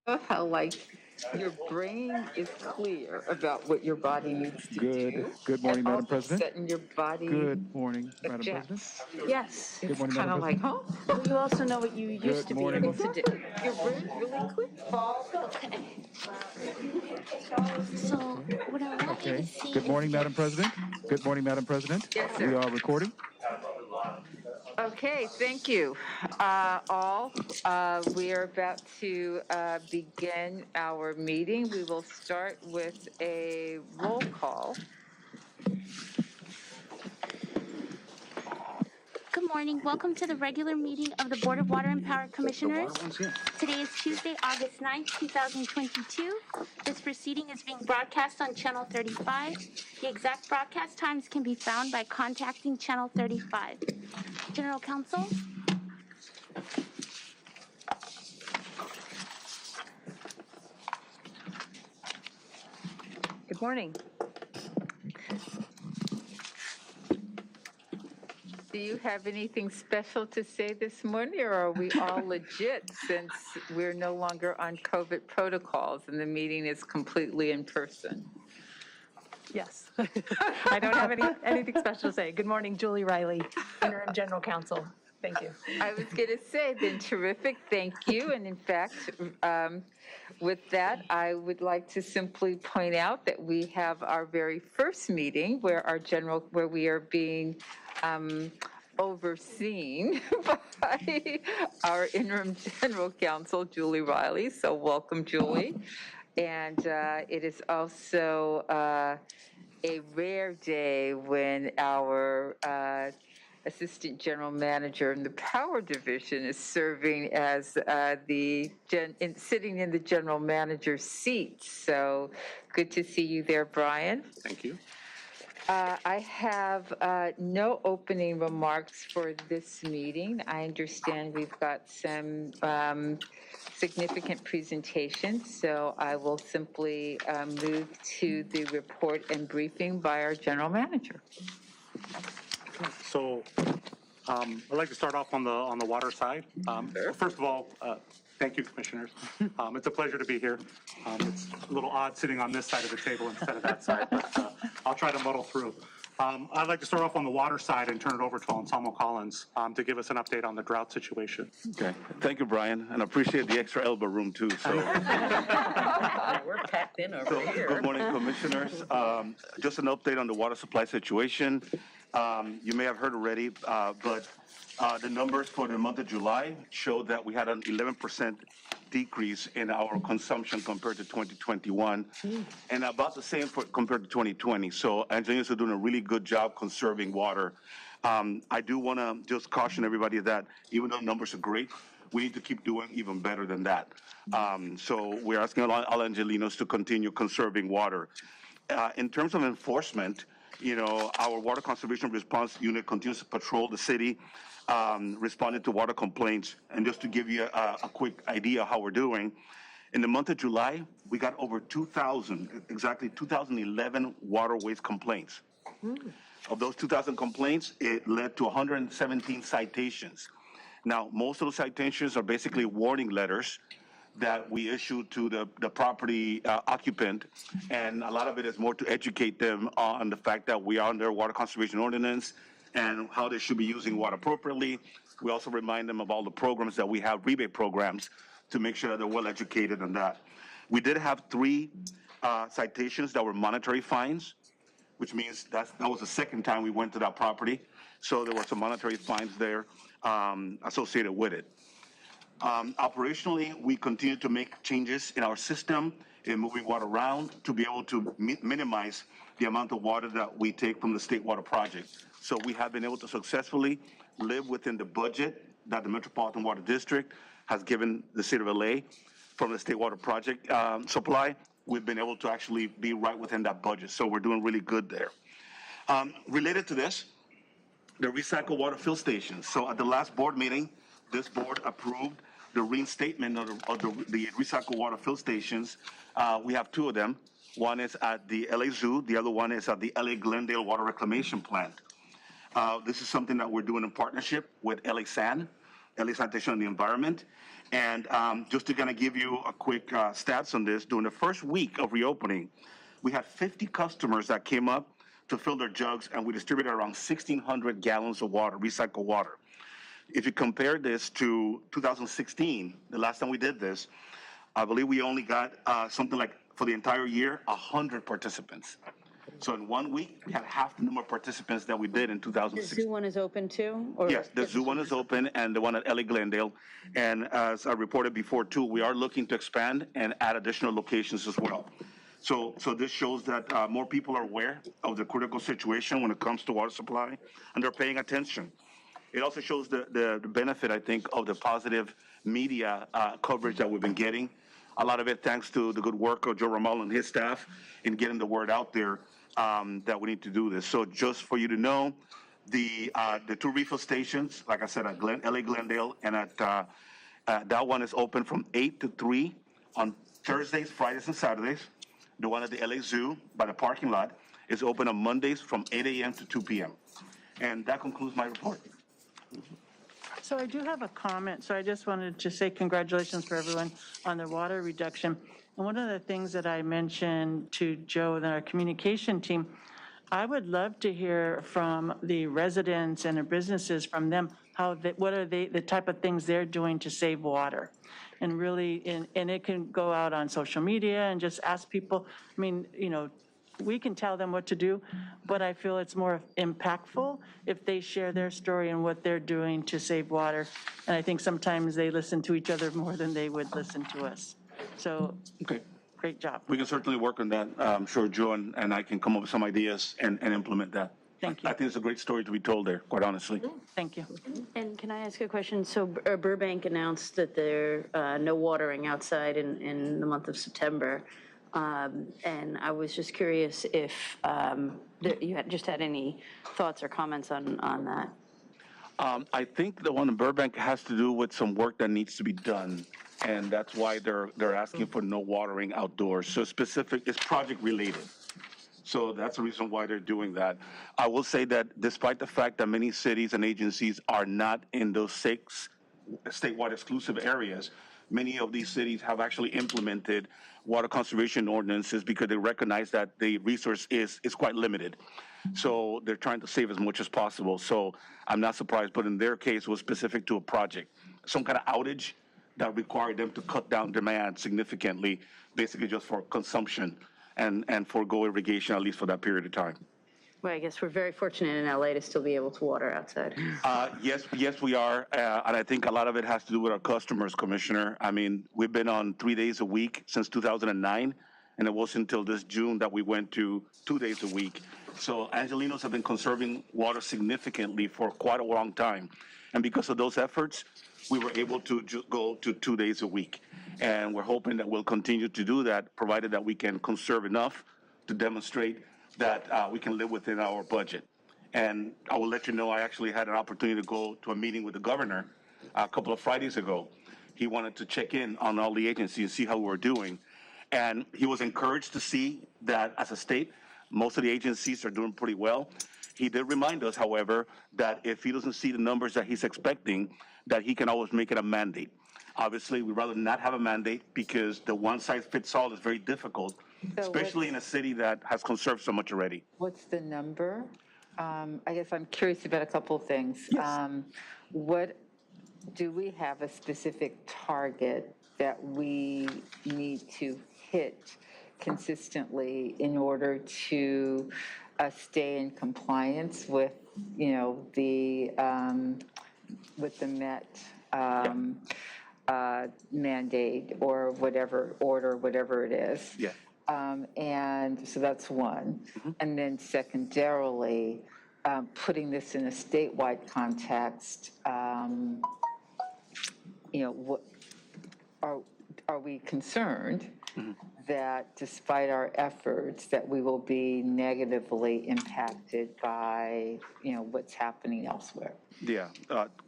How your brain is clear about what your body needs to do. Good morning, and Madam all of a President. sudden your body Good morning, Madam President. adjusts. Yes. Good It's morning, kind Madam of like, President. huh? Well, you also know what you used to be morning. able to do. Exactly. Your brain's really clear. Okay. So what I want you to see Good morning, is Madam President. Good morning, Madam President. Yes, sir. We are recording. Okay, thank you, all. We are about to begin our meeting. We will start with a roll call. Good morning. Welcome to the regular meeting of the Board of Water and Power Commissioners. Today is Tuesday, August 9th, 2022. This proceeding is being broadcast on Channel 35. The exact broadcast times can be found by contacting Channel 35. General Counsel? Good morning. Do you have anything special to say this morning, or are we all legit since we're no longer on COVID protocols and the meeting is completely in person? Yes. I don't have anything special to say. Good morning, Julie Riley, Interim General Counsel. Thank you. I was going to say, then terrific, thank you. And in fact, with that, I would like to simply point out that we have our very first meeting where we are being overseen by our interim general counsel, Julie Riley. So welcome, Julie. And it is also a rare day when our assistant general manager in the power division is serving as sitting in the general manager's seat. So good to see you there, Brian. Thank you. I have no opening remarks for this meeting. I understand we've got some significant presentations, so I will simply move to the report and briefing by our general manager. So I'd like to start off on the water side. First of all, thank you, commissioners. It's a pleasure to be here. It's a little odd sitting on this side of the table instead of that side, but I'll try to muddle through. I'd like to start off on the water side and turn it over to Anselmo Collins to give us an update on the drought situation. Okay, thank you, Brian, and I appreciate the extra elbow room too. So We're packed in over here. Good morning, commissioners. Just an update on the water supply situation. You may have heard already, but the numbers for the month of July show that we had an 11% decrease in our consumption compared to 2021, and about the same compared to 2020. So engineers are doing a really good job conserving water. I do want to just caution everybody that even though numbers are great, we need to keep doing even better than that. So we're asking all Angelinos to continue conserving water. In terms of enforcement, our water conservation response unit continues to patrol the city, responding to water complaints. And just to give you a quick idea of how we're doing, in the month of July, we got over 2,011 water waste complaints. Of those 2,000 complaints, it led to 117 citations. Now, most of those citations are basically warning letters that we issue to the property occupant, and a lot of it is more to educate them on the fact that we are under water conservation ordinance and how they should be using water appropriately. We also remind them of all the programs that we have, rebate programs, to make sure that they're well educated on that. We did have 3 citations that were monetary fines, which means that was the second time we went to that property. So there were some monetary fines there associated with it. Operationally, we continue to make changes in our system in moving water around to be able to minimize the amount of water that we take from the state water project. So we have been able to successfully live within the budget that the Metropolitan Water District has given the city of LA from the state water project supply. We've been able to actually be right within that budget. So we're doing really good there. Related to this, the recycled water fill stations. So at the last board meeting, this board approved the reinstatement of the recycled water fill stations. We have 2 of them. One is at the LA Zoo. The other one is at the LA Glendale Water Reclamation Plant. This is something that we're doing in partnership with LA San. LA Sanitation and the Environment. And just to kind of give you a quick stats on this, during the first week of reopening, we had 50 customers that came up to fill their jugs, and we distributed around 1,600 gallons of water, recycled water. If you compare this to 2016, the last time we did this, I believe we only got something like, for the entire year, 100 participants. So in 1 week, we had half the number of participants that we did in The 2016. zoo one is open too? Or Yes, the zoo one is open, and the one at LA Glendale. And as I reported before too, we are looking to expand and add additional locations as well. So this shows that more people are aware of the critical situation when it comes to water supply, and they're paying attention. It also shows the benefit, I think, of the positive media coverage that we've been getting. A lot of it thanks to the good work of Joe Ramal and his staff in getting the word out there that we need to do this. So just for you to know, the two refill stations, like I said, at LA Glendale and at that one is open from 8 to 3 on Thursdays, Fridays, and Saturdays. The one at the LA Zoo by the parking lot is open on Mondays from 8 a.m. to 2 p.m. And that concludes my report. So I do have a comment. So I just wanted to say congratulations for everyone on their water reduction. And one of the things that I mentioned to Joe and our communication team, I would love to hear from the residents and the businesses from them, what are the type of things they're doing to save water. And really, and it can go out on social media and just ask people, I mean, you know, we can tell them what to do, but I feel it's more impactful if they share their story and what they're doing to save water. And I think sometimes they listen to each other more than they would listen to us. So, Okay. great job. We can certainly work on that. I'm sure Joe and I can come up with some ideas and implement that. Thank you. I think it's a great story to be told there, quite honestly. Thank you. And can I ask a question? So Burbank announced that there no watering outside in the month of September. And I was just curious if you had any thoughts or comments on that. I think the one in Burbank has to do with some work that needs to be done, and that's why they're asking for no watering outdoors. So it's project related. So that's the reason why they're doing that. I will say that despite the fact that many cities and agencies are not in those 6 statewide exclusive areas, many of these cities have actually implemented water conservation ordinances because they recognize that the resource is quite limited. So they're trying to save as much as possible. So I'm not surprised, but in their case, it was specific to a project, some kind of outage that required them to cut down demand significantly, basically just for consumption and forego irrigation, at least for that period of time. Well, I guess we're very fortunate in LA to still be able to water outside. Yes, we are, and I think a lot of it has to do with our customers, Commissioner. I mean, we've been on 3 days a week since 2009, and it wasn't until this June that we went to 2 days a week. So Angelinos have been conserving water significantly for quite a long time, and because of those efforts, we were able to go to 2 days a week. And we're hoping that we'll continue to do that, provided that we can conserve enough to demonstrate that we can live within our budget. And I will let you know, I actually had an opportunity to go to a meeting with the governor a couple of Fridays ago. He wanted to check in on all the agencies and see how we were doing. And he was encouraged to see that as a state, most of the agencies are doing pretty well. He did remind us, however, that if he doesn't see the numbers that he's expecting, that he can always make it a mandate. Obviously, we'd rather not have a mandate because the one-size-fits-all is very difficult, especially in a city that has conserved so much already. What's the number? I guess I'm curious about a couple of things. Yes. What, do we have a specific target that we need to hit consistently in order to stay in compliance with, you know, with the Met mandate or whatever order, whatever it is? Yeah. And so that's one. Mm-hmm. And then secondarily, putting this in a statewide context, you know, what are we concerned that despite our efforts that we will be negatively impacted by, you know, what's happening elsewhere? Yeah,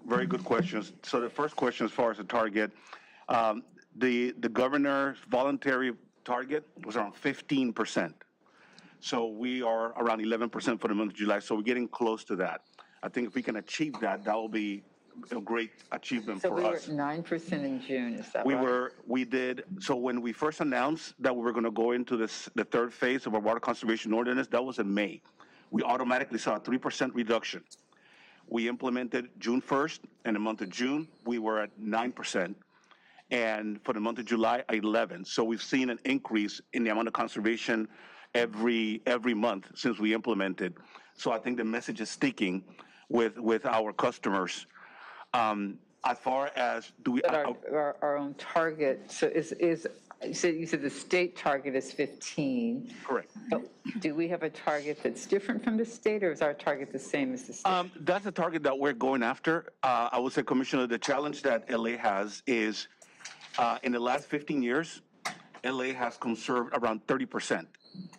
very good questions. So the first question, as far as the target, the governor's voluntary target was around 15%. So we are around 11% for the month of July. So we're getting close to that. I think if we can achieve that, that will be a great achievement So for we were us. at 9% in June, is that We right? did, so when we first announced that we were going to go into the third phase of our water conservation ordinance, that was in May. We automatically saw a 3% reduction. We implemented June 1st, and the month of June, we were at 9%. And for the month of July, 11. So we've seen an increase in the amount of conservation every month since we implemented. So I think the message is sticking with our customers. As far as But our own target, so you said the state target is 15. correct. But do we have a target that's different from the state, or is our target the same as the state? That's the target that we're going after. I would say, Commissioner, the challenge that LA has is in the last 15 years, LA has conserved around 30%.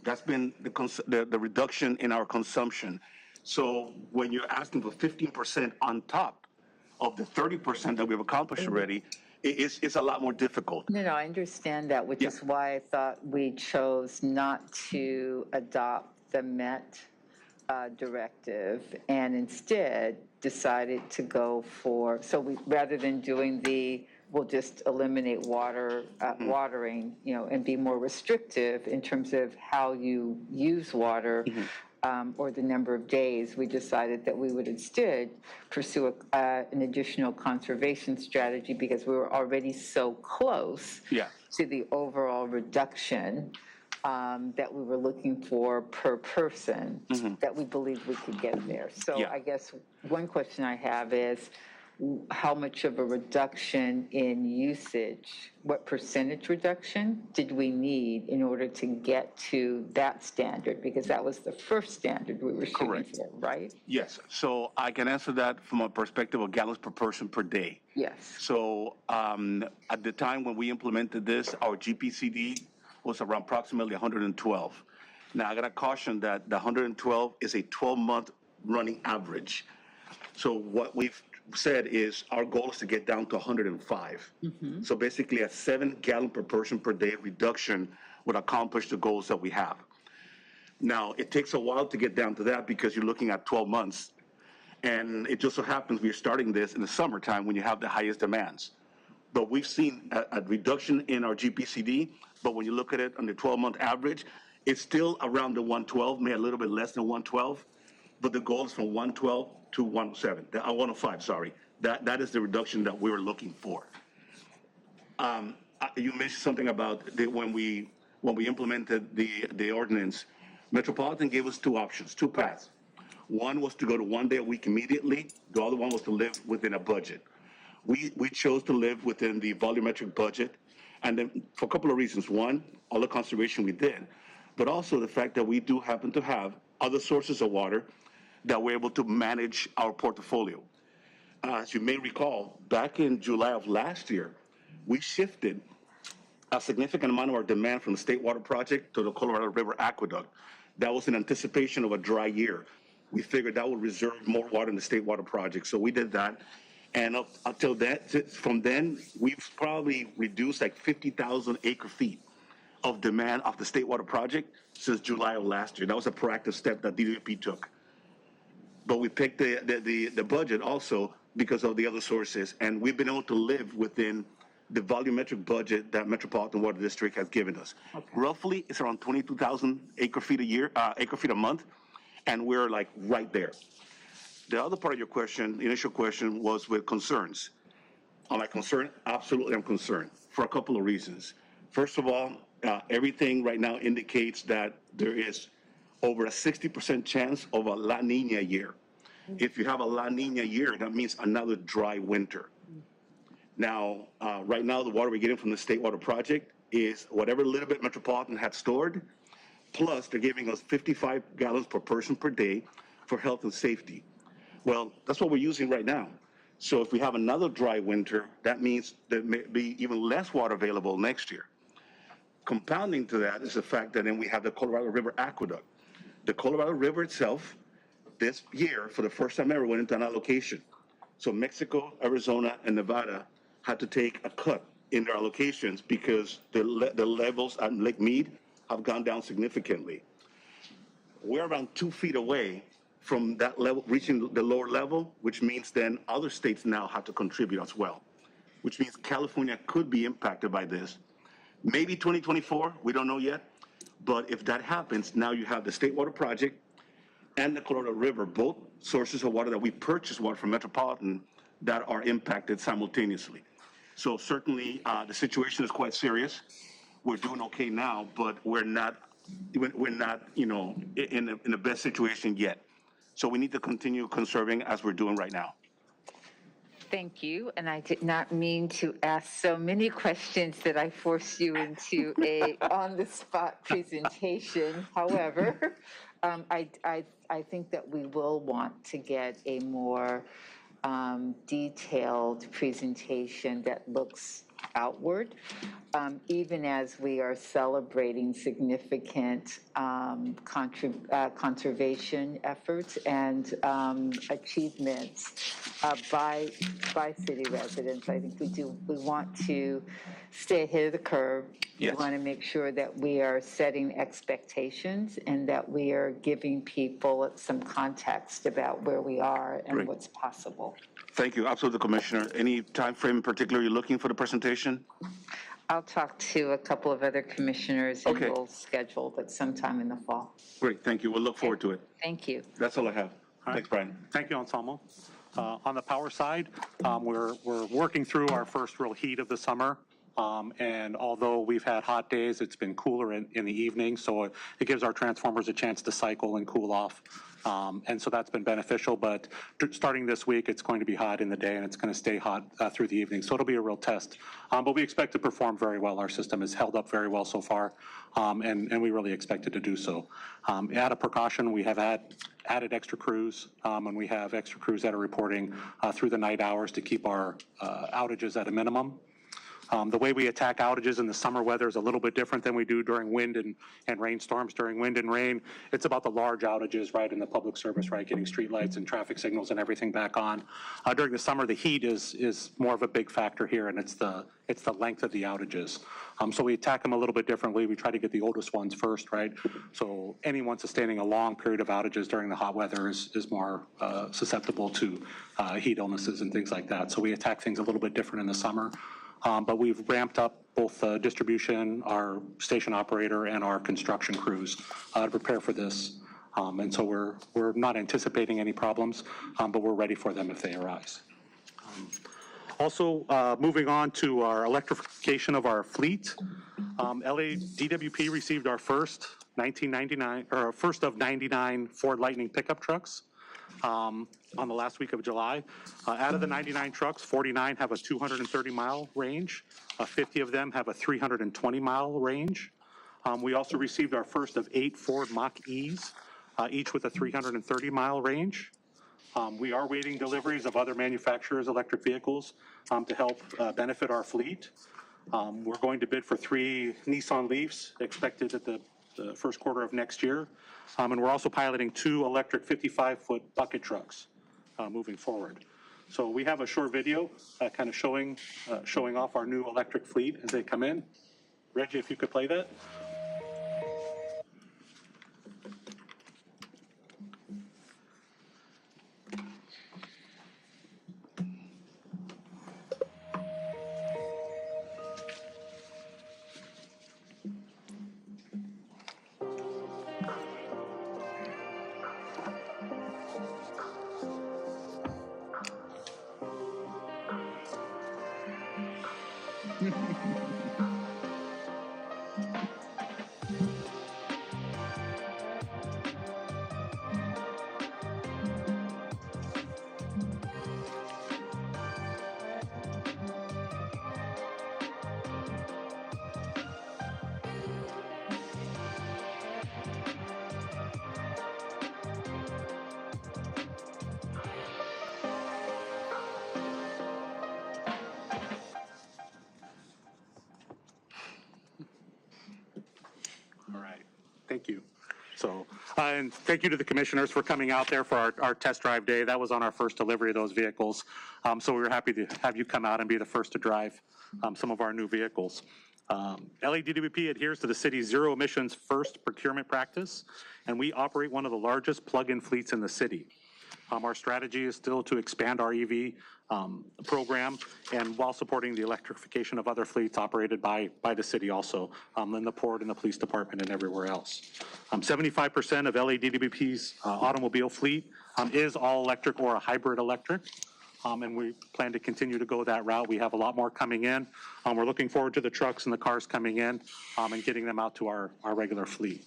That's been the reduction in our consumption. So when you're asking for 15% on top of the 30% that we've accomplished already, it's a lot more difficult. No, I understand that, which is why I thought we chose not to adopt the MET directive and instead decided to go for, so we, rather than doing we'll just eliminate watering, and be more restrictive in terms of how you use water or the number of days, we decided that we would instead pursue an additional conservation strategy because we were already so close to the overall reduction that we were looking for per person that we believe we could get there. So I guess one question I have is, how much of a reduction in usage, what percentage reduction did we need in order to get to that standard? Because that was the first standard we were shooting for, right? Yes. So I can answer that from a perspective of gallons per person per day. Yes. So at the time when we implemented this, our GPCD was around approximately 112. Now, I got to caution that the 112 is a 12-month running average. So what we've said is our goal is to get down to 105. So basically a 7 gallon per person per day reduction would accomplish the goals that we have. Now, it takes a while to get down to that because you're looking at 12 months. And it just so happens we're starting this in the summertime when you have the highest demands. But we've seen a reduction in our GPCD, but when you look at it on the 12-month average, it's still around the 112, maybe a little bit less than 112, but the goal is from 112 to 107, 105, sorry. That is the reduction that we were looking for. You mentioned something about when we implemented the ordinance, Metropolitan gave us two options, two paths. One was to go to 1 day a week immediately. The other one was to live within a budget. We chose to live within the volumetric budget, and then for a couple of reasons. One, all the conservation we did, but also the fact that we do happen to have other sources of water that we're able to manage our portfolio. As you may recall, back in July of last year, we shifted a significant amount of our demand from the State Water Project to the Colorado River Aqueduct. That was in anticipation of a dry year. We figured that would reserve more water in the State Water Project, so we did that. And up until that, from then, we've probably reduced like 50,000 acre feet of demand of the State Water Project since July of last year. That was a proactive step that DWP took. But we picked the budget also because of the other sources, and we've been able to live within the volumetric budget that Metropolitan Water District has given us. Okay. Roughly, it's around 22,000 acre feet a month, and we're like right there. The other part of your question, the initial question, was with concerns. Am I concerned? Absolutely, I'm concerned for a couple of reasons. First of all, everything right now indicates that there is over a 60% chance of a La Nina year. If you have a La Nina year, that means another dry winter. Now, right now, the water we're getting from the State Water Project is whatever little bit Metropolitan had stored, plus they're giving us 55 gallons per person per day for health and safety. Well, that's what we're using right now. So if we have another dry winter, that means there may be even less water available next year. Compounding to that is the fact that then we have the Colorado River Aqueduct. The Colorado River itself, this year, for the first time ever, went into an allocation. So Mexico, Arizona, and Nevada had to take a cut in their allocations because the levels at Lake Mead have gone down significantly. We're around 2 feet away from that level, reaching the lower level, which means then other states now have to contribute as well, which means California could be impacted by this. Maybe 2024, we don't know yet, but if that happens, now you have the State Water Project and the Colorado River, both sources of water that we purchase water from Metropolitan that are impacted simultaneously. So certainly the situation is quite serious. We're doing okay now, but we're not, you know, in the best situation yet. So we need to continue conserving as we're doing right now. Thank you, and I did not mean to ask so many questions that I forced you into a on-the-spot presentation. However, I think that we will want to get a more detailed presentation that looks outward, even as we are celebrating significant conservation efforts and achievements by city residents. I think we want to stay ahead of the curve. Yes. We want to make sure that we are setting expectations and that we are giving people some context about where we are and Great. what's possible. Thank you. Absolutely, Commissioner. Any time frame in particular you're looking for the presentation? I'll talk to a couple of other commissioners and Okay. we'll schedule that sometime in the fall. Great, thank you. We'll look forward to it. Thank you. That's all I have. Thanks, Brian. Thank you, Anselmo. On the power side, we're working through our first real heat of the summer. And although we've had hot days, it's been cooler in the evening, so it gives our transformers a chance to cycle and cool off. And so that's been beneficial, but starting this week, it's going to be hot in the day and it's going to stay hot through the evening. So it'll be a real test. But we expect to perform very well. Our system has held up very well so far, and we really expect it to do so. Out of precaution, we have added extra crews, and we have extra crews that are reporting through the night hours to keep our outages at a minimum. The way we attack outages in the summer weather is a little bit different than we do during wind and rainstorms. During wind and rain, it's about the large outages, right, in the public service, right, getting streetlights and traffic signals and everything back on. During the summer, the heat is more of a big factor here, and it's the length of the outages. So we attack them a little bit differently. We try to get the oldest ones first, right? So anyone sustaining a long period of outages during the hot weather is more susceptible to heat illnesses and things like that. So we attack things a little bit different in the summer. But we've ramped up both distribution, our station operator, and our construction crews to prepare for this. And so we're not anticipating any problems, but we're ready for them if they arise. Also, moving on to our electrification of our fleet, LADWP received our first of 99 Ford Lightning pickup trucks. On the last week of July. Out of the 99 trucks, 49 have a 230-mile range. 50 of them have a 320-mile range. We also received our first of 8 Ford Mach-E's, each with a 330-mile range. We are waiting deliveries of other manufacturers' electric vehicles to help benefit our fleet. We're going to bid for 3 Nissan Leafs expected at the first quarter of next year. And we're also piloting 2 electric 55-foot bucket trucks moving forward. So we have a short video kind of showing off our new electric fleet as they come in. Reggie, if you could play that. All right, thank you. So, and thank you to the commissioners for coming out there for our test drive day. That was on our first delivery of those vehicles. So we were happy to have you come out and be the first to drive some of our new vehicles. LADWP adheres to the city's zero emissions first procurement practice, and we operate one of the largest plug-in fleets in the city. Our strategy is still to expand our EV program, and while supporting the electrification of other fleets operated by the city also, in the port and the police department and everywhere else. 75% of LADWP's automobile fleet is all electric or a hybrid electric. And we plan to continue to go that route. We have a lot more coming in. We're looking forward to the trucks and the cars coming in and getting them out to our regular fleet.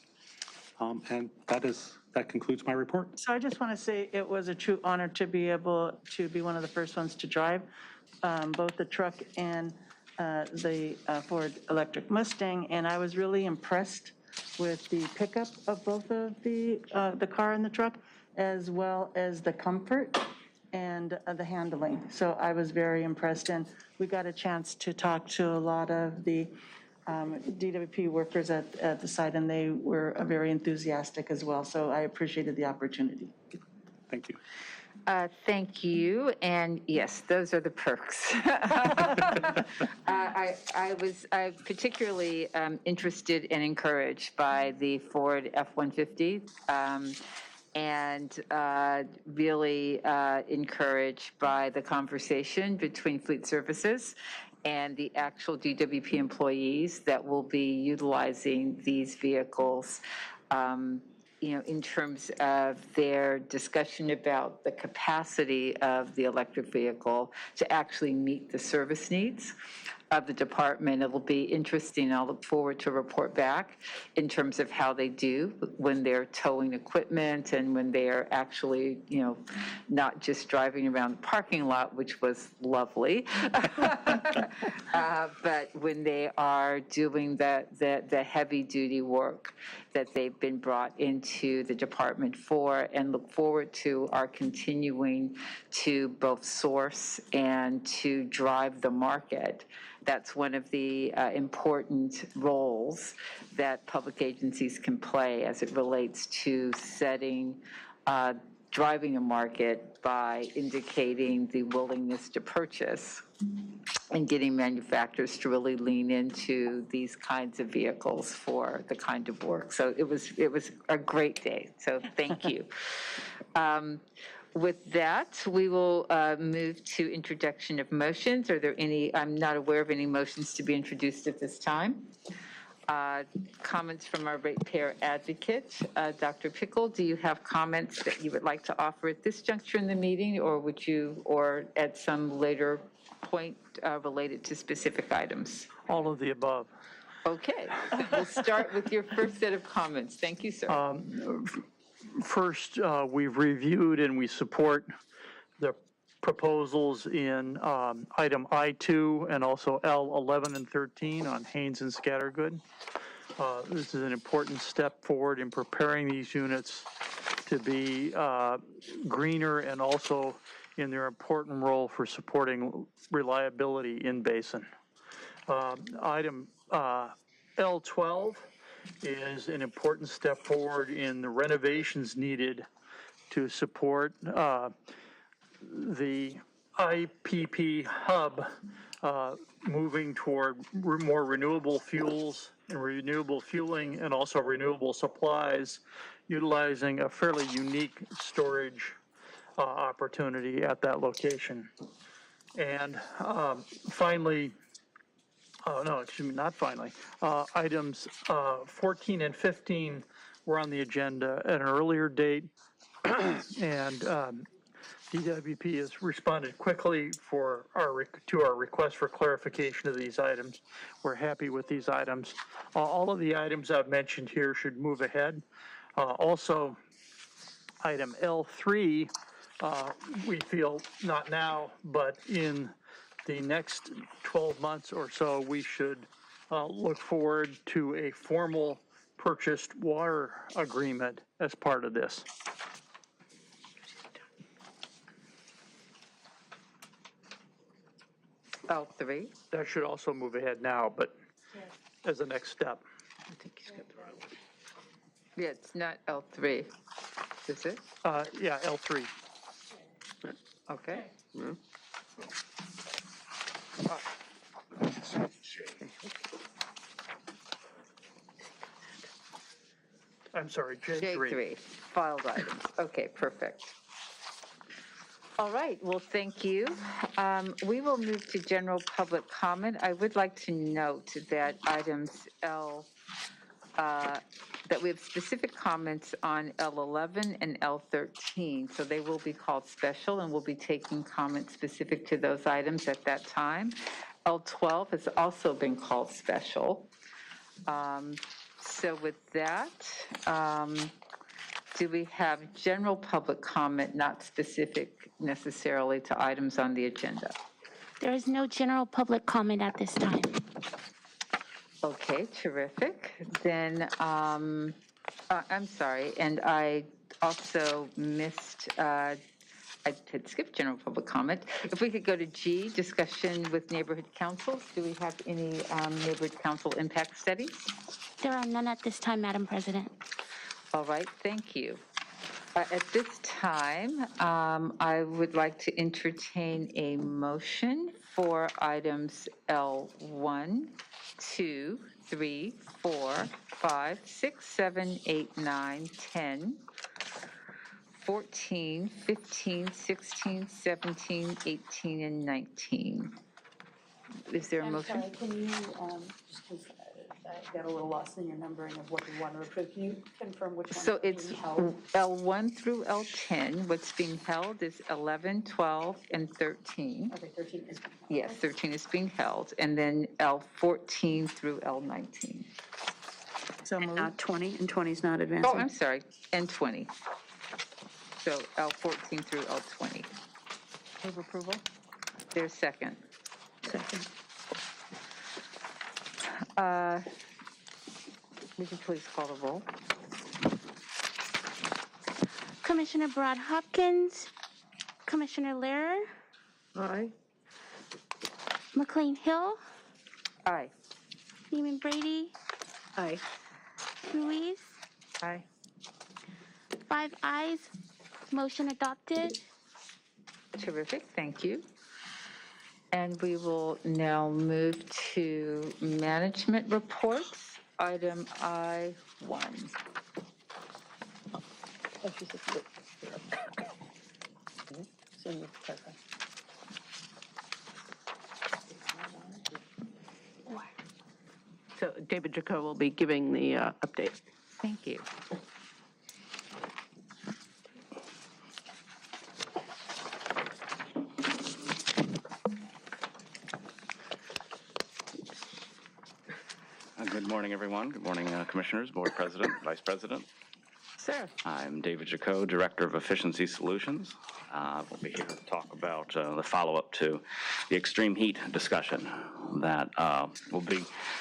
And that concludes my report. So I just want to say it was a true honor to be able to be one of the first ones to drive both the truck and the Ford electric Mustang, and I was really impressed with the pickup of both of the car and the truck, as well as the comfort and the handling. So I was very impressed, and we got a chance to talk to a lot of the DWP workers at the site, and they were very enthusiastic as well. So I appreciated the opportunity. Thank you. Thank you, and yes, those are the perks. I was particularly interested and encouraged by the Ford F-150, and really encouraged by the conversation between Fleet Services and the actual DWP employees that will be utilizing these vehicles. In terms of their discussion about the capacity of the electric vehicle to actually meet the service needs of the department. It'll be interesting. I'll look forward to report back in terms of how they do when they're towing equipment and when they are actually, not just driving around the parking lot, which was lovely, but when they are doing the heavy duty work that they've been brought into the department for, and look forward to our continuing to both source and to drive the market. That's one of the important roles that public agencies can play as it relates to driving a market by indicating the willingness to purchase and getting manufacturers to really lean into these kinds of vehicles for the kind of work. So it was a great day. So thank you. With that, we will move to introduction of motions. Are there any? I'm not aware of any motions to be introduced at this time. Comments from our ratepayer advocate. Dr. Pickle, do you have comments that you would like to offer at this juncture in the meeting, or at some later point related to specific items? All of the above. Okay, we'll start with your first set of comments. Thank you, sir. First, we've reviewed and we support the proposals in item I2 and also L11 and 13 on Haynes and Scattergood. This is an important step forward in preparing these units to be greener and also in their important role for supporting reliability in basin. Item L12 is an important step forward in the renovations needed to support the IPP hub moving toward more renewable fuels and renewable fueling and also renewable supplies, utilizing a fairly unique storage opportunity at that location. And finally, not finally. Items 14 and 15 were on the agenda at an earlier date, and DWP has responded quickly to our request for clarification of these items. We're happy with these items. All of the items I've mentioned here should move ahead. Also, item L3, we feel not now, but in the next 12 months or so, we should look forward to a formal purchased water agreement as part of this. L3. That should also move ahead now, but as a next step. I think he's got the right one. Yeah, it's not L3, is it? Yeah, L3. Okay. I'm sorry, J3. J3, filed items. Okay, perfect. All right, well, thank you. We will move to general public comment. I would like to note that items that we have specific comments on L11 and L13, so they will be called special, and we'll be taking comments specific to those items at that time. L12 has also been called special. So with that, do we have general public comment, not specific necessarily to items on the agenda? There is no general public comment at this time. Okay, terrific. Then, I'm sorry, and I also missed, I had skipped general public comment. If we could go to G, discussion with neighborhood councils. Do we have any neighborhood council impact studies? There are none at this time, Madam President. All right, thank you. At this time, I would like to entertain a motion for items L1, 2, 3, 4, 5, 6, 7, 8, 9, 10, 14, 15, 16, 17, 18, and 19. Is there a motion? I'm sorry, can you, just because I got a little lost in your numbering of what you want to approve, can you confirm which ones So are it's being held? L1 through L10. What's being held is 11, 12, and 13. Okay, 13 is being held. Yes, 13 is being held, and then L14 through L19. So And moved. now 20, and 20 is not advancing? Oh, I'm sorry, and 20. So L14 through L20. Move approval? There's second. Second. Would you please call the roll? Commissioner Brad Hopkins, Commissioner LEHRER, Aye. McCLAIN-HILL, Aye. NEEMAN Brady, Aye. RUIZ, Aye. 5 ayes, motion adopted. Terrific, thank you. And we will now move to management reports, item I1. So David Jaco will be giving the update. Thank you. Good morning, everyone. Good morning, Commissioners, Board President, Vice President. Sir. I'm David Jaco, Director of Efficiency Solutions. We'll be here to talk about the follow-up to the extreme heat discussion that will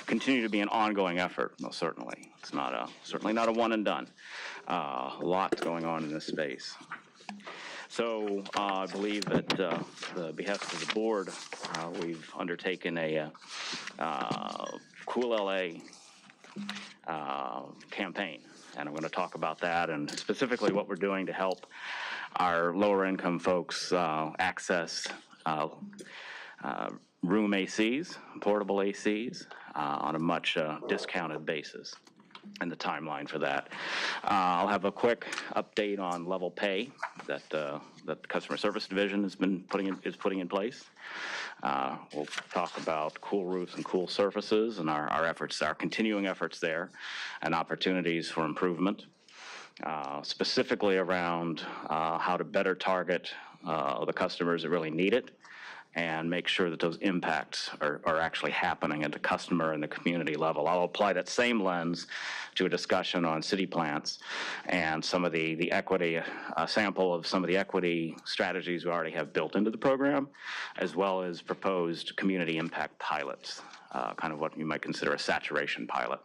continue to be an ongoing effort, most certainly. It's not certainly not a one and done. A lot going on in this space. So I believe at the behest of the board, we've undertaken a Cool LA campaign, and I'm going to talk about that and specifically what we're doing to help our lower income folks access room ACs, portable ACs, on a much discounted basis, and the timeline for that. I'll have a quick update on level pay that the Customer Service Division is putting in place. We'll talk about cool roofs and cool surfaces and our efforts, our continuing efforts there, and opportunities for improvement. Specifically around how to better target the customers that really need it, and make sure that those impacts are actually happening at the customer and the community level. I'll apply that same lens to a discussion on city plants and some of the equity, sample of some of the equity strategies we already have built into the program, as well as proposed community impact pilots, kind of what you might consider a saturation pilot.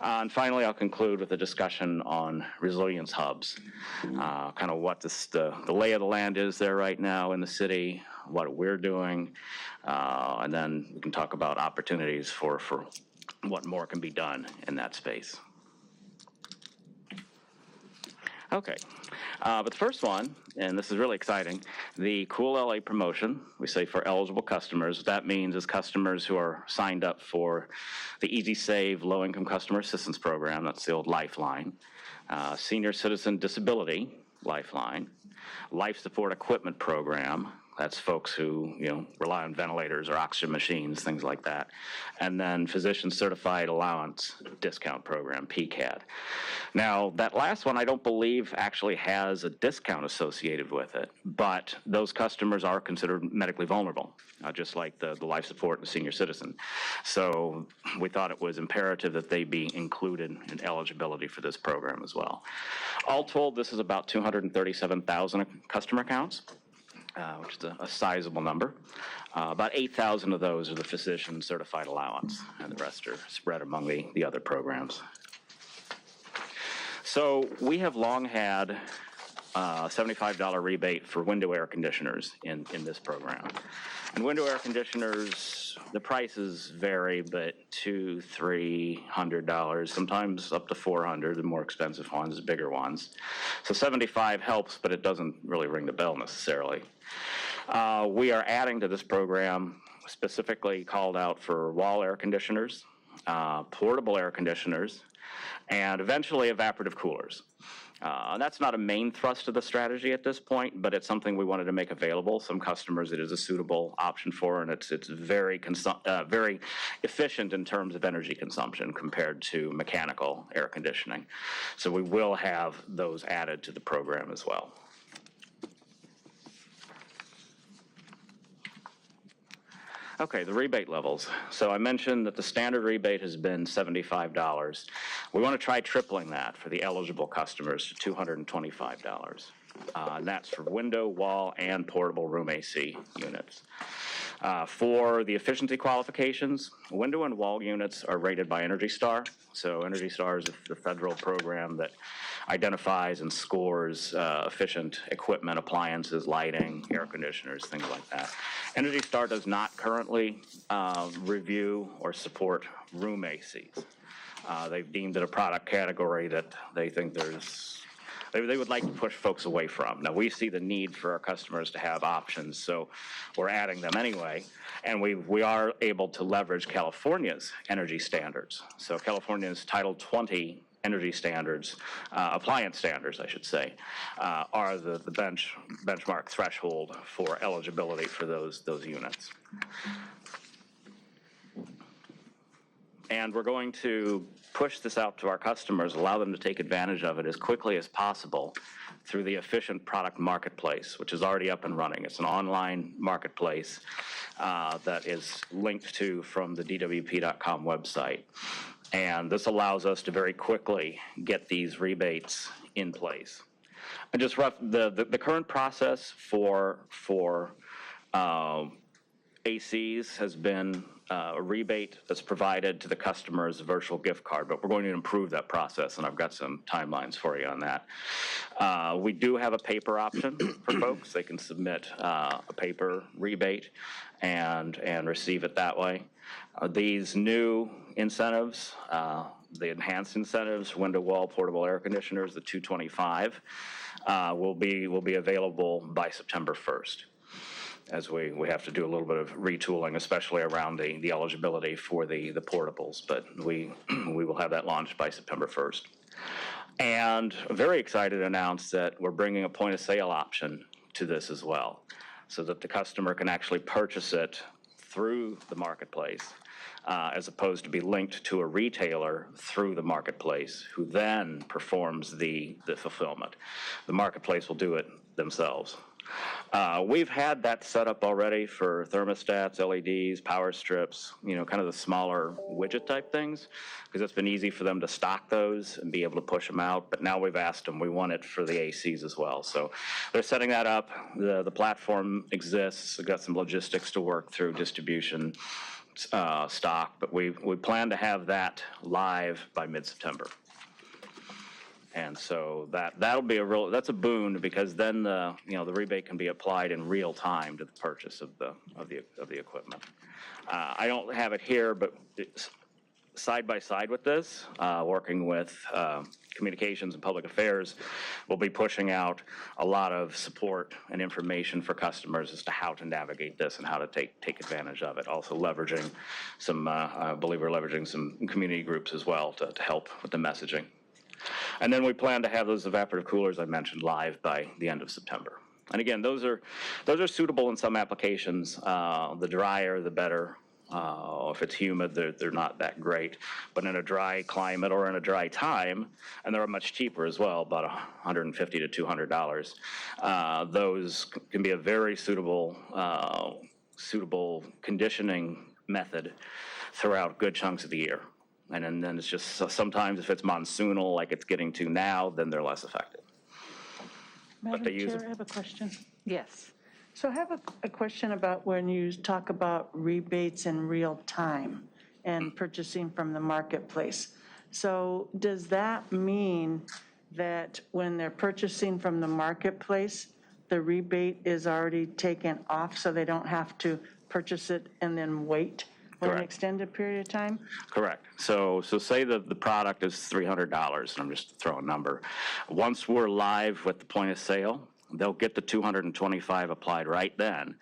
And finally, I'll conclude with a discussion on resilience hubs, kind of what the lay of the land is there right now in the city, what we're doing, and then we can talk about opportunities for what more can be done in that space. Okay. But the first one, and this is really exciting, the Cool LA promotion, we say for eligible customers. What that means is customers who are signed up for the Easy Save Low-Income Customer Assistance Program, that's the old Lifeline, Senior Citizen Disability Lifeline, Life Support Equipment Program, that's folks who, rely on ventilators or oxygen machines, things like that. And then Physician Certified Allowance Discount Program, PCAD. Now, that last one I don't believe actually has a discount associated with it, but those customers are considered medically vulnerable, just like the life support and senior citizen. So we thought it was imperative that they be included in eligibility for this program as well. All told, this is about 237,000 customer accounts. Which is a sizable number. About 8,000 of those are the physician certified allowance, and the rest are spread among the other programs. So we have long had a $75 rebate for window air conditioners in this program. And window air conditioners, the prices vary, but $200, $300, sometimes up to $400, the more expensive ones, the bigger ones. So 75 helps, but it doesn't really ring the bell necessarily. We are adding to this program specifically called out for wall air conditioners, portable air conditioners, and eventually evaporative coolers. That's not a main thrust of the strategy at this point, but it's something we wanted to make available. Some customers it is a suitable option for, and it's very efficient in terms of energy consumption compared to mechanical air conditioning. So we will have those added to the program as well. Okay, the rebate levels. So I mentioned that the standard rebate has been $75. We want to try tripling that for the eligible customers to $225. And that's for window, wall, and portable room AC units. For the efficiency qualifications, window and wall units are rated by Energy Star. So Energy Star is the federal program that identifies and scores efficient equipment, appliances, lighting, air conditioners, things like that. Energy Star does not currently review or support room ACs. They've deemed it a product category that they think they would like to push folks away from. Now, we see the need for our customers to have options, so we're adding them anyway. And we are able to leverage California's energy standards. So California's Title 20 energy standards, appliance standards, I should say, are the benchmark threshold for eligibility for those units. And we're going to push this out to our customers, allow them to take advantage of it as quickly as possible through the Efficient Product Marketplace, which is already up and running. It's an online marketplace that is linked to from the DWP.com website. And this allows us to very quickly get these rebates in place. And just the current process for ACs has been a rebate that's provided to the customer as a virtual gift card, but we're going to improve that process, and I've got some timelines for you on that. We do have a paper option for folks. They can submit a paper rebate and receive it that way. These new incentives, the enhanced incentives, window, wall, portable air conditioners, the 225, will be available by September 1st. As we have to do a little bit of retooling, especially around the eligibility for the portables, but we will have that launched by September 1st. And very excited to announce that we're bringing a point of sale option to this as well, so that the customer can actually purchase it through the marketplace, as opposed to be linked to a retailer through the marketplace, who then performs the fulfillment. The marketplace will do it themselves. We've had that set up already for thermostats, LEDs, power strips, kind of the smaller widget type things, because it's been easy for them to stock those and be able to push them out. But now we've asked them, we want it for the ACs as well. So they're setting that up. The platform exists. We've got some logistics to work through, distribution, stock, but we plan to have that live by mid-September. And so that'll be that's a boon, because then the rebate can be applied in real time to the purchase of the equipment. I don't have it here, but it's side by side with this, working with Communications and Public Affairs will be pushing out a lot of support and information for customers as to how to navigate this and how to take advantage of it. Also leveraging some, I believe we're leveraging some community groups as well to help with the messaging. And then we plan to have those evaporative coolers I mentioned live by the end of September. And again, those are suitable in some applications. The drier, the better. If it's humid, they're not that great. But in a dry climate or in a dry time, and they're much cheaper as well, about $150 to $200, those can be a very suitable conditioning method throughout good chunks of the year. And then it's just sometimes if it's monsoonal like it's getting to now, then they're less effective. Madam Chair, I have a question. Yes. So I have a question about when you talk about rebates in real time and purchasing from the marketplace. So does that mean that when they're purchasing from the marketplace, the rebate is already taken off so they don't have to purchase it and then wait for an extended period of time? Correct. So say that the product is $300, and I'm just throwing a number. Once we're live with the point of sale, they'll get the $225 applied right then,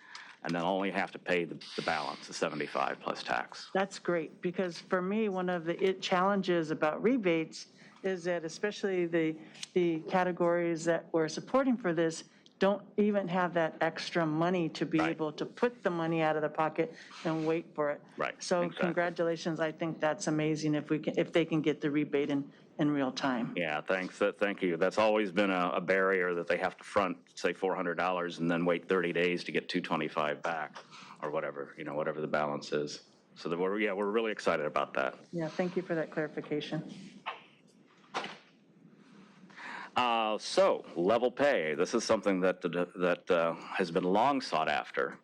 and they'll only have to pay the balance, the $75 plus tax. That's great, because for me, one of the challenges about rebates is that especially the categories that we're supporting for this don't even have that extra money to be able to put the money out of their pocket and wait for it. Right. So Exactly. Congratulations. I think that's amazing if they can get the rebate in real time. Yeah, thanks. Thank you. That's always been a barrier that they have to front, say, $400 and then wait 30 days to get $225 back, or whatever the balance is. So we're really excited about that. Yeah, thank you for that clarification. So level pay. This is something that has been long sought after.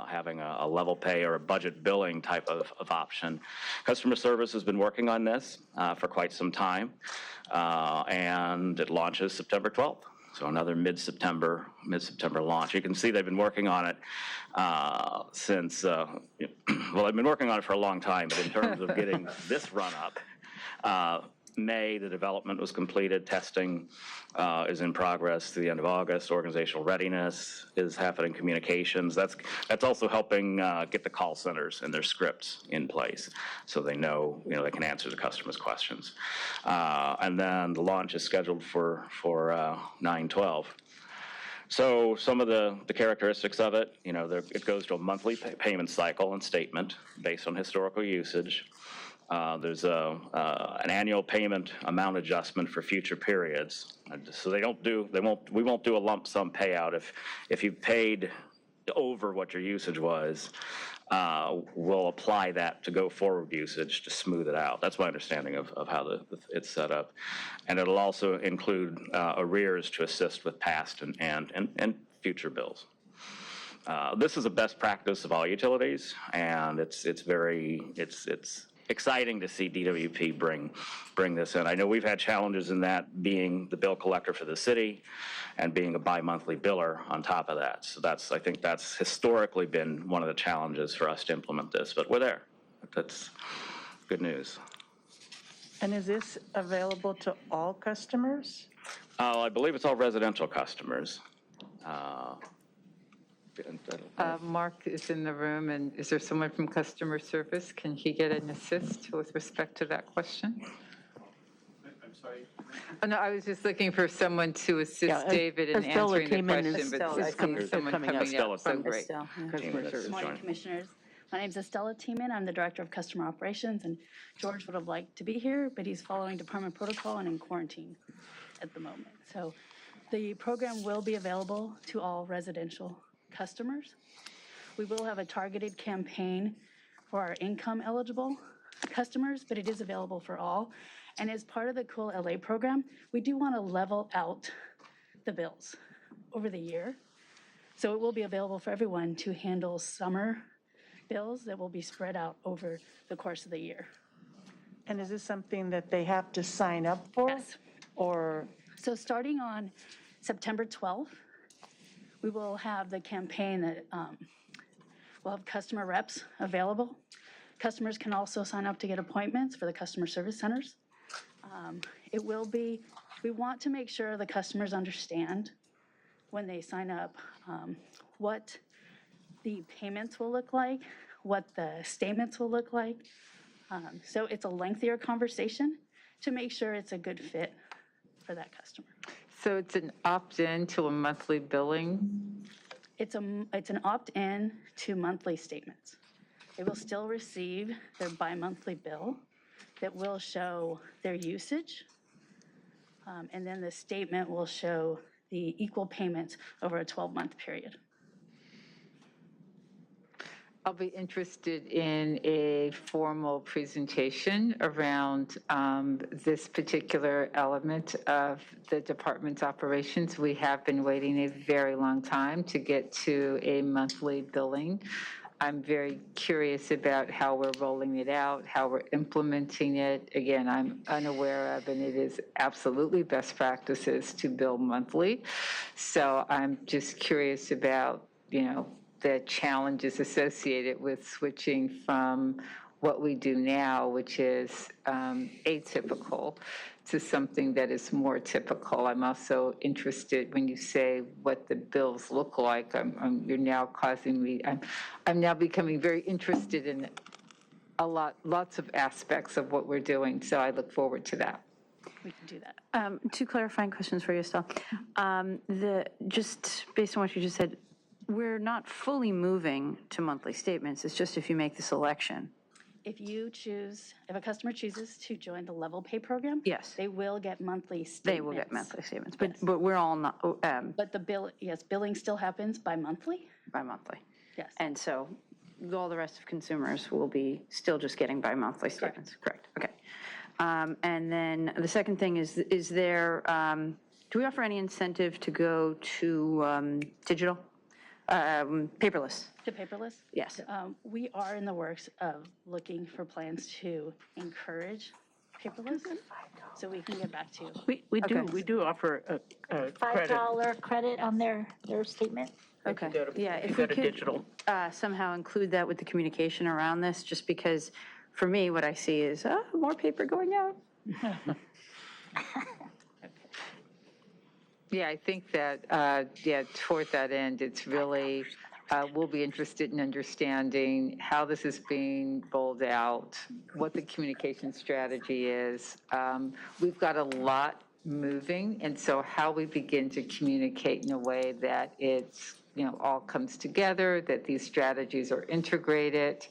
Having a level pay or a budget billing type of option. Customer service has been working on this for quite some time, and it launches September 12th. So another mid-September launch. You can see they've been working on it since, well, they've been working on it for a long time, but in terms of getting this run up, May, the development was completed. Testing is in progress to the end of August. Organizational readiness is happening. Communications. That's also helping get the call centers and their scripts in place, so they know they can answer the customers' questions. And then the launch is scheduled for 9/12. So some of the characteristics of it, it goes to a monthly payment cycle and statement based on historical usage. There's an annual payment amount adjustment for future periods. So we won't do a lump sum payout if you paid over what your usage was. We'll apply that to go forward usage to smooth it out. That's my understanding of how it's set up. And it'll also include arrears to assist with past and future bills. This is a best practice of all utilities, and it's exciting to see DWP bring this in. I know we've had challenges in that, being the bill collector for the city and being a bi-monthly biller on top of that. So I think that's historically been one of the challenges for us to implement this, but we're there. That's good news. And is this available to all customers? I believe it's all residential customers. Mark is in the room, and is there someone from customer service? Can he get an assist with respect to that question? I'm sorry. Oh, no, I was just looking for someone to assist David in Estella answering the came in. question, but Estella, there's I think, someone coming up, so great. Estelle, yeah. Customer service. Good morning, Commissioners. My name is Estella Tiemann. I'm the Director of Customer Operations, and George would have liked to be here, but he's following department protocol and in quarantine at the moment. So the program will be available to all residential customers. We will have a targeted campaign for our income eligible customers, but it is available for all. And as part of the Cool LA program, we do want to level out the bills over the year. So it will be available for everyone to handle summer bills that will be spread out over the course of the year. And is this something that they have to sign up for? Yes. Or? So starting on September 12th, we will have the campaign that we'll have customer reps available. Customers can also sign up to get appointments for the customer service centers. It will be, we want to make sure the customers understand when they sign up what the payments will look like, what the statements will look like. So it's a lengthier conversation to make sure it's a good fit for that customer. So it's an opt-in to a monthly billing? It's an opt-in to monthly statements. They will still receive their bi-monthly bill that will show their usage. And then the statement will show the equal payments over a 12-month period. I'll be interested in a formal presentation around this particular element of the department's operations. We have been waiting a very long time to get to a monthly billing. I'm very curious about how we're rolling it out, how we're implementing it. Again, I'm unaware of, and it is absolutely best practices to bill monthly. So I'm just curious about, the challenges associated with switching from what we do now, which is atypical, to something that is more typical. I'm also interested when you say what the bills look like. You're now causing me. I'm now becoming very interested in lots of aspects of what we're doing. So I look forward to that. We can do that. Two clarifying questions for you, Estelle. Just based on what you just said, we're not fully moving to monthly statements. It's just if you make the selection. If a customer chooses to join the Level Pay program, Yes. they will get monthly statements. They will get monthly statements, but we're all not, But billing still happens bi-monthly? bi-monthly. Yes. And so all the rest of consumers will be still just getting bi-monthly statements. Correct. Okay. And then the second thing is there, do we offer any incentive to go to digital, paperless? To paperless? Yes. We are in the works of looking for plans to encourage paperless, so we can get back to you. We do offer a credit. $5 credit on their statement. Okay. Yeah, if You we go to could digital. somehow include that with the communication around this, just because for me, what I see is more paper going out. Yeah, I think that, toward that end, it's really, we'll be interested in understanding how this is being rolled out, what the communication strategy is. We've got a lot moving, and so how we begin to communicate in a way that it's, all comes together, that these strategies are integrated.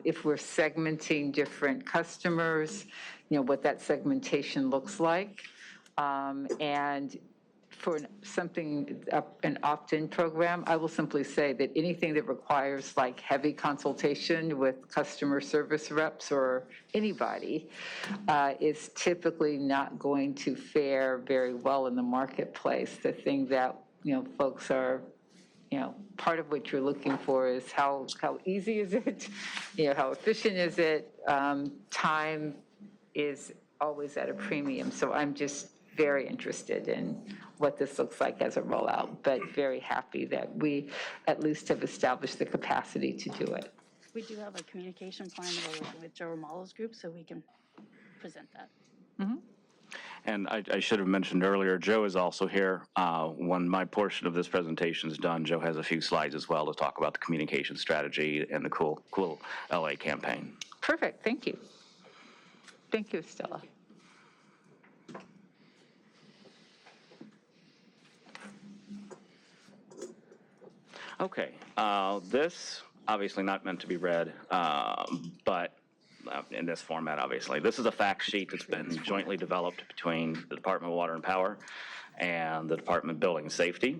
If we're segmenting different customers, what that segmentation looks like. And for an opt-in program, I will simply say that anything that requires like heavy consultation with customer service reps or anybody is typically not going to fare very well in the marketplace. The thing that, folks are, part of what you're looking for is how easy is it? How efficient is it? Time is always at a premium. So I'm just very interested in what this looks like as a rollout, but very happy that we at least have established the capacity to do it. We do have a communication plan that we're working with Joe Romalo's group, so we can present that. Mm-hmm. And I should have mentioned earlier, Joe is also here. When my portion of this presentation is done, Joe has a few slides as well to talk about the communication strategy and the Cool LA campaign. Perfect, thank you. Thank you, Stella. Okay, this obviously not meant to be read, but in this format, obviously. This is a fact sheet that's been jointly developed between the Department of Water and Power and the Department of Building and Safety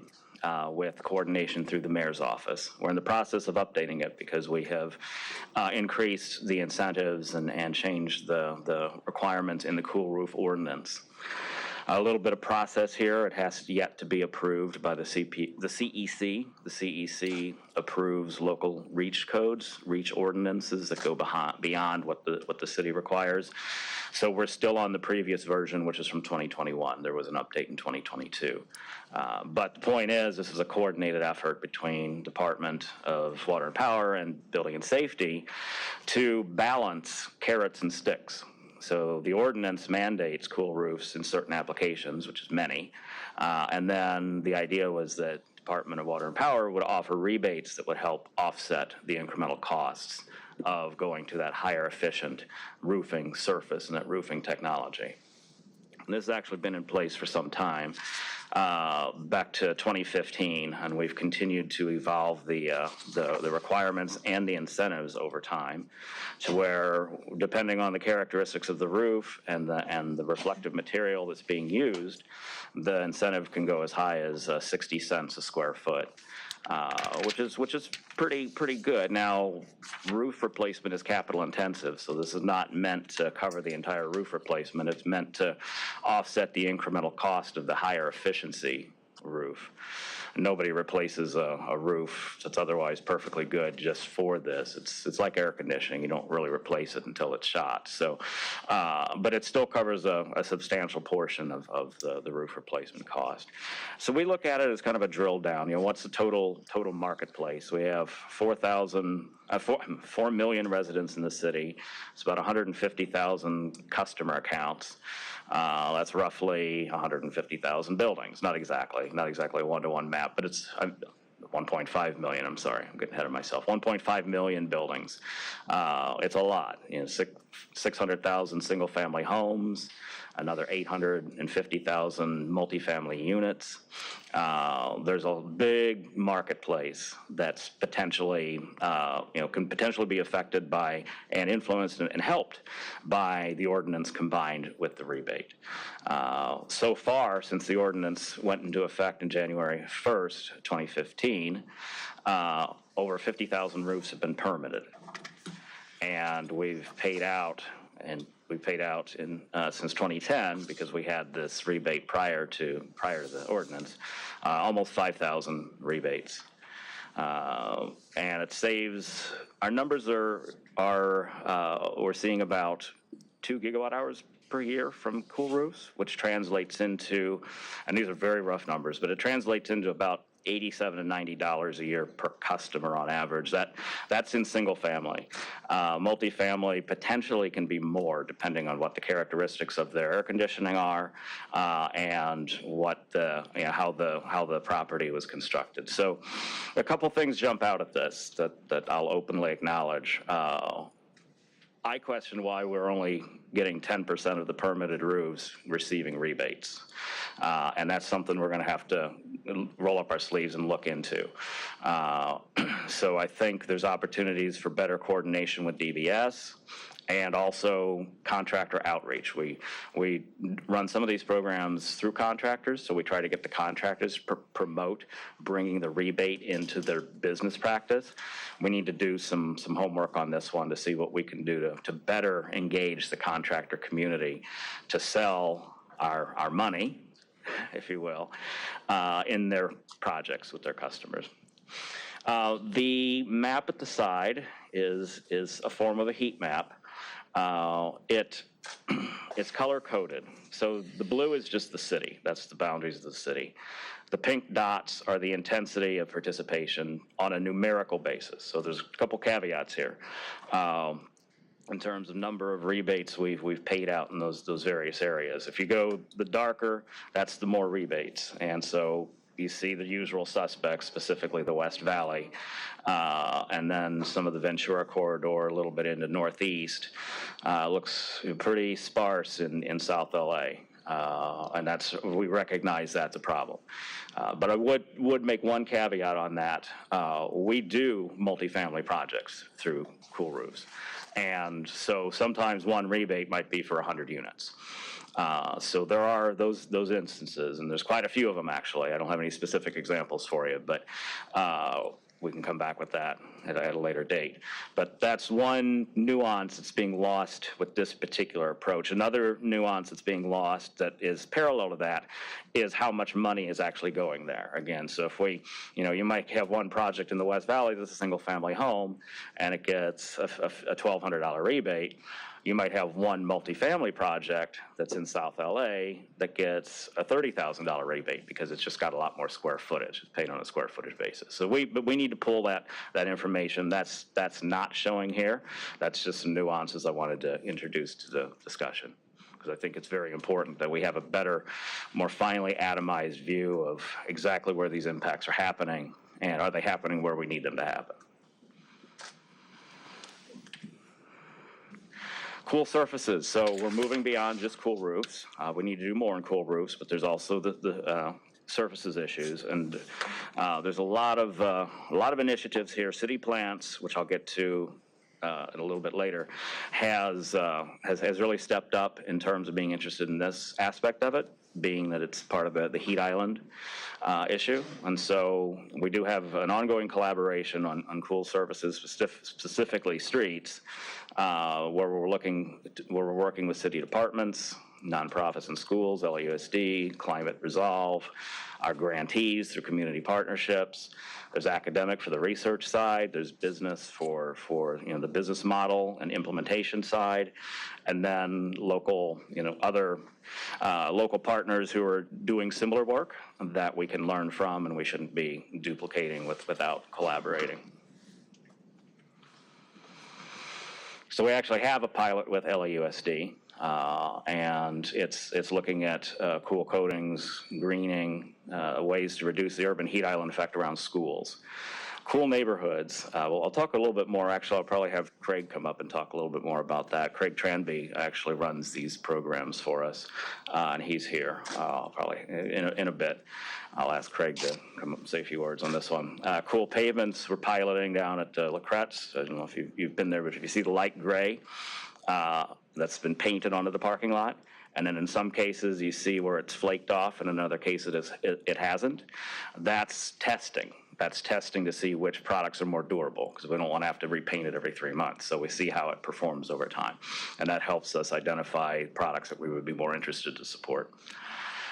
with coordination through the mayor's office. We're in the process of updating it because we have increased the incentives and changed the requirements in the cool roof ordinance. A little bit of process here. It has yet to be approved by the CEC. The CEC approves local REACH codes, REACH ordinances that go beyond what the city requires. So we're still on the previous version, which is from 2021. There was an update in 2022. But the point is, this is a coordinated effort between Department of Water and Power and Building and Safety to balance carrots and sticks. So the ordinance mandates cool roofs in certain applications, which is many. And then the idea was that Department of Water and Power would offer rebates that would help offset the incremental costs of going to that higher efficient roofing surface and that roofing technology. And this has actually been in place for some time, back to 2015, and we've continued to evolve the requirements and the incentives over time to where, depending on the characteristics of the roof and the reflective material that's being used, the incentive can go as high as 60 cents a square foot. Which is pretty good. Now, roof replacement is capital intensive, so this is not meant to cover the entire roof replacement. It's meant to offset the incremental cost of the higher efficiency roof. Nobody replaces a roof that's otherwise perfectly good just for this. It's like air conditioning. You don't really replace it until it's shot. So, but it still covers a substantial portion of the roof replacement cost. So we look at it as kind of a drill down. You know, what's the total marketplace? We have 4 million residents in the city. It's about 150,000 customer accounts. That's roughly 150,000 buildings. Not exactly a one-to-one map, but it's 1.5 million. I'm sorry, I'm getting ahead of myself. 1.5 million buildings. It's a lot. You know, 600,000 single-family homes, another 850,000 multifamily units. There's a big marketplace that's potentially, can potentially be affected by and influenced and helped by the ordinance combined with the rebate. So far, since the ordinance went into effect in January 1st, 2015, over 50,000 roofs have been permitted. And we've paid out, since 2010, because we had this rebate prior to the ordinance, almost 5,000 rebates. And it saves, our numbers are we're seeing about 2 gigawatt hours per year from cool roofs, which translates into, and these are very rough numbers, but it translates into about $87 to $90 a year per customer on average. That's in single family. Multifamily potentially can be more depending on what the characteristics of their air conditioning are and what how the property was constructed. So a couple things jump out at this that I'll openly acknowledge. I question why we're only getting 10% of the permitted roofs receiving rebates. And that's something we're going to have to roll up our sleeves and look into. So I think there's opportunities for better coordination with DBS and also contractor outreach. We run some of these programs through contractors, so we try to get the contractors promote bringing the rebate into their business practice. We need to do some homework on this one to see what we can do to better engage the contractor community to sell our money, if you will, in their projects with their customers. The map at the side is a form of a heat map. It's color-coded. So the blue is just the city. That's the boundaries of the city. The pink dots are the intensity of participation on a numerical basis. So there's a couple caveats here. In terms of number of rebates we've paid out in those various areas. If you go the darker, that's the more rebates. And so you see the usual suspects, specifically the West Valley, and then some of the Ventura corridor, a little bit into Northeast. Looks pretty sparse in South LA. And we recognize that's a problem. But I would make one caveat on that. We do multifamily projects through cool roofs. And so sometimes one rebate might be for 100 units. So there are those instances, and there's quite a few of them, actually. I don't have any specific examples for you, but we can come back with that at a later date. But that's one nuance that's being lost with this particular approach. Another nuance that's being lost that is parallel to that is how much money is actually going there. Again, so if you might have one project in the West Valley that's a single family home, and it gets a $1,200 rebate. You might have one multifamily project that's in South LA that gets a $30,000 rebate because it's just got a lot more square footage. It's paid on a square footage basis. So we need to pull that information. That's not showing here. That's just some nuances I wanted to introduce to the discussion, because I think it's very important that we have a better, more finely atomized view of exactly where these impacts are happening, and are they happening where we need them to happen. Cool surfaces. So we're moving beyond just cool roofs. We need to do more in cool roofs, but there's also the surfaces issues, and there's a lot of initiatives here. City Plants, which I'll get to in a little bit later, has really stepped up in terms of being interested in this aspect of it, being that it's part of the heat island issue. And so we do have an ongoing collaboration on cool surfaces, specifically streets, where we're working with city departments, nonprofits and schools, LAUSD, Climate Resolve, our grantees through community partnerships. There's academic for the research side. There's business for the business model and implementation side, and then local, other local partners who are doing similar work that we can learn from, and we shouldn't be duplicating without collaborating. So we actually have a pilot with LAUSD. And it's looking at cool coatings, greening, ways to reduce the urban heat island effect around schools. Cool neighborhoods. Well, I'll talk a little bit more. Actually, I'll probably have Craig come up and talk a little bit more about that. Craig Tranby actually runs these programs for us, and he's here probably in a bit. I'll ask Craig to come up and say a few words on this one. Cool pavements we're piloting down at LaCretz. I don't know if you've been there, but if you see the light gray, that's been painted onto the parking lot. And then in some cases, you see where it's flaked off, and in other cases, it hasn't. That's testing. That's testing to see which products are more durable, because we don't want to have to repaint it every 3 months. So we see how it performs over time. And that helps us identify products that we would be more interested to support.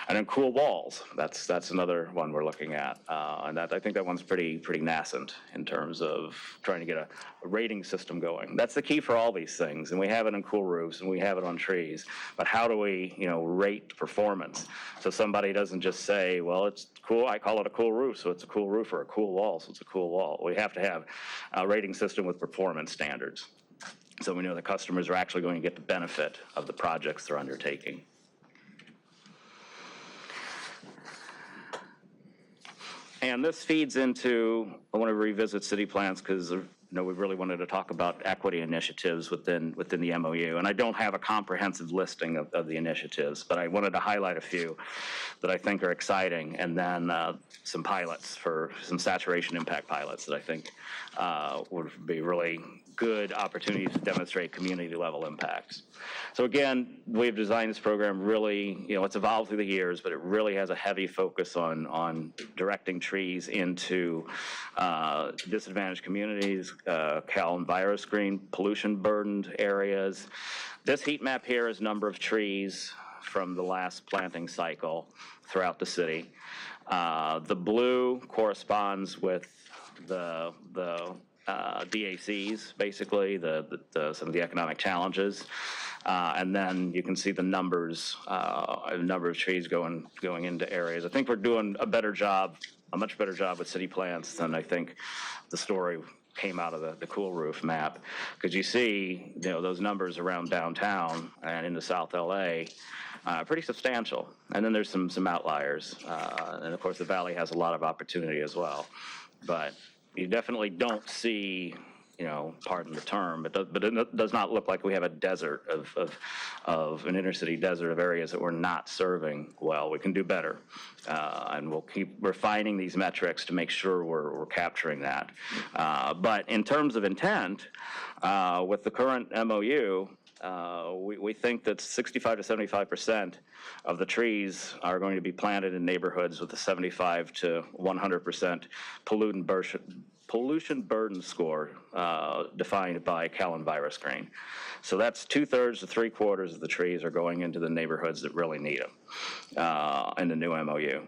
And then cool walls, that's another one we're looking at. And I think that one's pretty nascent in terms of trying to get a rating system going. That's the key for all these things. And we have it in cool roofs, and we have it on trees. But how do we, rate performance? So somebody doesn't just say, well, it's cool, I call it a cool roof, so it's a cool roof, or a cool wall, so it's a cool wall. We have to have a rating system with performance standards, so we know the customers are actually going to get the benefit of the projects they're undertaking. And this feeds into, I want to revisit city plans because we really wanted to talk about equity initiatives within the MOU. And I don't have a comprehensive listing of the initiatives, but I wanted to highlight a few that I think are exciting, and then some pilots for some saturation impact pilots that I think would be really good opportunities to demonstrate community level impacts. So again, we've designed this program really, it's evolved through the years, but it really has a heavy focus on directing trees into disadvantaged communities, Cal and virus screen, pollution burdened areas. This heat map here is number of trees from the last planting cycle throughout the city. The blue corresponds with the DACs, basically, some of the economic challenges. And then you can see the numbers, a number of trees going into areas. I think we're doing a much better job with city plants than I think the story came out of the cool roof map. Because you see, those numbers around downtown and into South LA, pretty substantial. And then there's some outliers. And of course, the Valley has a lot of opportunity as well. But you definitely don't see, pardon the term, but it does not look like we have a desert of an inner city desert of areas that we're not serving well. We can do better, and we'll keep refining these metrics to make sure we're capturing that. But in terms of intent, with the current MOU, we think that 65 to 75% of the trees are going to be planted in neighborhoods with a 75 to 100% pollution burden score defined by Cal and virus screen. So that's 2/3 to 3/4 of the trees are going into the neighborhoods that really need them in the new MOU.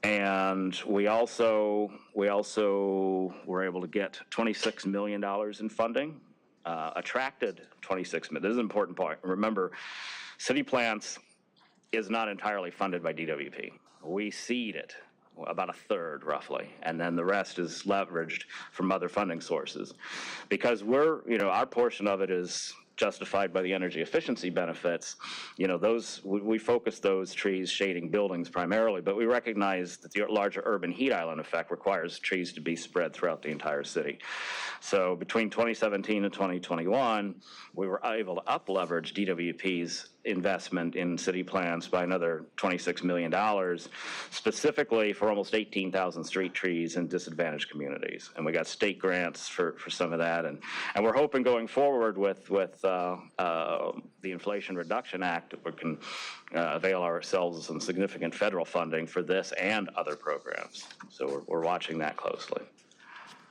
And we also were able to get $26 million in funding attracted 26 million. This is an important point. Remember, city plants is not entirely funded by DWP. We seed it, about a third roughly, and then the rest is leveraged from other funding sources. Because our portion of it is justified by the energy efficiency benefits. We focus those trees shading buildings primarily, but we recognize that the larger urban heat island effect requires trees to be spread throughout the entire city. So between 2017 and 2021, we were able to up-leverage DWP's investment in city plans by another $26 million, specifically for almost 18,000 street trees in disadvantaged communities. And we got state grants for some of that. And we're hoping going forward with the Inflation Reduction Act, we can avail ourselves of some significant federal funding for this and other programs. So we're watching that closely.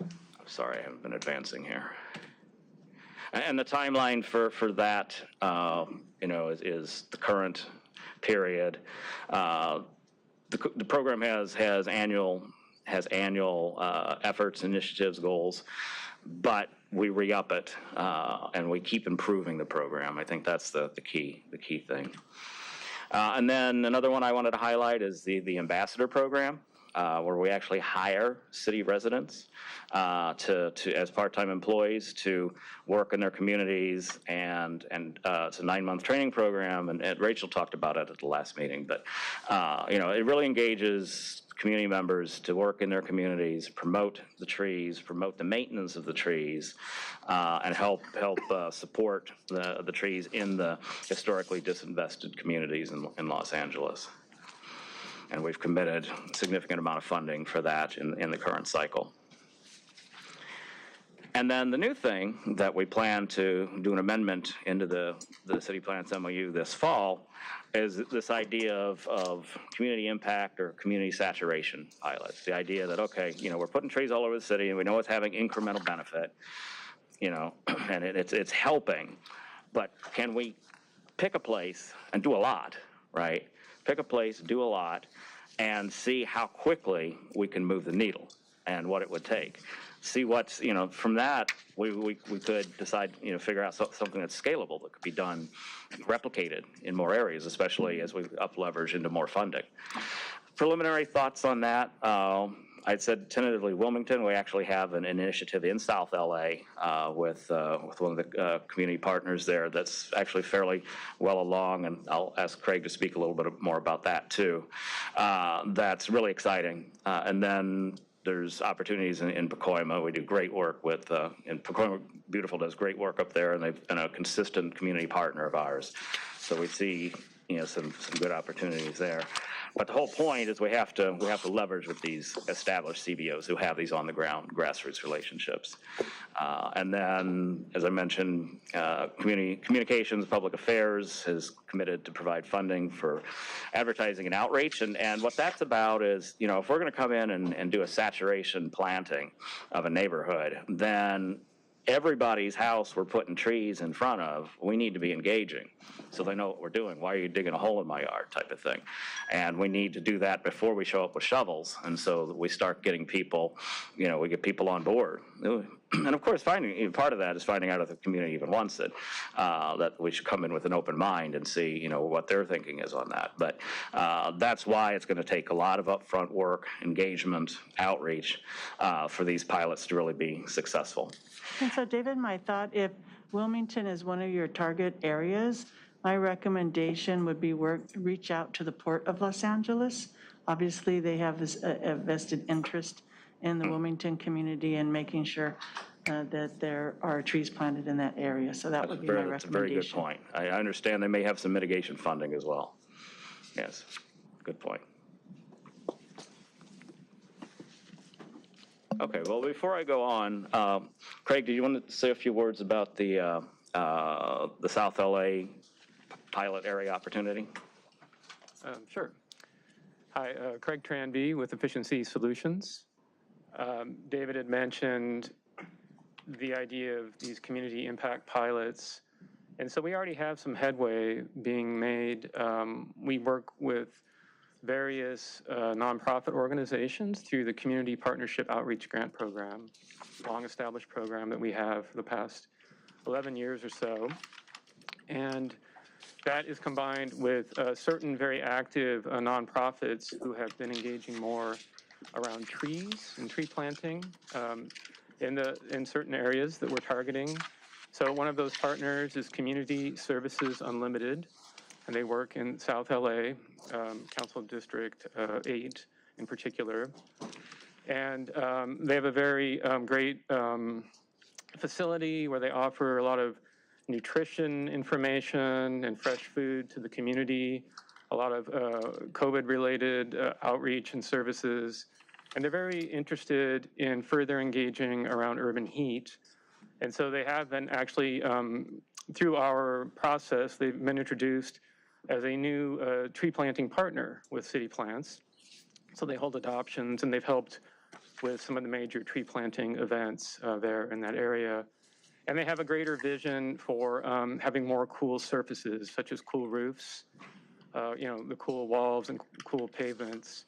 I'm sorry, I haven't been advancing here. And the timeline for that, is the current period. The program has annual efforts, initiatives, goals, but we re-up it and we keep improving the program. I think that's the key thing. And then another one I wanted to highlight is the ambassador program, where we actually hire city residents as part-time employees to work in their communities, and it's a 9-month training program, and Rachel talked about it at the last meeting, but it really engages community members to work in their communities, promote the trees, promote the maintenance of the trees, and help support the trees in the historically disinvested communities in Los Angeles. And we've committed a significant amount of funding for that in the current cycle. And then the new thing that we plan to do an amendment into the city plans MOU this fall is this idea of community impact or community saturation pilots. The idea that, okay, we're putting trees all over the city and we know it's having incremental benefit, and it's helping, but can we pick a place and do a lot, right? Pick a place, do a lot, and see how quickly we can move the needle and what it would take. See what's, from that, we could decide, figure out something that's scalable that could be done, replicated in more areas, especially as we up-leverage into more funding. Preliminary thoughts on that. I'd said tentatively Wilmington. We actually have an initiative in South LA with one of the community partners there that's actually fairly well along, and I'll ask Craig to speak a little bit more about that too. That's really exciting. And then there's opportunities in Pacoima. We do great work with, and Pacoima Beautiful does great work up there, and they've been a consistent community partner of ours. So we see some good opportunities there. But the whole point is we have to leverage with these established CBOs who have these on the ground grassroots relationships. And then, as I mentioned, communications, public affairs is committed to provide funding for advertising and outreach. And what that's about is, if we're going to come in and do a saturation planting of a neighborhood, then everybody's house we're putting trees in front of, we need to be engaging so they know what we're doing. Why are you digging a hole in my yard type of thing? And we need to do that before we show up with shovels. And so we start getting people, we get people on board. And of course, part of that is finding out if the community even wants it, that we should come in with an open mind and see, what their thinking is on that. But that's why it's going to take a lot of upfront work, engagement, outreach for these pilots to really be successful. And so, David, my thought, if Wilmington is one of your target areas, my recommendation would be reach out to the Port of Los Angeles. Obviously, they have a vested interest in the Wilmington community and making sure that there are trees planted in that area. So that would be my recommendation. That's a very good point. I understand they may have some mitigation funding as well. Yes, good point. Okay, well, before I go on, Craig, do you want to say a few words about the South LA pilot area opportunity? Sure. Hi, Craig Tranby with Efficiency Solutions. David had mentioned the idea of these community impact pilots. And so we already have some headway being made. We work with various nonprofit organizations through the Community Partnership Outreach Grant Program, long-established program that we have for the past 11 years or so. And that is combined with certain very active nonprofits who have been engaging more around trees and tree planting in certain areas that we're targeting. So one of those partners is Community Services Unlimited, and they work in South LA, Council District 8 in particular. And they have a very great facility where they offer a lot of nutrition information and fresh food to the community, a lot of COVID-related outreach and services. And they're very interested in further engaging around urban heat. And so they have been actually, through our process, they've been introduced as a new tree planting partner with City Plants. So they hold adoptions, and they've helped with some of the major tree planting events there in that area. And they have a greater vision for having more cool surfaces, such as cool roofs, the cool walls and cool pavements,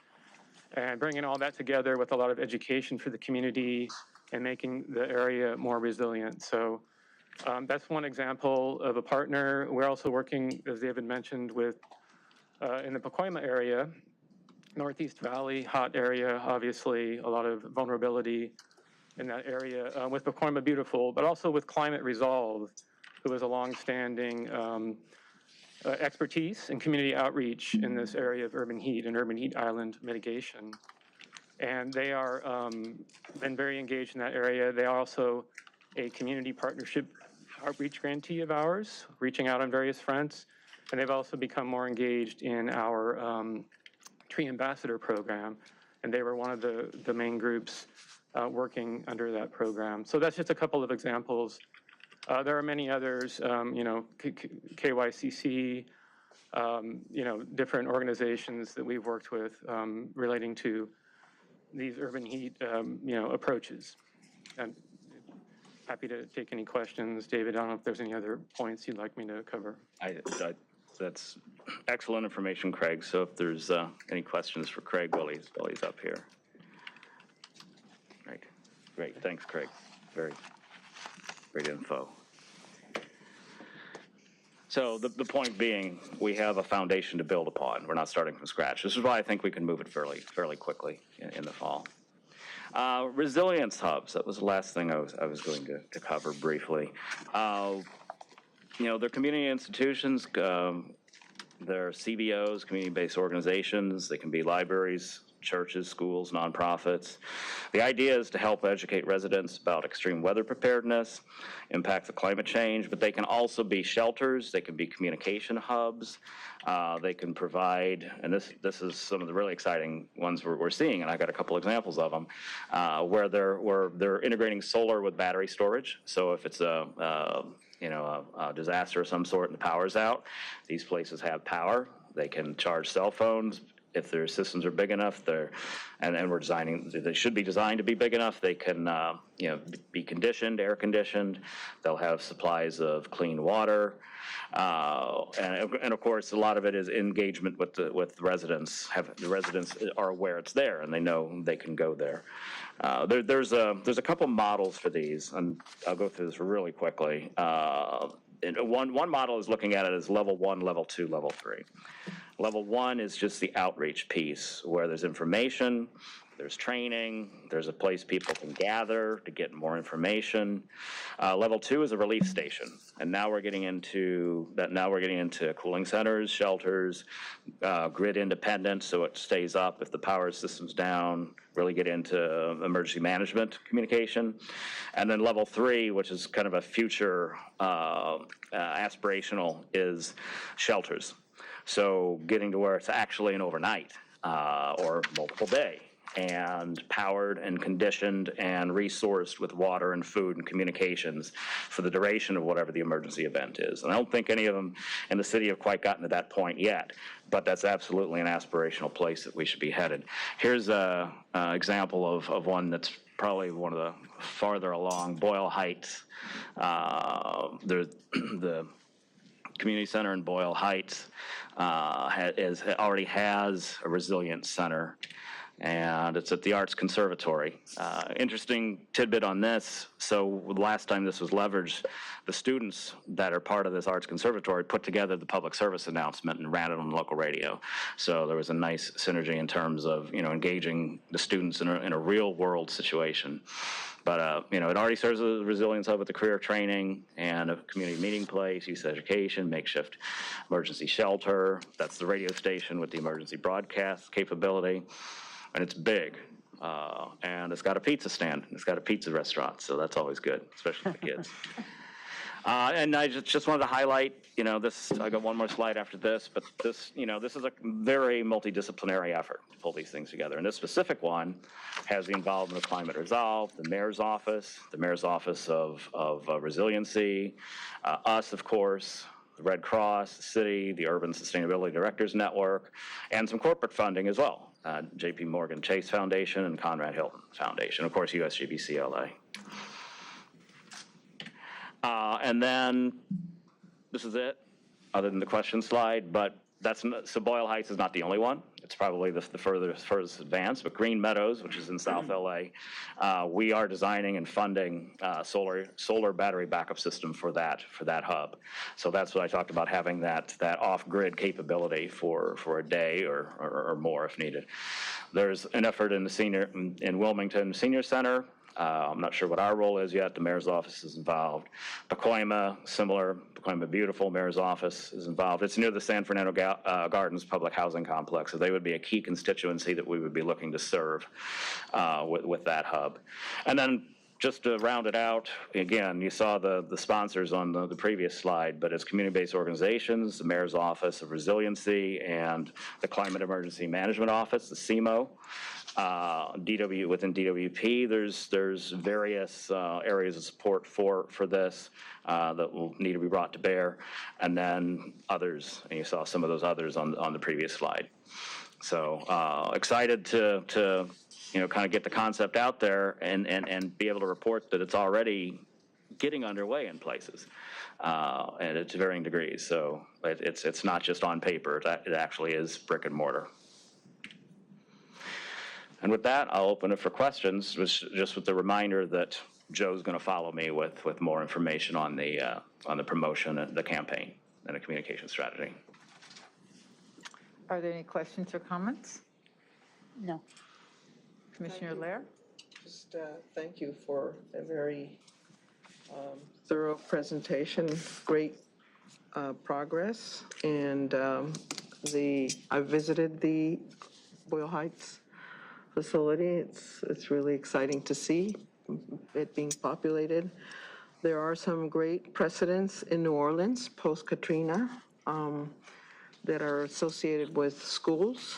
and bringing all that together with a lot of education for the community and making the area more resilient. So that's one example of a partner. We're also working, as David mentioned, with in the Pacoima area, Northeast Valley, hot area, obviously, a lot of vulnerability in that area with Pacoima Beautiful, but also with Climate Resolve, who is a longstanding expertise in community outreach in this area of urban heat and urban heat island mitigation. And they are been very engaged in that area. They are also a community partnership outreach grantee of ours, reaching out on various fronts. And they've also become more engaged in our Tree Ambassador program. And they were one of the main groups working under that program. So that's just a couple of examples. There are many others, KYCC, different organizations that we've worked with relating to these urban heat, approaches. And happy to take any questions. David, I don't know if there's any other points you'd like me to cover. That's excellent information, Craig. So if there's any questions for Craig while he's up here. Great, thanks, Craig. Very great info. So the point being, we have a foundation to build upon. We're not starting from scratch. This is why I think we can move it fairly quickly in the fall. Resilience hubs, that was the last thing I was going to cover briefly. They're community institutions, they're CBOs, community-based organizations. They can be libraries, churches, schools, nonprofits. The idea is to help educate residents about extreme weather preparedness, impacts of climate change, but they can also be shelters, they can be communication hubs, they can provide, and this is some of the really exciting ones we're seeing, and I got a couple examples of them, where they're integrating solar with battery storage. So if it's a disaster of some sort and the power's out, these places have power. They can charge cell phones. If their systems are big enough, and we're designing, they should be designed to be big enough, they can, be conditioned, air conditioned. They'll have supplies of clean water. And of course, a lot of it is engagement with the residents. The residents are aware it's there and they know they can go there. There's a couple models for these, and I'll go through this really quickly. One model is looking at it as level 1, level 2, level 3. Level 1 is just the outreach piece where there's information, there's training, there's a place people can gather to get more information. Level 2 is a relief station, and now we're getting into that. Now we're getting into cooling centers, shelters, grid independence, so it stays up if the power system's down. Really get into emergency management communication, and then level 3, which is kind of a future aspirational, is shelters. So getting to where it's actually an overnight or multiple day, and powered and conditioned and resourced with water and food and communications for the duration of whatever the emergency event is. And I don't think any of them in the city have quite gotten to that point yet, but that's absolutely an aspirational place that we should be headed. Here's an example of one that's probably one of the farther along, Boyle Heights. The community center in Boyle Heights already has a resilience center and it's at the Arts Conservatory. Interesting tidbit on this, so the last time this was leveraged, the students that are part of this Arts Conservatory put together the public service announcement and ran it on the local radio. So there was a nice synergy in terms of, engaging the students in a real world situation. But, it already serves as a resilience hub with the career training and a community meeting place, youth education, makeshift emergency shelter. That's the radio station with the emergency broadcast capability. And it's big. And it's got a pizza stand. It's got a pizza restaurant. So that's always good, especially for the kids. And I just wanted to highlight, this, I got one more slide after this, but this, this is a very multidisciplinary effort to pull these things together. And this specific one has the involvement of Climate Resolve, the Mayor's Office of Resiliency, us, of course, the Red Cross, the city, the Urban Sustainability Directors Network, and some corporate funding as well. JP Morgan Chase Foundation and Conrad Hilton Foundation, of course, USGBC LA. And then this is it, other than the question slide, but so Boyle Heights is not the only one. It's probably the furthest advanced, but Green Meadows, which is in South LA, we are designing and funding solar battery backup system for that hub. So that's what I talked about, having that off-grid capability for a day or more if needed. There's an effort in Wilmington Senior Center. I'm not sure what our role is yet. The mayor's office is involved. Pacoima, similar. Pacoima Beautiful, mayor's office is involved. It's near the San Fernando Gardens public housing complex, so they would be a key constituency that we would be looking to serve with that hub. And then just to round it out, again, you saw the sponsors on the previous slide, but it's community-based organizations, the Mayor's Office of Resiliency, and the Climate Emergency Management Office, the CMO. Within DWP, there's various areas of support for this that will need to be brought to bear, and then others, and you saw some of those others on the previous slide. So excited to kind of get the concept out there and be able to report that it's already getting underway in places, and it's varying degrees. So it's not just on paper, it actually is brick and mortar. And with that, I'll open it for questions, just with the reminder that Joe's going to follow me with more information on the promotion and the campaign and the communication strategy. Are there any questions or comments? No. Commissioner Lehr? Just thank you for a very thorough presentation, great progress. And I visited the Boyle Heights facility. It's really exciting to see it being populated. There are some great precedents in New Orleans post-Katrina that are associated with schools.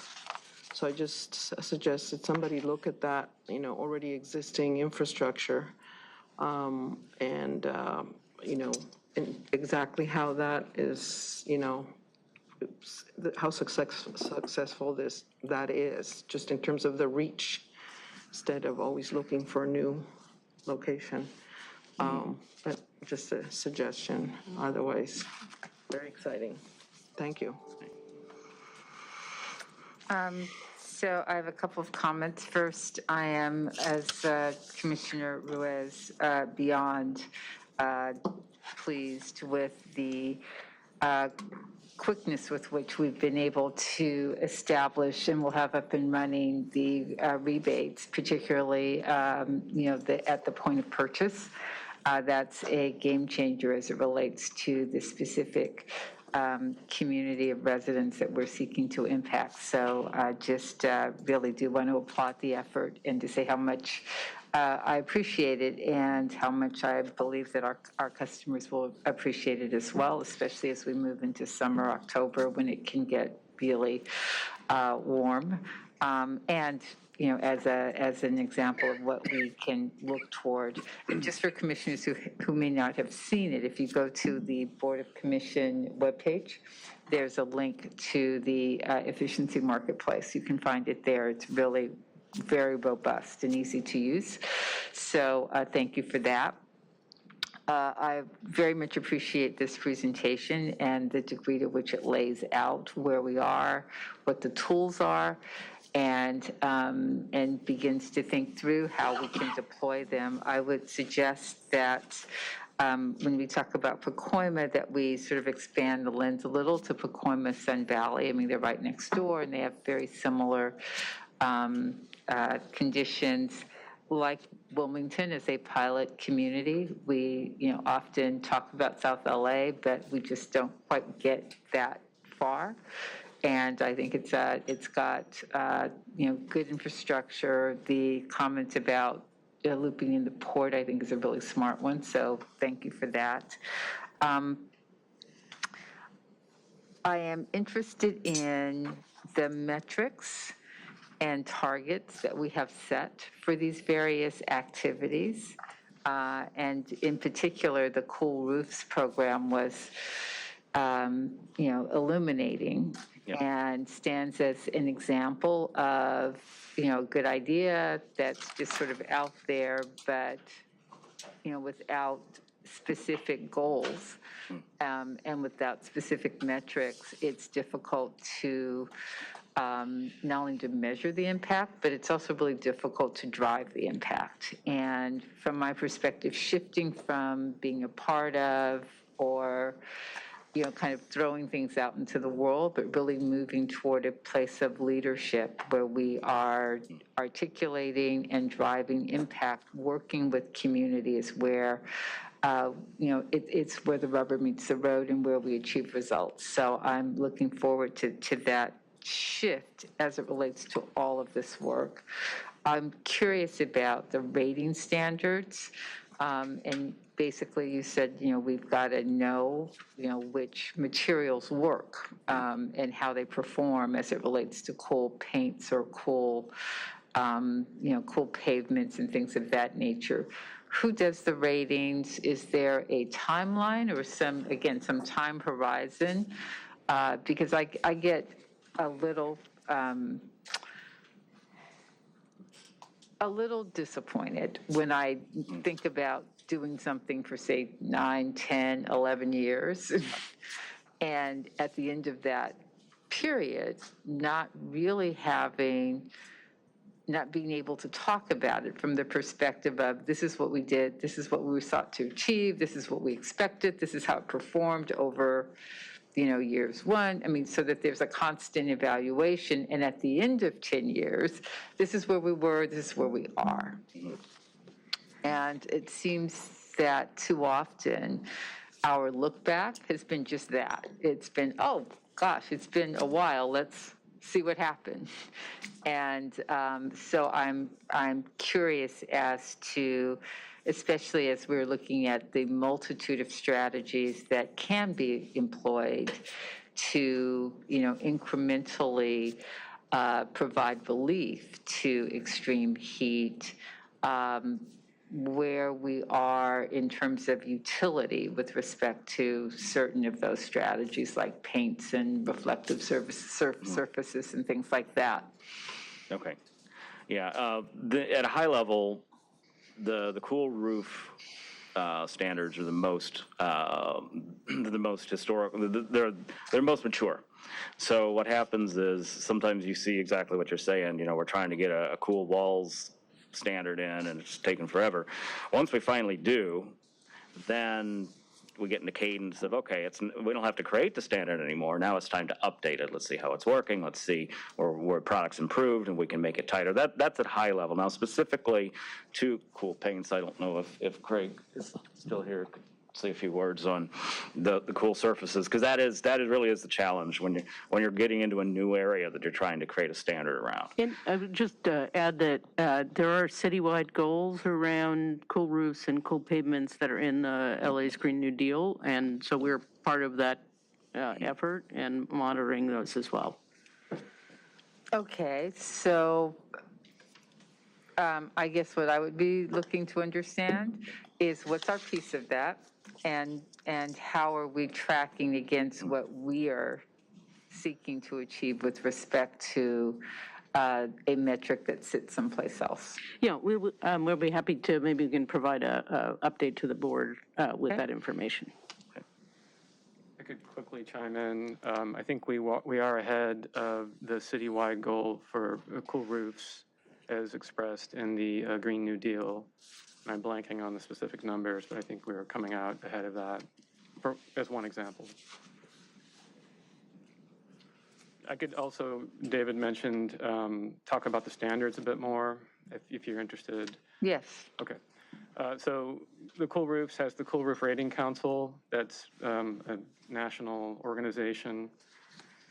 So I just suggest that somebody look at that, already existing infrastructure and exactly how that is, how successful that is, just in terms of the reach, instead of always looking for a new location. But just a suggestion. Otherwise, very exciting. Thank you. So I have a couple of comments. First, I am, as Commissioner Ruiz, beyond pleased with the quickness with which we've been able to establish and will have up and running the rebates, particularly, at the point of purchase. That's a game changer as it relates to the specific community of residents that we're seeking to impact. So I just really do want to applaud the effort and to say how much I appreciate it and how much I believe that our customers will appreciate it as well, especially as we move into summer, October, when it can get really warm. And as an example of what we can look toward. And just for commissioners who may not have seen it, if you go to the Board of Commission webpage, there's a link to the efficiency marketplace. You can find it there. It's really very robust and easy to use. So thank you for that. I very much appreciate this presentation and the degree to which it lays out where we are, what the tools are, and begins to think through how we can deploy them, I would suggest that when we talk about Pacoima, that we sort of expand the lens a little to Pacoima, Sun Valley. I mean, they're right next door, and they have very similar conditions. Like Wilmington is a pilot community. We, often talk about South LA, but we just don't quite get that far. And I think it's got good infrastructure. The comment about looping in the port, I think, is a really smart one. So thank you for that. I am interested in the metrics and targets that we have set for these various activities. And in particular, the Cool Roofs program was, illuminating and stands as an example of, a good idea that's just sort of out there, but, without specific goals and without specific metrics, it's difficult to not only to measure the impact, but it's also really difficult to drive the impact. And from my perspective, shifting from being a part of or, kind of throwing things out into the world, but really moving toward a place of leadership where we are articulating and driving impact, working with communities where it's where the rubber meets the road and where we achieve results. So I'm looking forward to that shift as it relates to all of this work. I'm curious about the rating standards. And basically you said, we've got to know, which materials work and how they perform as it relates to cool paints or cool pavements and things of that nature. Who does the ratings? Is there a timeline or some time horizon? Because I get a little disappointed when I think about doing something for, say, 9, 10, 11 years, and at the end of that period, not being able to talk about it from the perspective of this is what we did, this is what we sought to achieve, this is what we expected, this is how it performed over years one. I mean, so that there's a constant evaluation. And at the end of 10 years, this is where we were, this is where we are. And it seems that too often our look back has been just that. It's been, oh gosh, it's been a while, let's see what happened. And so I'm curious as to, especially as we're looking at the multitude of strategies that can be employed to, incrementally provide relief to extreme heat, where we are in terms of utility with respect to certain of those strategies like paints and reflective surfaces and things like that. Okay. Yeah. At a high level, the cool roof standards are the most historical. They're most mature. So what happens is sometimes you see exactly what you're saying. We're trying to get a cool walls standard in, and it's taken forever. Once we finally do, then we get into cadence of, okay, we don't have to create the standard anymore. Now it's time to update it. Let's see how it's working. Let's see where products improved, and we can make it tighter. That's at high level. Now, specifically to cool paints, I don't know if Craig is still here. Could say a few words on the cool surfaces, because that really is the challenge when you're getting into a new area that you're trying to create a standard around. And I would just add that there are citywide goals around cool roofs and cool pavements that are in LA's Green New Deal, and so we're part of that effort and monitoring those as well. Okay, so I guess what I would be looking to understand is what's our piece of that, and how are we tracking against what we are seeking to achieve with respect to a metric that sits someplace else. Yeah, we'll be happy to, maybe we can provide a update to the board with that information. could quickly chime in, I think we are ahead of the citywide goal for cool roofs as expressed in the Green New Deal. I'm blanking on the specific numbers, but I think we were coming out ahead of that as one example. I could also, David mentioned, talk about the standards a bit more, if you're interested. Yes. Okay. So the Cool Roofs has the Cool Roof Rating Council. That's a national organization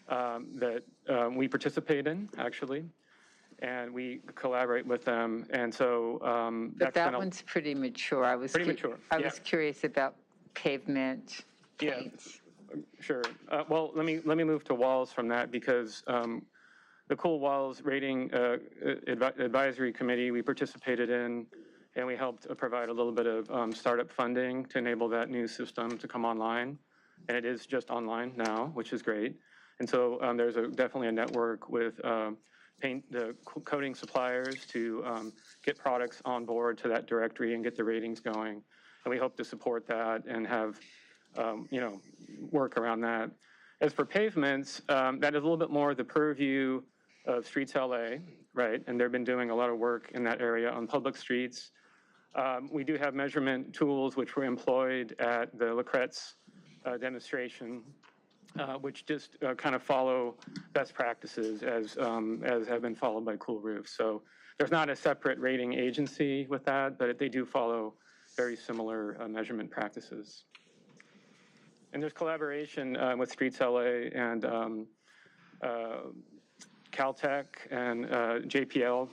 that we participate in, actually, and we collaborate with them. And so but that one's pretty mature. I was pretty mature. I was curious about pavement. Paints. Yeah, sure. Well, let me move to walls from that, because the Cool Walls Rating Advisory Committee we participated in, and we helped provide a little bit of startup funding to enable that new system to come online. And it is just online now, which is great. And so there's definitely a network with the coating suppliers to get products on board to that directory and get the ratings going. And we hope to support that and have, work around that. As for pavements, that is a little bit more the purview of Streets LA, right? And they've been doing a lot of work in that area on public streets. We do have measurement tools which were employed at the LaCretz demonstration, which just kind of follow best practices as have been followed by Cool Roofs. So there's not a separate rating agency with that, but they do follow very similar measurement practices. And there's collaboration with Streets LA and Caltech and JPL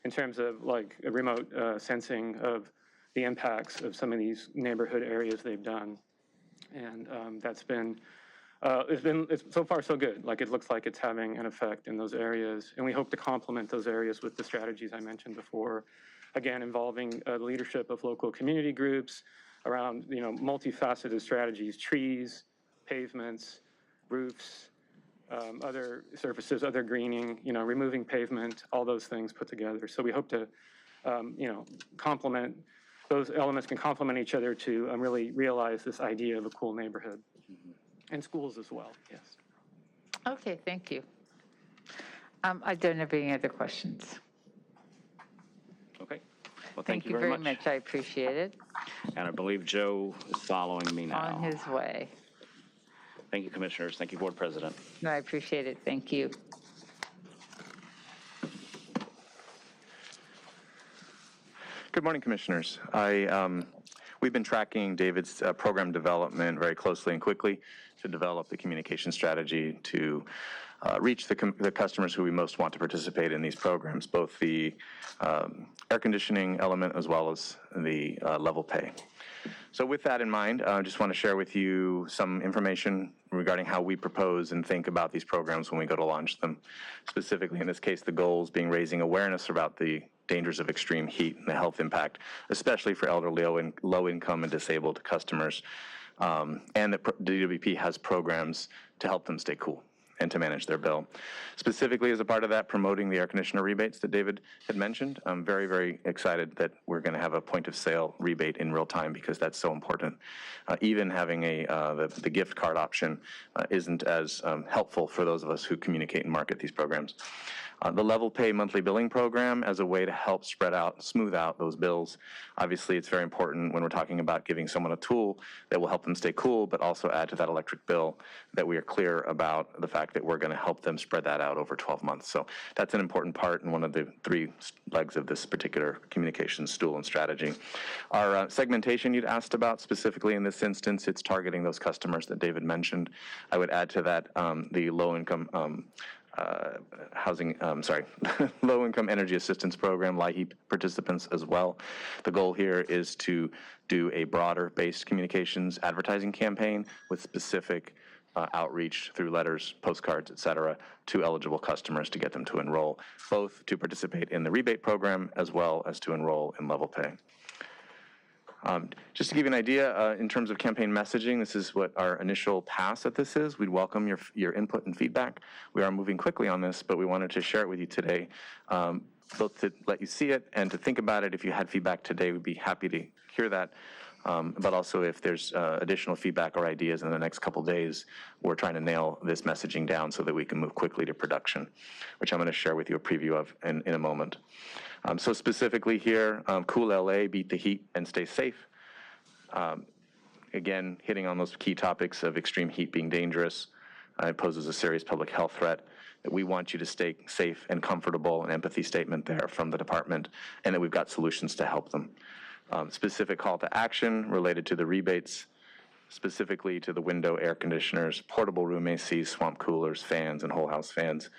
in terms of like remote sensing of the impacts of some of these neighborhood areas they've done. And that's been, it's so far so good. Like it looks like it's having an effect in those areas. And we hope to complement those areas with the strategies I mentioned before. Again, involving the leadership of local community groups around, multifaceted strategies, trees, pavements, roofs, other surfaces, other greening, removing pavement, all those things put together. So we hope to, complement, those elements can complement each other to really realize this idea of a cool neighborhood. And schools as well, yes. Okay, thank you. I don't have any other questions. Okay. Well, thank you very much. I appreciate it. And I believe Joe is following me now. On his way. Thank you, Commissioners. Thank you, Board President. No, I appreciate it. Thank you. Good morning, Commissioners. We've been tracking David's program development very closely and quickly to develop the communication strategy to reach the customers who we most want to participate in these programs, both the air conditioning element as well as the level pay. So with that in mind, I just want to share with you some information regarding how we propose and think about these programs when we go to launch them. Specifically, in this case, the goals being raising awareness about the dangers of extreme heat and the health impact, especially for elderly, low-income, and disabled customers. And that DWP has programs to help them stay cool and to manage their bill. Specifically, as a part of that, promoting the air conditioner rebates that David had mentioned. I'm very, very excited that we're going to have a point of sale rebate in real time because that's so important. Even having the gift card option isn't as helpful for those of us who communicate and market these programs. The level pay monthly billing program as a way to help smooth out those bills. Obviously, it's very important when we're talking about giving someone a tool that will help them stay cool, but also add to that electric bill, that we are clear about the fact that we're going to help them spread that out over 12 months. So that's an important part and one of the 3 legs of this particular communication stool and strategy. Our segmentation you'd asked about specifically in this instance, it's targeting those customers that David mentioned. I would add to that the low-income low-income energy assistance program, LIHEAP participants as well. The goal here is to do a broader-based communications advertising campaign with specific outreach through letters, postcards, et cetera, to eligible customers to get them to enroll, both to participate in the rebate program as well as to enroll in level pay. Just to give you an idea, in terms of campaign messaging, this is what our initial pass at this is. We'd welcome your input and feedback. We are moving quickly on this, but we wanted to share it with you today, both to let you see it and to think about it. If you had feedback today, we'd be happy to hear that. but also if there's additional feedback or ideas in the next couple days, we're trying to nail this messaging down so that we can move quickly to production, which I'm going to share with you a preview of in a moment. So specifically here, Cool LA, beat the heat and stay safe. Again, hitting on those key topics of extreme heat being dangerous. It poses a serious public health threat. That we want you to stay safe and comfortable, an empathy statement there from the department, and that we've got solutions to help them. Specific call to action related to the rebates, specifically to the window air conditioners, portable room ACs, swamp coolers, fans, and whole house fans.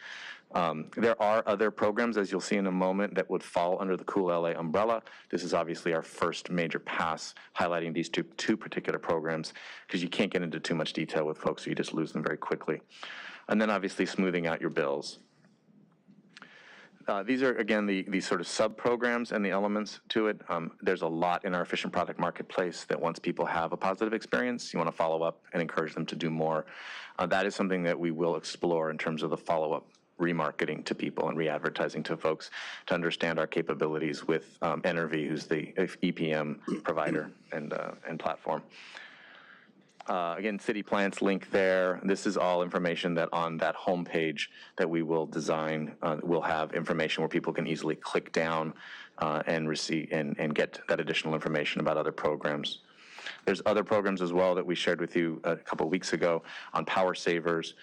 There are other programs, as you'll see in a moment, that would fall under the Cool LA umbrella. This is obviously our first major pass highlighting these two particular programs, because you can't get into too much detail with folks, so you just lose them very quickly. And then obviously smoothing out your bills. These are, again, the sort of sub-programs and the elements to it. There's a lot in our efficient product marketplace that once people have a positive experience, you want to follow up and encourage them to do more. That is something that we will explore in terms of the follow-up remarketing to people and re-advertising to folks to understand our capabilities with NRV, who's the EPM provider and platform. Again, city plants link there. This is all information that on that homepage that we will design will have information where people can easily click down and receive and get that additional information about other programs. There's other programs as well that we shared with you a couple of weeks ago on power savers,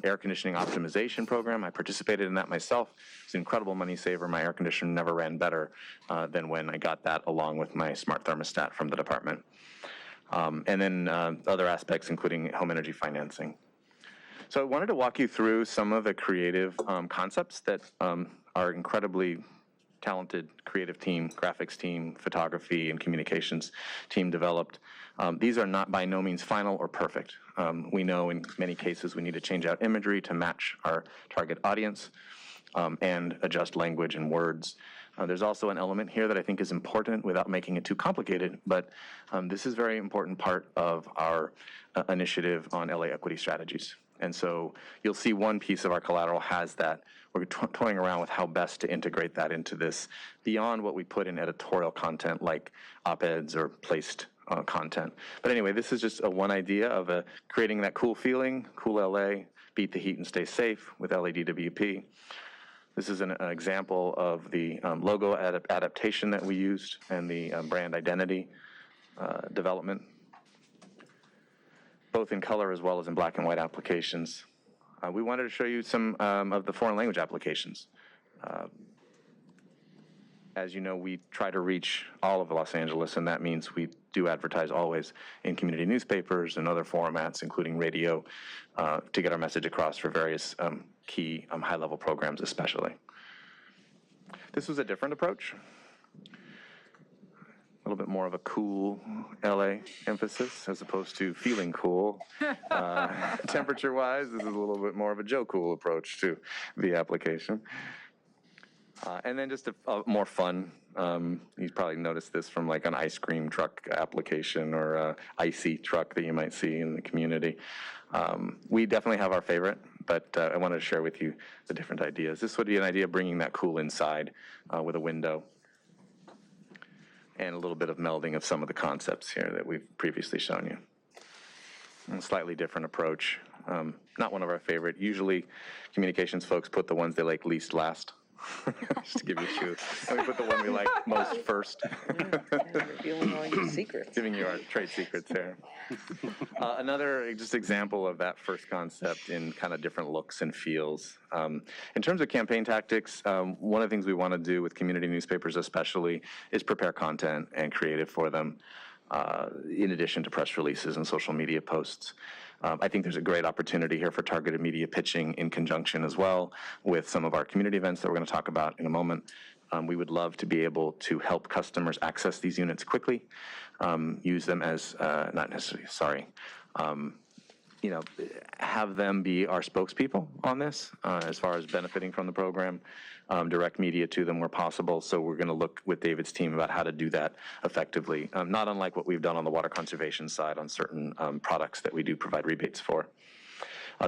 air conditioning optimization program. I participated in that myself. It's an incredible money saver. My air conditioner never ran better than when I got that along with my smart thermostat from the department. And then other aspects, including home energy financing. So I wanted to walk you through some of the creative concepts that our incredibly talented creative team, graphics team, photography, and communications team developed. These are not by no means final or perfect. We know in many cases we need to change out imagery to match our target audience and adjust language and words. There's also an element here that I think is important without making it too complicated, but this is a very important part of our initiative on LA equity strategies. And so you'll see one piece of our collateral has that. We're toying around with how best to integrate that into this beyond what we put in editorial content like op-eds or placed content. But anyway, this is just one idea of creating that cool feeling, Cool LA, beat the heat and stay safe with LADWP. This is an example of the logo adaptation that we used and the brand identity development, both in color as well as in black and white applications. We wanted to show you some of the foreign language applications. As you know, we try to reach all of Los Angeles, and that means we do advertise always in community newspapers and other formats, including radio, to get our message across for various key high-level programs especially. This was a different approach. A little bit more of a cool LA emphasis as opposed to feeling cool. Temperature-wise, this is a little bit more of a Joe Cool approach to the application. And then just a more fun, you've probably noticed this from like an ice cream truck application or a icy truck that you might see in the community. We definitely have our favorite, but I wanted to share with you the different ideas. This would be an idea of bringing that cool inside with a window and a little bit of melding of some of the concepts here that we've previously shown you. And a slightly different approach. Not one of our favorite. Usually communications folks put the ones they like least last. Just to give you a truth. And we put the one we like most first. Revealing all your secrets. Giving you our trade secrets here. Another just example of that first concept in kind of different looks and feels. In terms of campaign tactics, one of the things we want to do with community newspapers especially is prepare content and creative for them, in addition to press releases and social media posts. I think there's a great opportunity here for targeted media pitching in conjunction as well with some of our community events that we're going to talk about in a moment. We would love to be able to help customers access these units quickly, use them as, not necessarily, sorry, have them be our spokespeople on this as far as benefiting from the program, direct media to them where possible. So we're going to look with David's team about how to do that effectively, not unlike what we've done on the water conservation side on certain products that we do provide rebates for.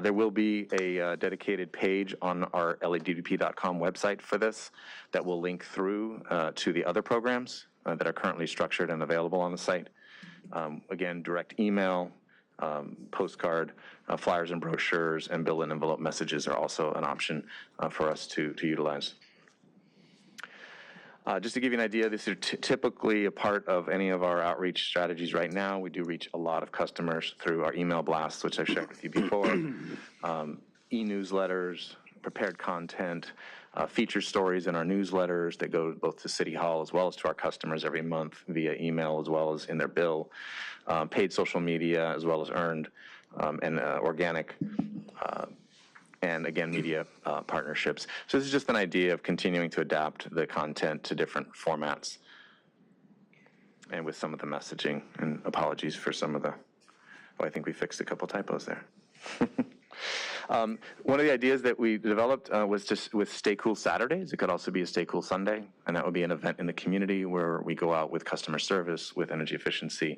There will be a dedicated page on our LADWP.com website for this that will link through to the other programs that are currently structured and available on the site. Again, direct email, postcard, flyers and brochures, and bill and envelope messages are also an option for us to utilize. Just to give you an idea, this is typically a part of any of our outreach strategies right now. We do reach a lot of customers through our email blasts, which I've shared with you before, e-newsletters, prepared content, feature stories in our newsletters that go both to City Hall as well as to our customers every month via email as well as in their bill, paid social media as well as earned and organic, and again, media partnerships. So this is just an idea of continuing to adapt the content to different formats and with some of the messaging, and apologies for some of the, I think we fixed a couple typos there. One of the ideas that we developed was just with Stay Cool Saturdays. It could also be a Stay Cool Sunday, and that would be an event in the community where we go out with customer service, with energy efficiency,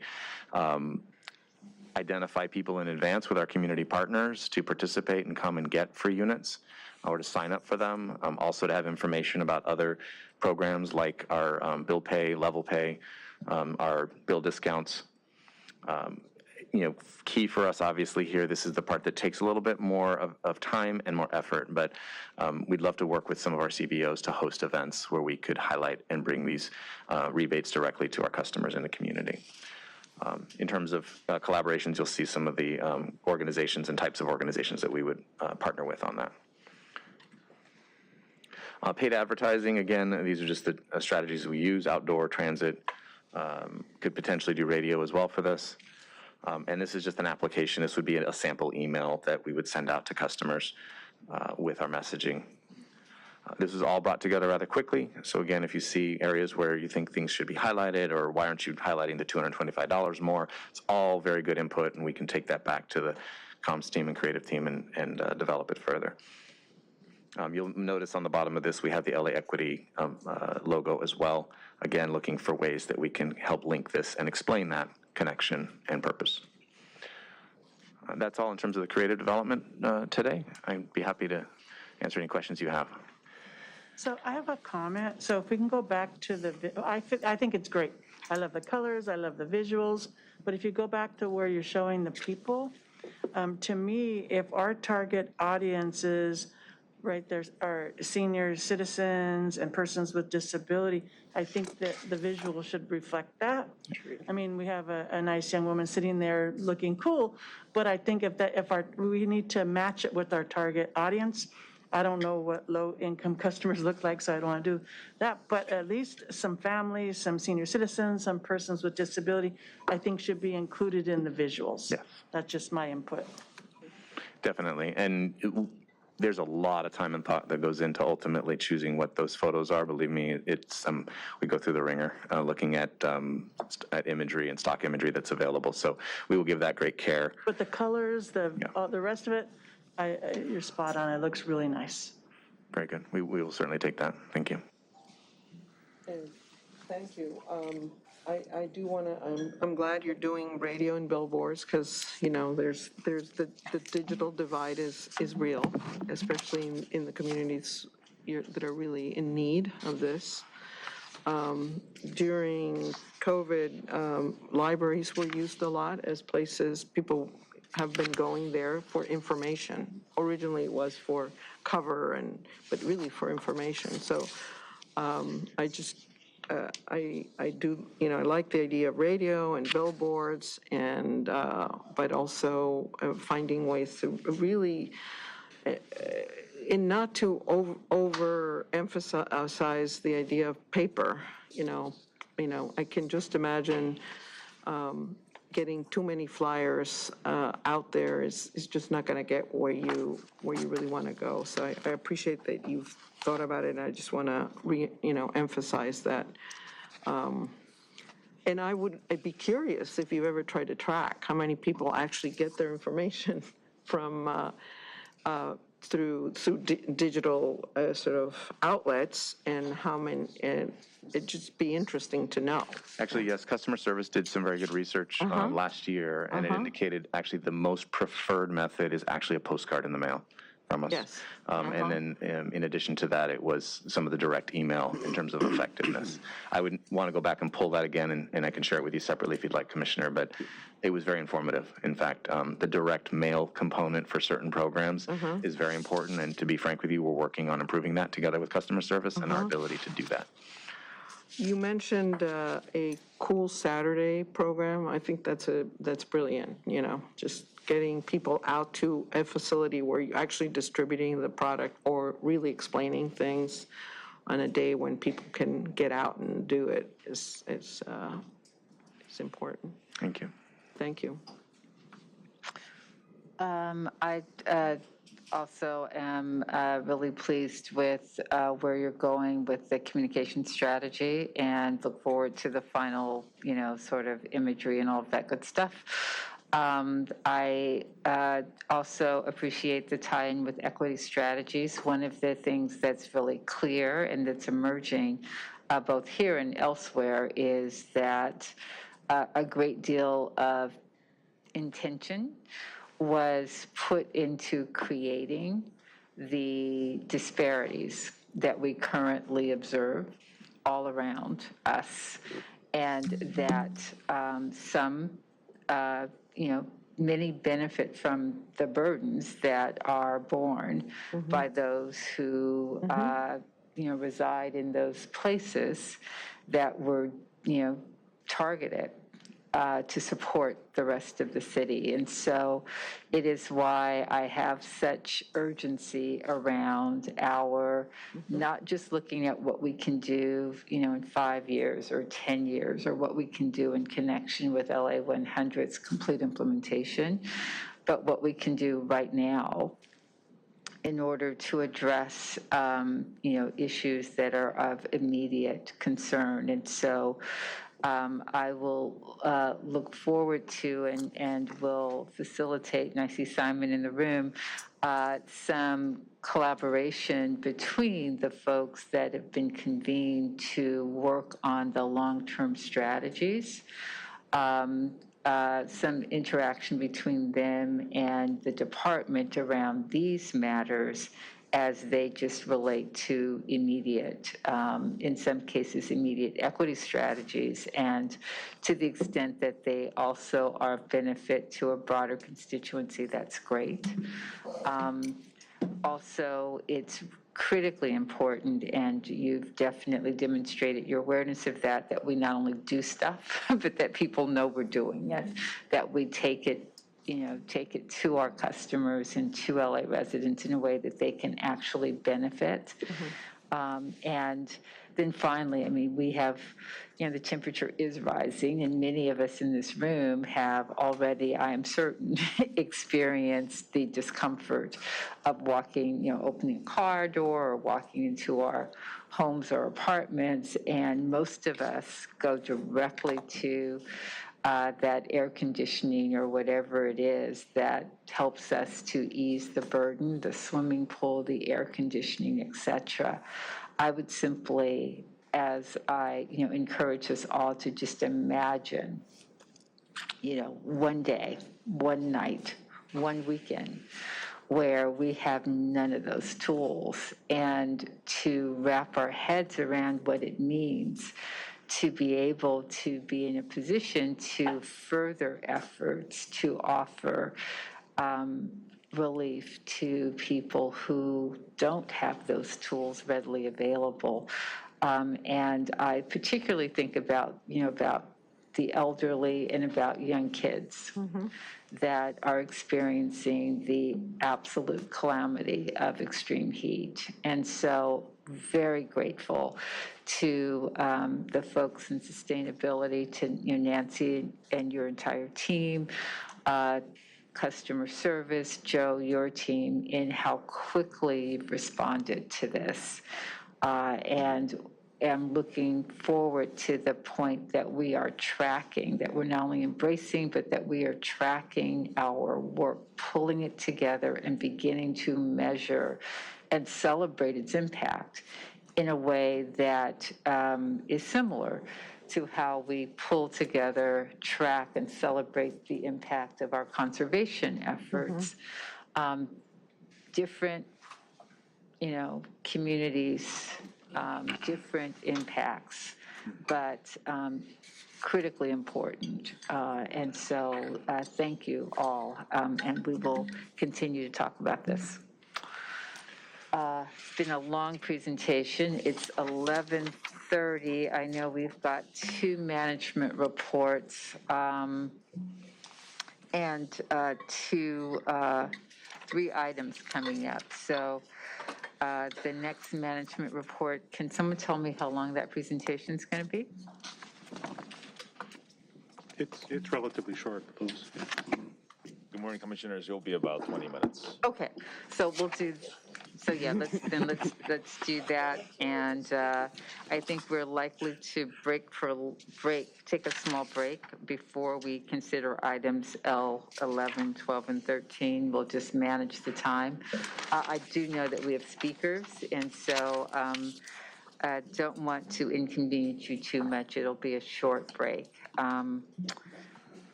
identify people in advance with our community partners to participate and come and get free units or to sign up for them. Also to have information about other programs like our bill pay, level pay, our bill discounts. Key for us, obviously, here, this is the part that takes a little bit more of time and more effort, but we'd love to work with some of our CBOs to host events where we could highlight and bring these rebates directly to our customers in the community. In terms of collaborations, you'll see some of the organizations and types of organizations that we would partner with on that. Paid advertising, again, these are just the strategies we use, outdoor, transit, could potentially do radio as well for this. And this is just an application. This would be a sample email that we would send out to customers with our messaging. This is all brought together rather quickly. So again, if you see areas where you think things should be highlighted, or why aren't you highlighting the $225 more, it's all very good input, and we can take that back to the comms team and creative team and develop it further. You'll notice on the bottom of this, we have the LA Equity logo as well. Again, looking for ways that we can help link this and explain that connection and purpose. That's all in terms of the creative development today. I'd be happy to answer any questions you have. So I have a comment. So if we can go back to I think it's great. I love the colors, I love the visuals, but if you go back to where you're showing the people, to me, if our target audiences, right, there's our senior citizens and persons with disability, I think that the visual should reflect that. I mean, we have a nice young woman sitting there looking cool, but I think we need to match it with our target audience. I don't know what low-income customers look like, so I don't want to do that. But at least some families, some senior citizens, some persons with disability, I think should be included in the visuals. Yeah. That's just my input. Definitely. And there's a lot of time and thought that goes into ultimately choosing what those photos are. Believe me, it's we go through the ringer looking at imagery and stock imagery that's available. So we will give that great care. But the colors, the rest of it, you're spot on. It looks really nice. Very good. We will certainly take that. Thank you. And thank you. I do want to, I'm glad you're doing radio and billboards, because, there's the digital divide is real, especially in the communities that are really in need of this. During COVID, libraries were used a lot as places people have been going there for information. Originally it was for cover, but really for information. So I do, I like the idea of radio and billboards, and but also finding ways to really, and not to overemphasize the idea of paper. I can just imagine getting too many flyers out there is just not going to get where you really want to go. So I appreciate that you've thought about it, and I just want to emphasize that. And I'd be curious if you've ever tried to track how many people actually get their information from through digital sort of outlets, and how many. It'd just be interesting to know. Actually, yes, customer service did some very good research last year, and it indicated actually the most preferred method is actually a postcard in the mail. from us. Yes. And then in addition to that, it was some of the direct email in terms of effectiveness. I would want to go back and pull that again, and I can share it with you separately if you'd like, Commissioner, but it was very informative. In fact, the direct mail component for certain programs is very important, and to be frank with you, we're working on improving that together with customer service and our ability to do that. You mentioned a Cool Saturday program. I think that's brilliant, you know, just getting people out to a facility where you're actually distributing the product or really explaining things on a day when people can get out and do it is important. Thank you. Thank you. I also am really pleased with where you're going with the communication strategy and look forward to the final, you know, sort of imagery and all of that good stuff. I also appreciate the tie-in with equity strategies. One of the things that's really clear and that's emerging both here and elsewhere is that a great deal of intention was put into creating the disparities that we currently observe all around us, and that some, you know, many benefit from the burdens that are borne by those who, you know, reside in those places that were, you know, targeted to support the rest of the city. And so it is why I have such urgency around our not just looking at what we can do, you know, in 5 years or 10 years, or what we can do in connection with LA 100's complete implementation, but what we can do right now in order to address, you know, issues that are of immediate concern. And so I will look forward to and will facilitate, and I see Simon in the room, some collaboration between the folks that have been convened to work on the long-term strategies, some interaction between them and the department around these matters as they just relate to immediate, in some cases, immediate equity strategies, and to the extent that they also are of benefit to a broader constituency, that's great. Also, it's critically important, and you've definitely demonstrated your awareness of that, that we not only do stuff, but that people know we're doing it, that we take it, you know, take it to our customers and to LA residents in a way that they can actually benefit. And then finally, I mean, we have, you know, the temperature is rising, and many of us in this room have already, I am certain, experienced the discomfort of walking, you know, opening a car door or walking into our homes or apartments, and most of us go directly to that air conditioning or whatever it is that helps us to ease the burden, the swimming pool, the air conditioning, et cetera. I would simply, as I, you know, encourage us all to just imagine, you know, one day, one night, one weekend, where we have none of those tools, and to wrap our heads around what it means to be able to be in a position to further efforts to offer relief to people who don't have those tools readily available. And I particularly think about, you know, about the elderly and about young kids that are experiencing the absolute calamity of extreme heat. And so very grateful to the folks in sustainability, to, you know, Nancy and your entire team, customer service, Joe, your team, in how quickly you've responded to this. And am looking forward to the point that we are tracking, that we're not only embracing, but that we are tracking our work, pulling it together and beginning to measure and celebrate its impact in a way that is similar to how we pull together, track, and celebrate the impact of our conservation efforts. different, communities, different impacts, but critically important. And so thank you all, and we will continue to talk about this. It's been a long presentation. It's 11:30. I know we've got 2 management reports and 3 items coming up. So the next management report, can someone tell me how long that presentation is going to be? It's relatively short, those. Good morning, Commissioners. It'll be about 20 minutes. Okay, so we'll do. So yeah, let's do that, and I think we're likely to take a small break before we consider items L11, 12, and 13. We'll just manage the time. I do know that we have speakers, and so I don't want to inconvenience you too much. It'll be a short break.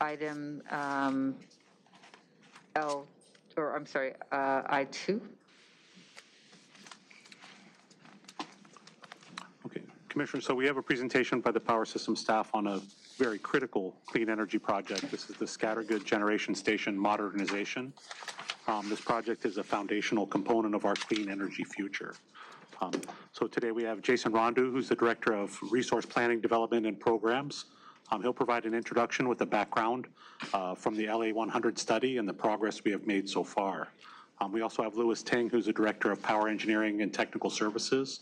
Item I2. Okay, Commissioner, so we have a presentation by the power system staff on a very critical clean energy project. This is the Scattergood Generation Station modernization. This project is a foundational component of our clean energy future. So today we have Jason Rondu, who's the Director of Resource Planning, Development, and Programs. He'll provide an introduction with a background from the LA 100 study and the progress we have made so far. We also have Louis Ting, who's the Director of Power Engineering and Technical Services,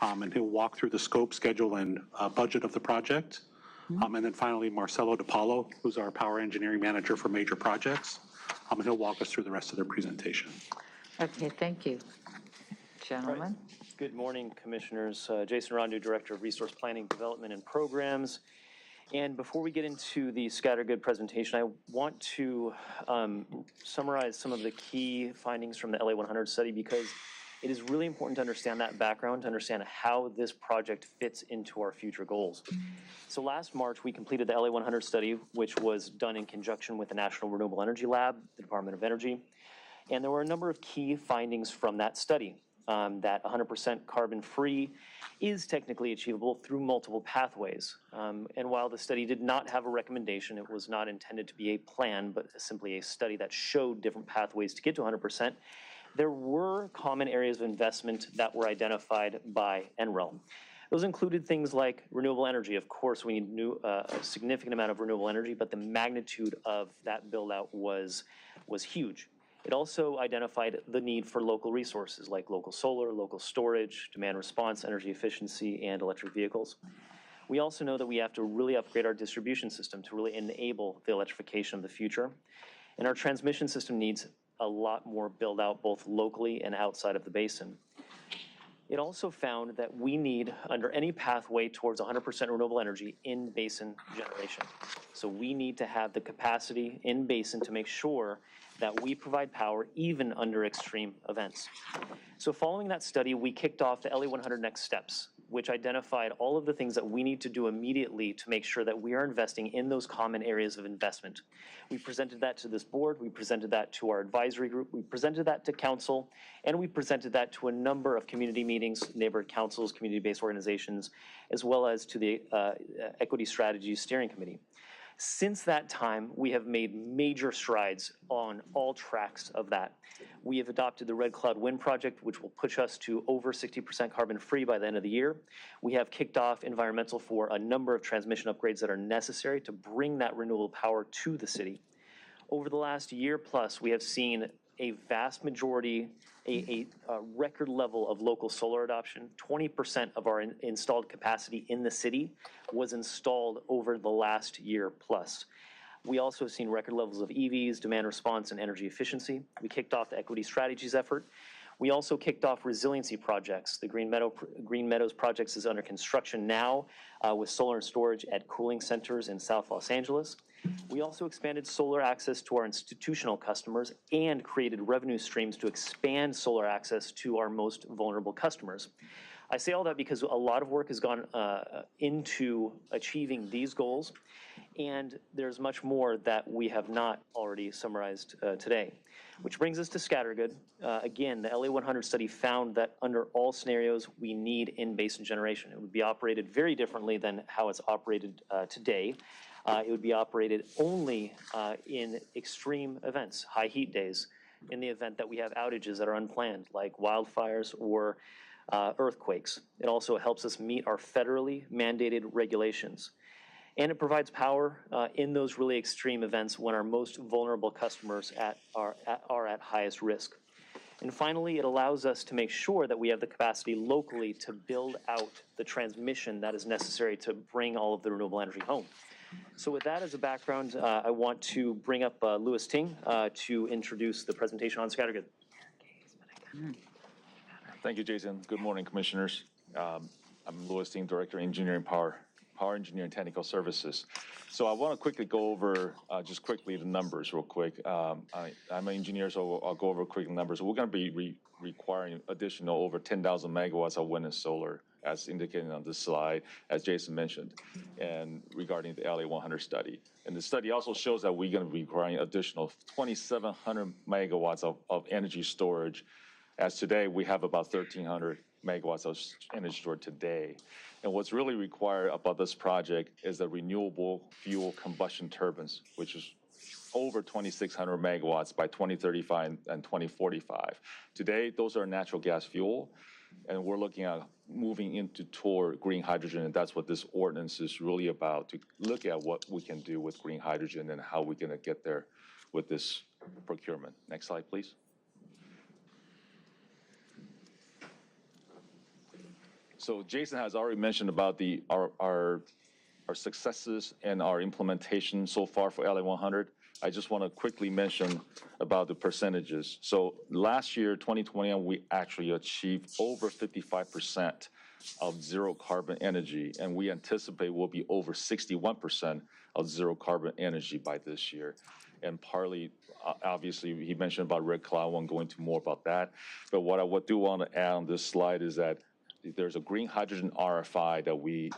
and he'll walk through the scope, schedule, and budget of the project. And then finally, Marcelo DePaulo, who's our Power Engineering Manager for Major Projects, and he'll walk us through the rest of their presentation. Okay, thank you. Gentlemen. Right. Good morning, Commissioners. Jason Rondu, Director of Resource Planning, Development, and Programs. And before we get into the Scattergood presentation, I want to summarize some of the key findings from the LA 100 study, because it is really important to understand that background, to understand how this project fits into our future goals. So last March, we completed the LA 100 study, which was done in conjunction with the National Renewable Energy Lab, the Department of Energy. And there were a number of key findings from that study. That 100% carbon-free is technically achievable through multiple pathways. And while the study did not have a recommendation, it was not intended to be a plan, but simply a study that showed different pathways to get to 100%, there were common areas of investment that were identified by NREL. Those included things like renewable energy. Of course, we need a significant amount of renewable energy, but the magnitude of that build-out was huge. It also identified the need for local resources like local solar, local storage, demand response, energy efficiency, and electric vehicles. We also know that we have to really upgrade our distribution system to really enable the electrification of the future. And our transmission system needs a lot more build out both locally and outside of the basin. It also found that we need, under any pathway towards 100% renewable energy, in-basin generation. So we need to have the capacity in basin to make sure that we provide power even under extreme events. So following that study, we kicked off the LA 100 Next Steps, which identified all of the things that we need to do immediately to make sure that we are investing in those common areas of investment. We presented that to this board, we presented that to our advisory group, we presented that to council, and we presented that to a number of community meetings, neighborhood councils, community-based organizations, as well as to the Equity Strategies Steering Committee. Since that time, we have made major strides on all tracks of that. We have adopted the Red Cloud Wind Project, which will push us to over 60% carbon-free by the end of the year. We have kicked off environmental for a number of transmission upgrades that are necessary to bring that renewable power to the city. Over the last year plus, we have seen a vast majority, a record level of local solar adoption. 20% of our installed capacity in the city was installed over the last year plus. We also have seen record levels of EVs, demand response, and energy efficiency. We kicked off the Equity Strategies effort. We also kicked off resiliency projects. The Green Meadows projects is under construction now with solar and storage at cooling centers in South Los Angeles. We also expanded solar access to our institutional customers and created revenue streams to expand solar access to our most vulnerable customers. I say all that because a lot of work has gone into achieving these goals, and there's much more that we have not already summarized today. Which brings us to Scattergood. Again, the LA100 study found that under all scenarios, we need in-basin generation. It would be operated very differently than how it's operated today. It would be operated only in extreme events, high heat days, in the event that we have outages that are unplanned, like wildfires or earthquakes. It also helps us meet our federally mandated regulations. And it provides power in those really extreme events when our most vulnerable customers are at highest risk. And finally, it allows us to make sure that we have the capacity locally to build out the transmission that is necessary to bring all of the renewable energy home. So with that as a background, I want to bring up Louis Ting to introduce the presentation on Scattergood. Thank you, Jason. Good morning, commissioners. I'm Louis Ting, Director of Engineering Power Engineering Technical Services. So I want to quickly go over, just quickly, the numbers real quick. I'm an engineer, so I'll go over quick numbers. We're going to be requiring additional over 10,000 megawatts of wind and solar, as indicated on this slide, as Jason mentioned, and regarding the LA100 study. And the study also shows that we're going to be requiring additional 2,700 megawatts of energy storage, as today we have about 1,300 megawatts of energy stored today. And what's really required about this project is the renewable fuel combustion turbines, which is over 2,600 megawatts by 2035 and 2045. Today, those are natural gas fuel, and we're looking at moving toward green hydrogen, and that's what this ordinance is really about, to look at what we can do with green hydrogen and how we're gonna get there with this procurement. Next slide, please. So Jason has already mentioned about our successes and our implementation so far for LA100. I just want to quickly mention about the percentages. So last year, 2021, we actually achieved over 55% of zero carbon energy, and we anticipate we'll be over 61% of zero carbon energy by this year. And partly, obviously, he mentioned about Red Cloud. I won't go into more about that. But what I do want to add on this slide is that there's a green hydrogen RFI that we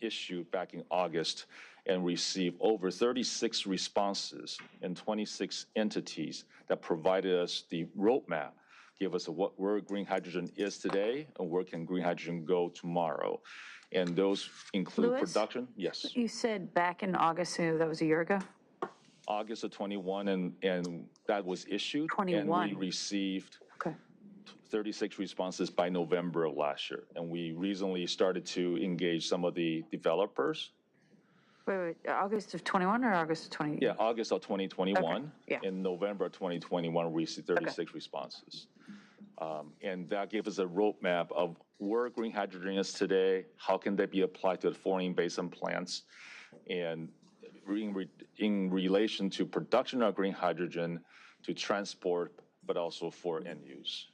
issued back in August and received over 36 responses in 26 entities that provided us the roadmap, give us where green hydrogen is today and where can green hydrogen go tomorrow. And those include Louis? Production. Yes. You said back in August, so that was a year ago? August of 21, and that was issued. 21. And we received 36 responses by November of last year. And we recently started to engage some of the developers. Wait, August of 21 or August of 20? Yeah, August of 2021. Okay. Yeah. In November of 2021, we received 36 responses. And that gave us a roadmap of where green hydrogen is today, how can they be applied to the foreign basin plants, and in relation to production of green hydrogen, to transport, but also for end use,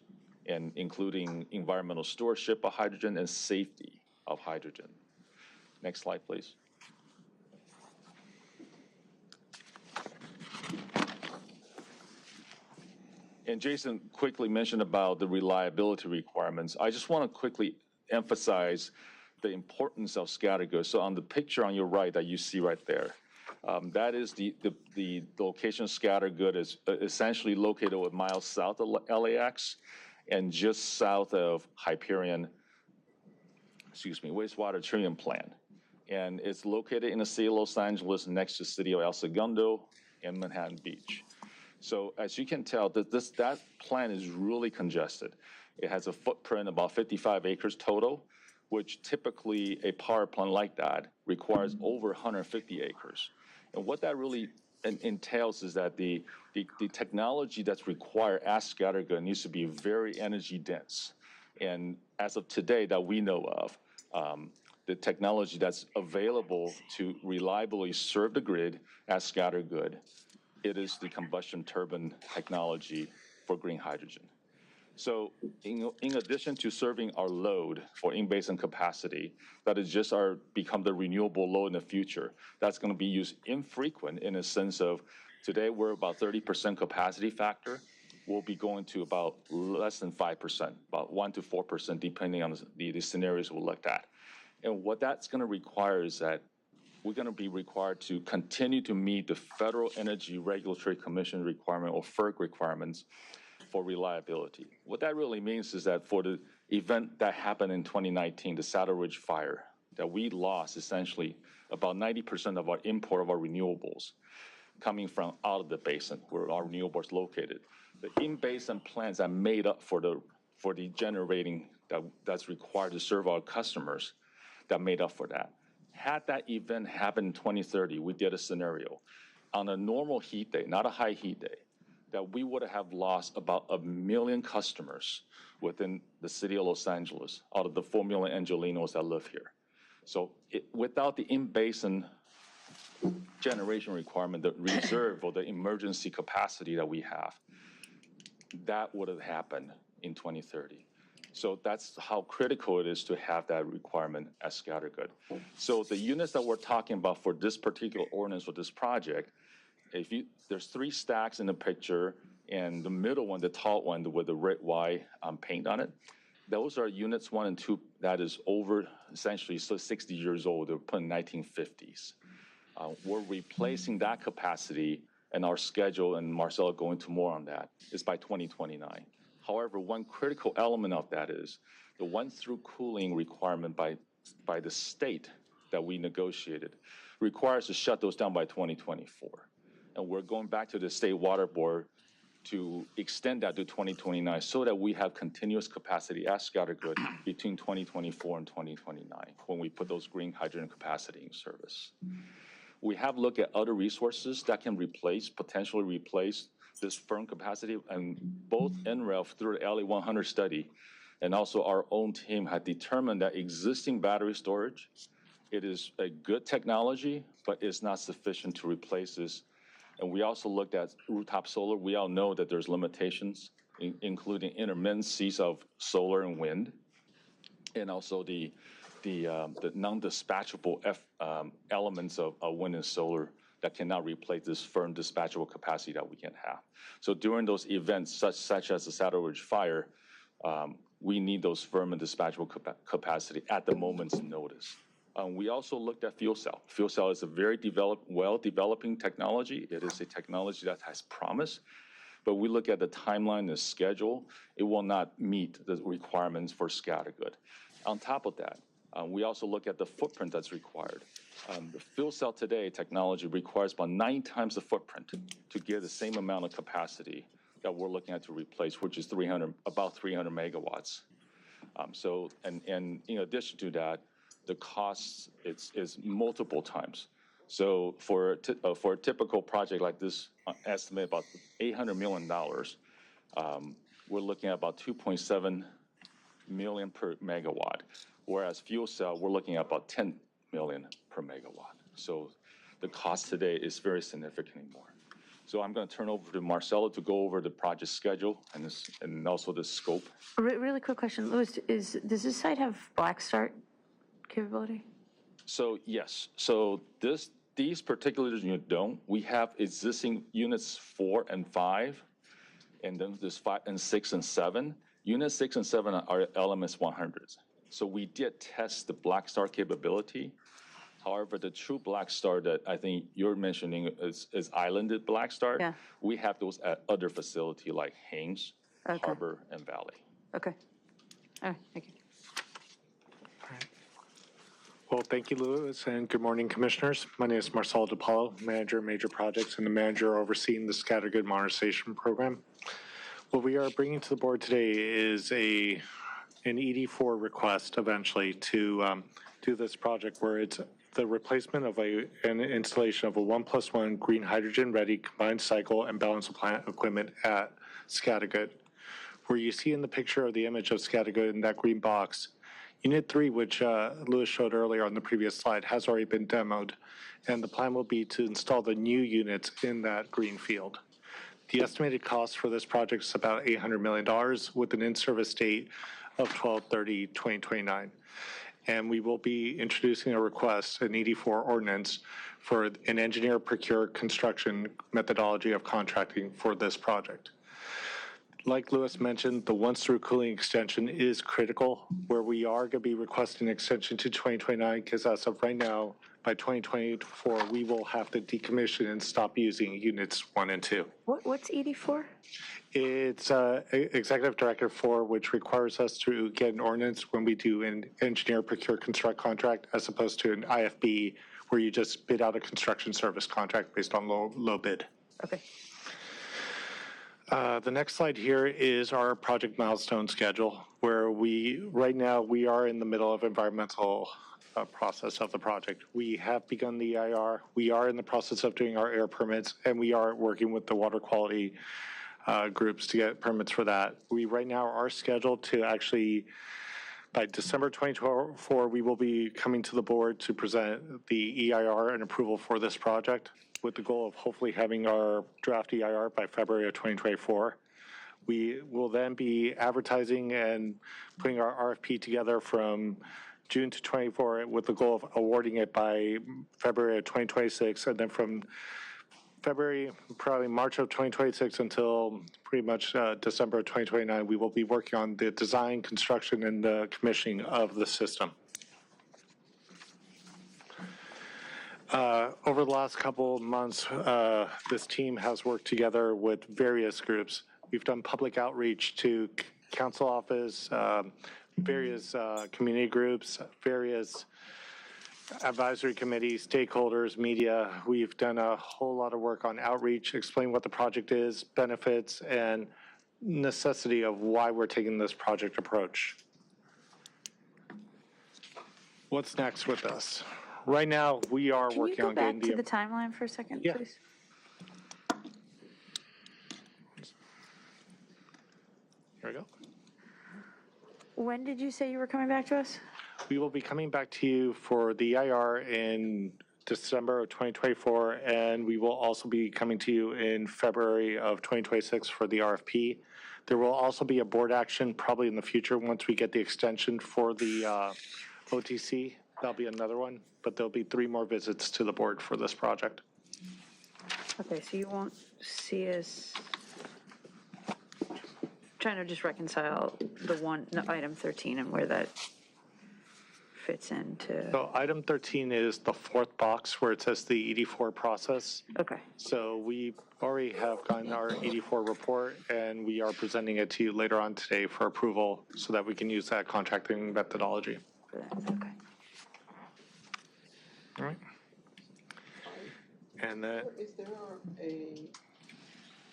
and including environmental stewardship of hydrogen and safety of hydrogen. Next slide, please. And Jason quickly mentioned about the reliability requirements. I just want to quickly emphasize the importance of Scattergood. So on the picture on your right that you see right there, that is the location of Scattergood is essentially located a mile south of LAX and just south of Hyperion, wastewater treatment plant. And it's located in the city of Los Angeles next to the city of El Segundo and Manhattan Beach. So as you can tell, that plant is really congested. It has a footprint about 55 acres total, which typically a power plant like that requires over 150 acres. And what that really entails is that the technology that's required at Scattergood needs to be very energy dense. And as of today that we know of, the technology that's available to reliably serve the grid at Scattergood, it is the combustion turbine technology for green hydrogen. So in addition to serving our load for in-basin capacity, that is just become the renewable load in the future, that's going to be used infrequent in a sense of today we're about 30% capacity factor. will be going to about less than 5%, about 1 to 4%, depending on the scenarios we'll look at. And what that's going to require is that we're going to be required to continue to meet the Federal Energy Regulatory Commission requirement, or FERC requirements, for reliability. What that really means is that for the event that happened in 2019, the Saddle Ridge fire, that we lost essentially about 90% of our import of our renewables coming from out of the basin where our renewables located. The in-basin plants that made up for the generating that's required to serve our customers, that made up for that. Had that event happened in 2030, we did a scenario on a normal heat day, not a high heat day, that we would have lost about 1 million customers within the city of Los Angeles out of the 4 million Angelenos that live here. So without the in-basin generation requirement, the reserve or the emergency capacity that we have, that would have happened in 2030. So that's how critical it is to have that requirement as Scattergood. So the units that we're talking about for this particular ordinance for this project, there's 3 stacks in the picture, and the middle one, the tall one with the red Y paint on it, those are units 1 and 2 that is over essentially 60 years old. They were put in 1950s. We're replacing that capacity, and our schedule, and Marcel will go into more on that, is by 2029. However, one critical element of that is the one-through cooling requirement by the state that we negotiated requires to shut those down by 2024. And we're going back to the State Water Board to extend that to 2029 so that we have continuous capacity at Scattergood between 2024 and 2029 when we put those green hydrogen capacity in service. We have looked at other resources that can potentially replace this firm capacity, and both NREF through the LA100 study and also our own team had determined that existing battery storage, it is a good technology, but it's not sufficient to replace this. And we also looked at rooftop solar. We all know that there's limitations, including intermittencies of solar and wind, and also the non-dispatchable elements of wind and solar that cannot replace this firm dispatchable capacity that we can have. So during those events, such as the Saddle Ridge fire, we need those firm and dispatchable capacity at the moment's notice. We also looked at fuel cell. Fuel cell is a very well-developing technology. It is a technology that has promise, but we look at the timeline, the schedule, it will not meet the requirements for Scattergood. On top of that, we also look at the footprint that's required. The fuel cell today technology requires about 9 times the footprint to give the same amount of capacity that we're looking at to replace, which is about 300 megawatts. And in addition to that, the cost is multiple times. So for a typical project like this, estimate about $800 million, we're looking at about 2.7 million per megawatt. Whereas fuel cell, we're looking at about 10 million per megawatt. So the cost today is very significantly more. So I'm going to turn over to Marcelo to go over the project schedule and also the scope. Really quick question, Louis, does this site have black start capability? So yes, so these particular units don't. We have existing units 4 and 5, and then there's 5 and 6 and 7. Units 6 and 7 are LMS 100s. So we did test the black start capability. However, the true black start that I think you're mentioning is islanded black start. Yeah. We have those at other facilities like Haynes, Okay. Harbor, and Valley. Okay. All right, thank you. Well, thank you, Louis, and good morning, Commissioners. My name is Marcelo DePaulo, Manager of Major Projects and the Manager overseeing the Scattergood Modernization Program. What we are bringing to the board today is an ED4 request eventually to do this project where it's the replacement of an installation of a 1+1 green hydrogen ready combined cycle and balance of plant equipment at Scattergood. Where you see in the picture of the image of Scattergood in that green box, Unit 3, which Louis showed earlier on the previous slide, has already been demoed, and the plan will be to install the new units in that green field. The estimated cost for this project is about $800 million with an in-service date of 12/30/2029. And we will be introducing a request, an ED4 ordinance, for an engineer procure construction methodology of contracting for this project. like Louis mentioned, the once-through cooling extension is critical, where we are going to be requesting an extension to 2029, because as of right now, by 2024, we will have to decommission and stop using units 1 and 2. What's ED4? It's Executive Directive 4, which requires us to get an ordinance when we do an engineer procure construct contract, as opposed to an IFB, where you just bid out a construction service contract based on low bid. Okay. The next slide here is our project milestone schedule, where right now we are in the middle of environmental process of the project. We have begun the EIR. We are in the process of doing our air permits, and we are working with the water quality groups to get permits for that. We right now are scheduled to actually, by December 2024, we will be coming to the board to present the EIR and approval for this project, with the goal of hopefully having our draft EIR by February of 2024. We will then be advertising and putting our RFP together from June to 24 with the goal of awarding it by February of 2026. And then from February, probably March of 2026 until pretty much December of 2029, we will be working on the design, construction, and the commissioning of the system. Over the last couple of months, this team has worked together with various groups. We've done public outreach to council office, various community groups, various advisory committees, stakeholders, media. We've done a whole lot of work on outreach, explain what the project is, benefits, and necessity of why we're taking this project approach. What's next with us? Right now, we are working on getting Can you go back to the timeline for a second, please? Here we go. When did you say you were coming back to us? We will be coming back to you for the EIR in December of 2024, and we will also be coming to you in February of 2026 for the RFP. There will also be a board action probably in the future once we get the extension for the OTC. That'll be another one, but there'll be 3 more visits to the board for this project. Okay, so you won't see us trying to just reconcile item 13 and where that fits into. So item 13 is the 4th box where it says the ED4 process. Okay. So we already have gotten our ED4 report, and we are presenting it to you later on today for approval so that we can use that contracting methodology. Okay. All right. And then, Is there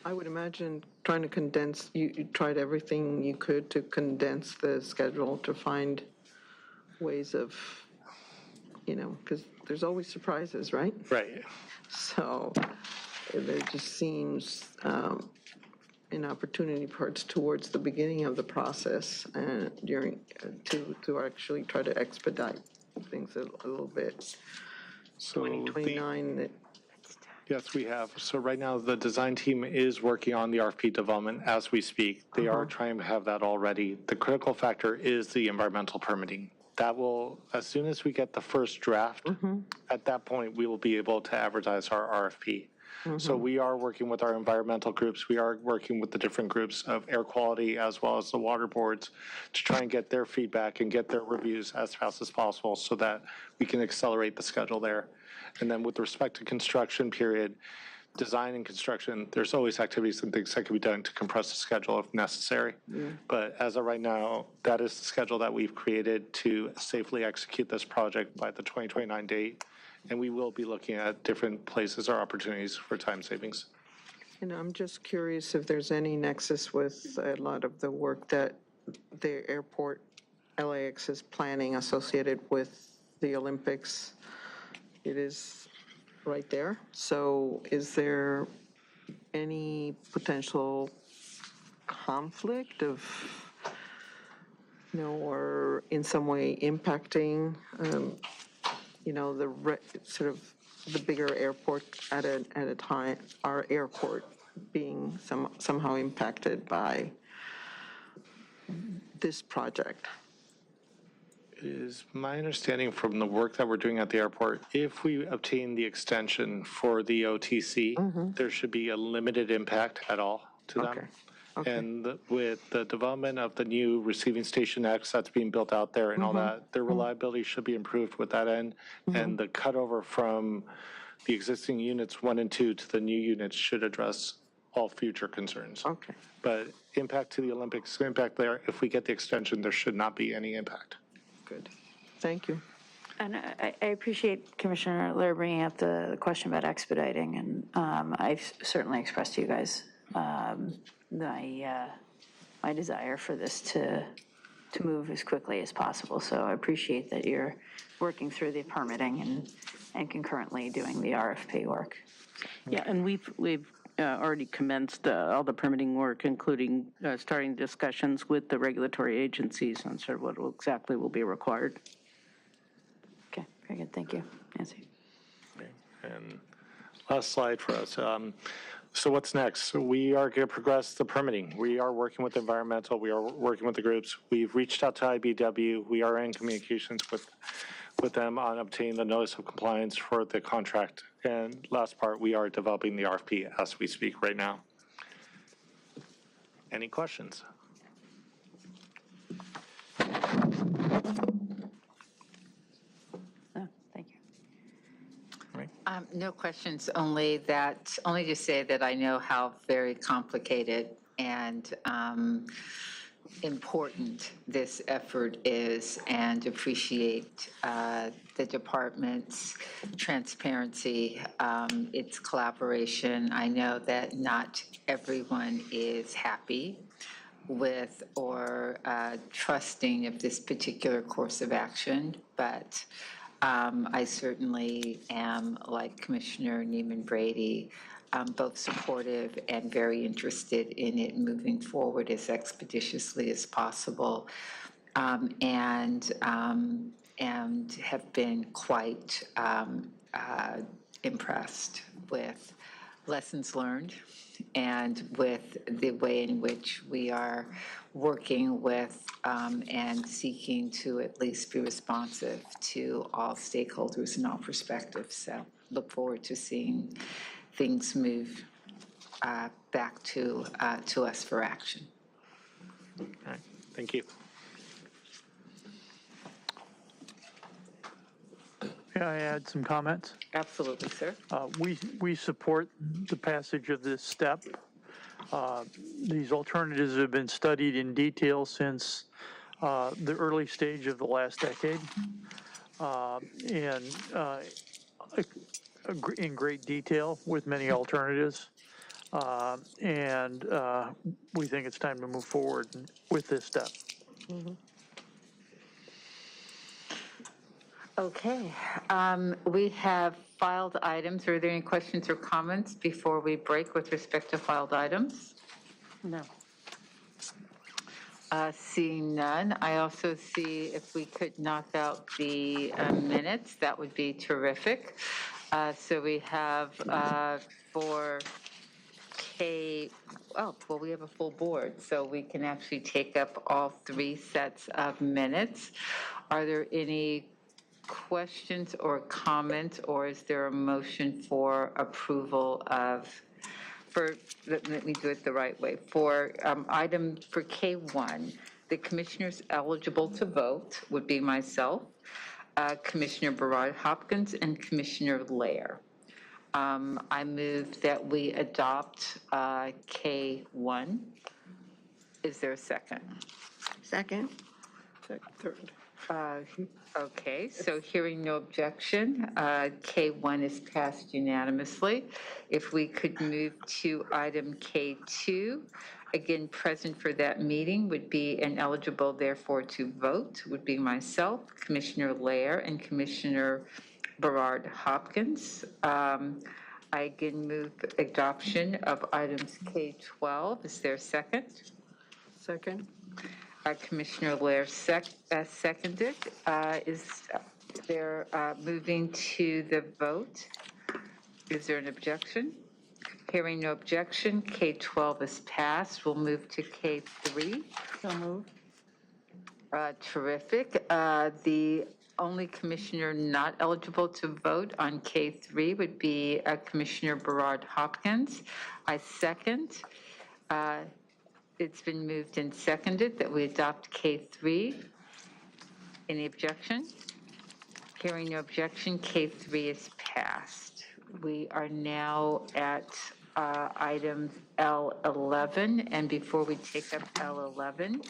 I would imagine trying to condense, you tried everything you could to condense the schedule to find ways of, because there's always surprises, right? Right. So there just seems an opportunity perhaps towards the beginning of the process and to actually try to expedite things a little bit. So 2029. Yes, we have. So right now, the design team is working on the RFP development as we speak. They are trying to have that all ready. The critical factor is the environmental permitting. That will, as soon as we get the first draft, at that point, we will be able to advertise our RFP. So we are working with our environmental groups. We are working with the different groups of air quality as well as the water boards to try and get their feedback and get their reviews as fast as possible so that we can accelerate the schedule there. And then with respect to construction period, design and construction, there's always activities and things that can be done to compress the schedule if necessary. But as of right now, that is the schedule that we've created to safely execute this project by the 2029 date. And we will be looking at different places or opportunities for time savings. And I'm just curious if there's any nexus with a lot of the work that the airport, LAX is planning associated with the Olympics. It is right there. So is there any potential conflict of, or in some way impacting, sort of the bigger airport at a time, our airport being somehow impacted by this project? It is my understanding from the work that we're doing at the airport, if we obtain the extension for the OTC, there should be a limited impact at all to them. And with the development of the new receiving station X that's being built out there and all that, their reliability should be improved with that end. And the cutover from the existing units 1 and 2 to the new units should address all future concerns. Okay. But impact to the Olympics, impact there, if we get the extension, there should not be any impact. Good. Thank you. And I appreciate Commissioner LEHRER bringing up the question about expediting, and I've certainly expressed to you guys my desire for this to move as quickly as possible. So I appreciate that you're working through the permitting and concurrently doing the RFP work. Yeah, and we've already commenced all the permitting work, including starting discussions with the regulatory agencies on sort of what exactly will be required. Okay, very good. Thank you, Nancy. Okay. And last slide for us. So what's next? So we are going to progress the permitting. We are working with environmental. We are working with the groups. We've reached out to IBW. We are in communications with them on obtaining the notice of compliance for the contract. And last part, we are developing the RFP as we speak right now. Any questions? Thank you. No questions, only to say that I know how very complicated and important this effort is, and appreciate the department's transparency, its collaboration. I know that not everyone is happy with or trusting of this particular course of action, but I certainly am, like Commissioner NEEMAN Brady, both supportive and very interested in it moving forward as expeditiously as possible, and have been quite impressed with lessons learned and with the way in which we are working with and seeking to at least be responsive to all stakeholders and all perspectives. So look forward to seeing things move back to us for action. All right. Thank you. May I add some comments? Absolutely, sir. We support the passage of this step. These alternatives have been studied in detail since the early stage of the last decade, and in great detail with many alternatives. And we think it's time to move forward with this step. Okay, we have filed items. Are there any questions or comments before we break with respect to filed items? No. Seeing none, I also see if we could knock out the minutes, that would be terrific. So we have for we have a full board, so we can actually take up all 3 sets of minutes. Are there any questions or comments, or is there a motion for approval of, let me do it the right way, for item for K1, the commissioners eligible to vote would be myself, Commissioner BRADY Hopkins, and Commissioner LEHRER. I move that we adopt K1. Is there a second? Second. Third. Okay, so hearing no objection, K1 is passed unanimously. If we could move to item K2, again, present for that meeting would be, and eligible therefore to vote, would be myself, Commissioner LEHRER, and Commissioner BRADY Hopkins. I again move adoption of items K12. Is there a second? Second. Commissioner LEHRER seconded. Is there moving to the vote? Is there an objection? Hearing no objection, K12 is passed. We'll move to K3. So moved. Terrific. The only commissioner not eligible to vote on K3 would be Commissioner BRADY Hopkins. I second. It's been moved and seconded that we adopt K3. Any objection? Hearing no objection, K3 is passed. We are now at item L11, and before we take up L11,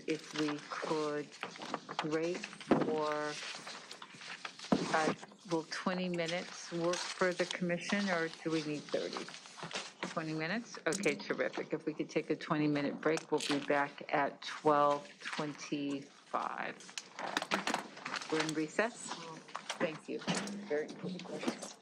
if we could break for, will 20 minutes work for the commission, or do we need 30? 20 minutes? Okay, terrific. If we could take a 20-minute break, we'll be back at 12:25. We're in recess. Thank you. Very important questions.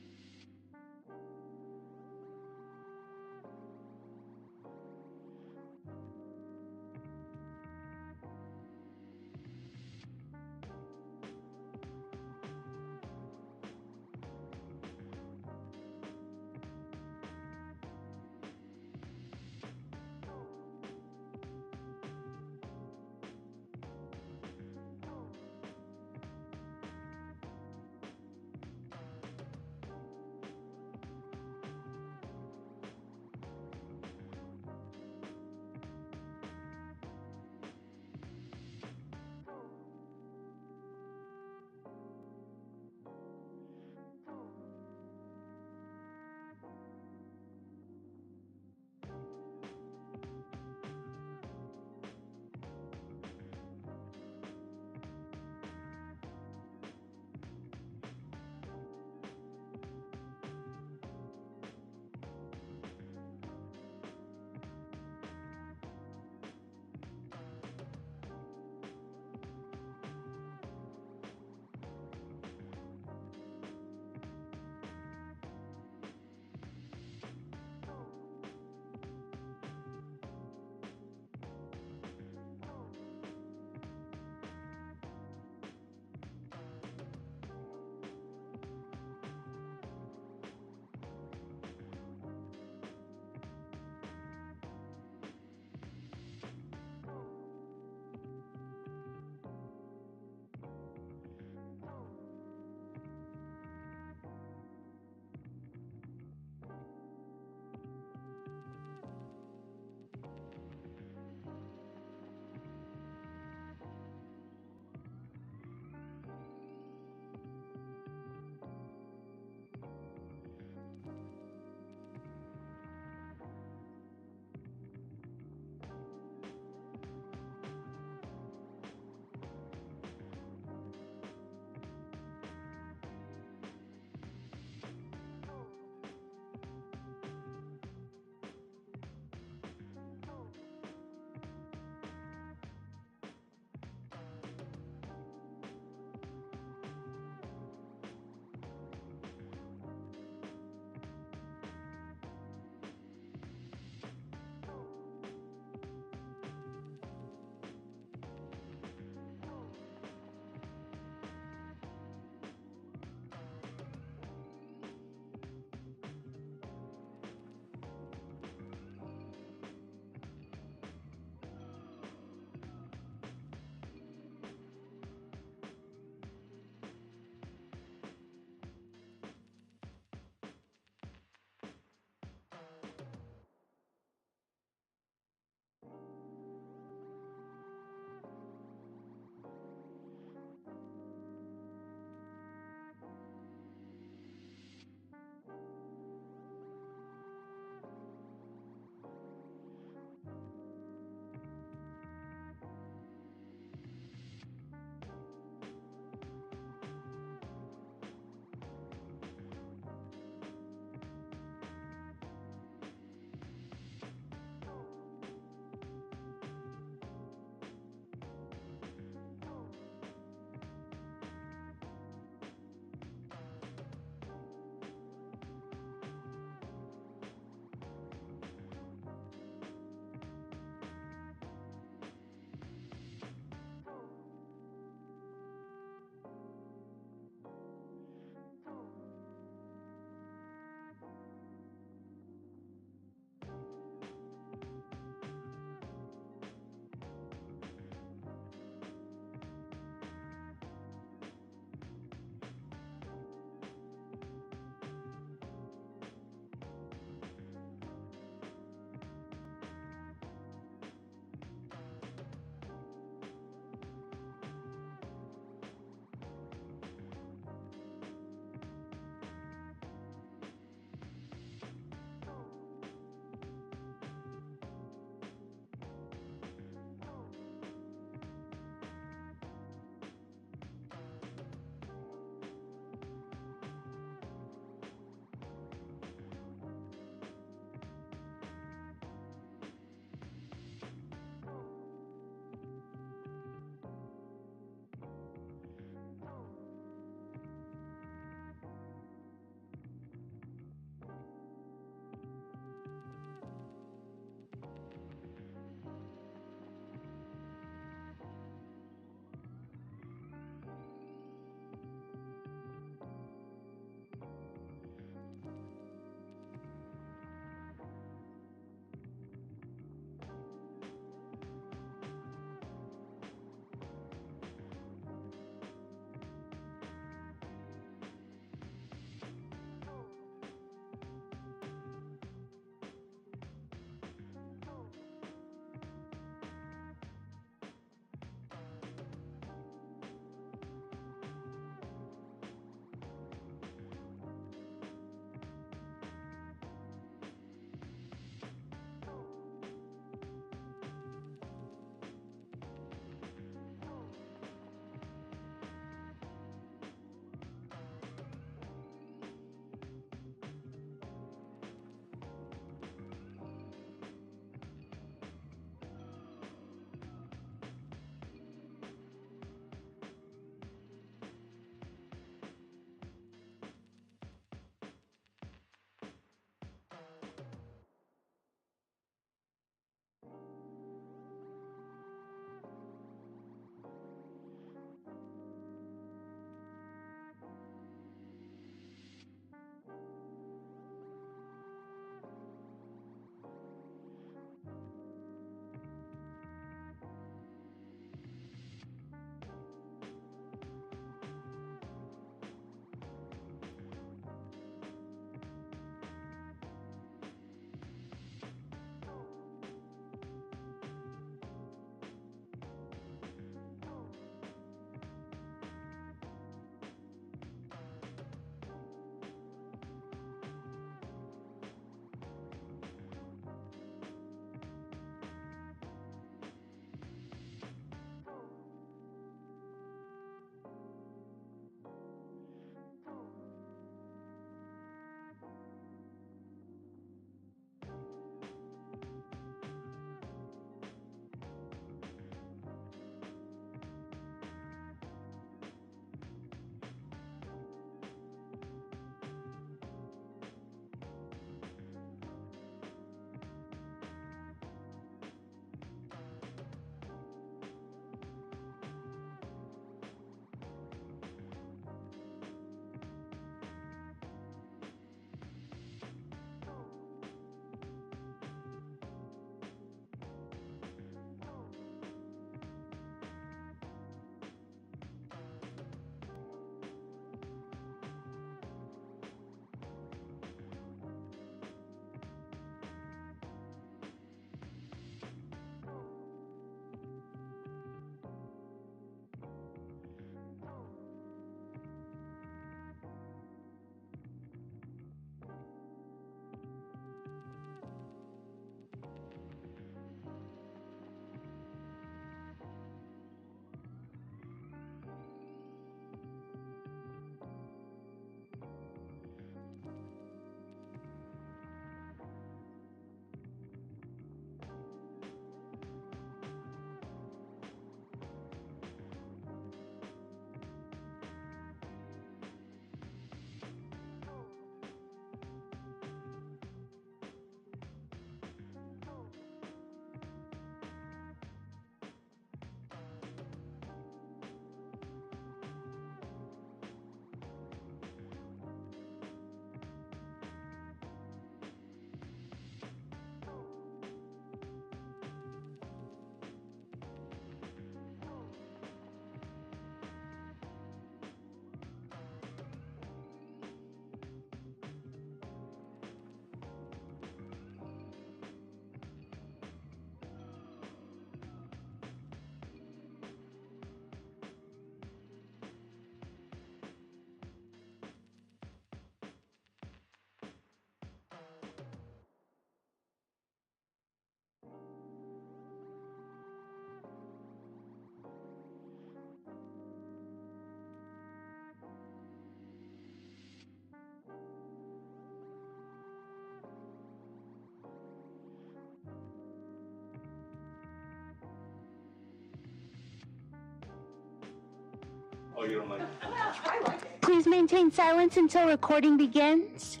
Oh, you don't like it? Please maintain silence until recording begins.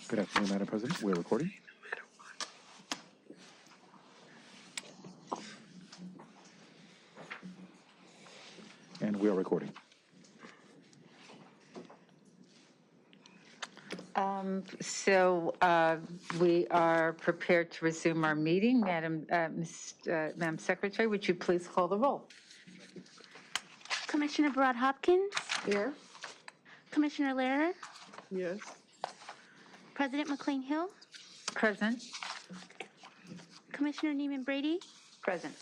Good afternoon, Madam President. We're recording. And we are recording. We are prepared to resume our meeting. Madam Secretary, would you please call the roll? Commissioner Barad Hopkins, Here? Commissioner LEHRER, Yes. President McCLAIN-HILL, Present. Commissioner NEEMAN Brady, Present.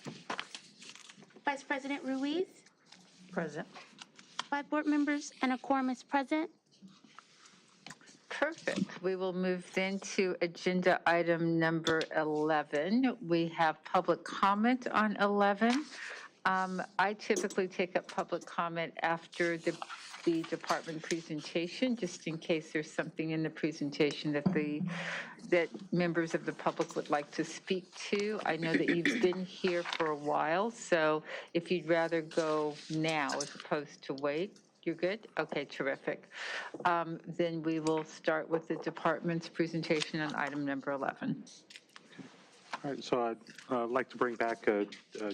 Vice President RUIZ, Present. 5 board members and a quorum is present. Perfect. We will move then to agenda item number 11. We have public comment on 11. I typically take up public comment after the department presentation, just in case there's something in the presentation that members of the public would like to speak to. I know that you've been here for a while, so if you'd rather go now as opposed to wait, you're good? Okay, terrific. Then we will start with the department's presentation on item number 11. All right, so I'd like to bring back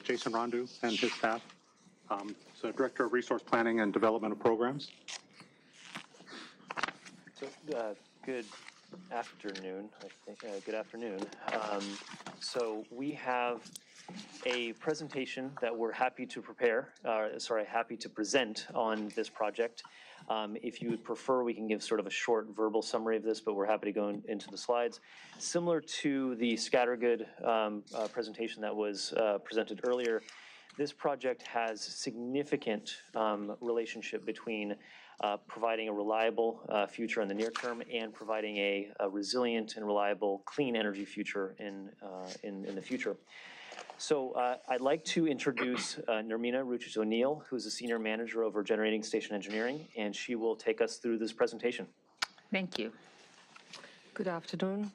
Jason Rondu and his staff. So Director of Resource Planning and Development of Programs. So, good afternoon, I think. Good afternoon. So we have a presentation that we're happy to happy to present on this project. If you would prefer, we can give sort of a short verbal summary of this, but we're happy to go into the slides. Similar to the Scattergood presentation that was presented earlier, this project has significant relationship between providing a reliable future in the near term and providing a resilient and reliable clean energy future in the future. So I'd like to introduce Nermina Ruchich-O'Neill, who's a Senior Manager over Generating Station Engineering, and she will take us through this presentation. Thank you. Good afternoon,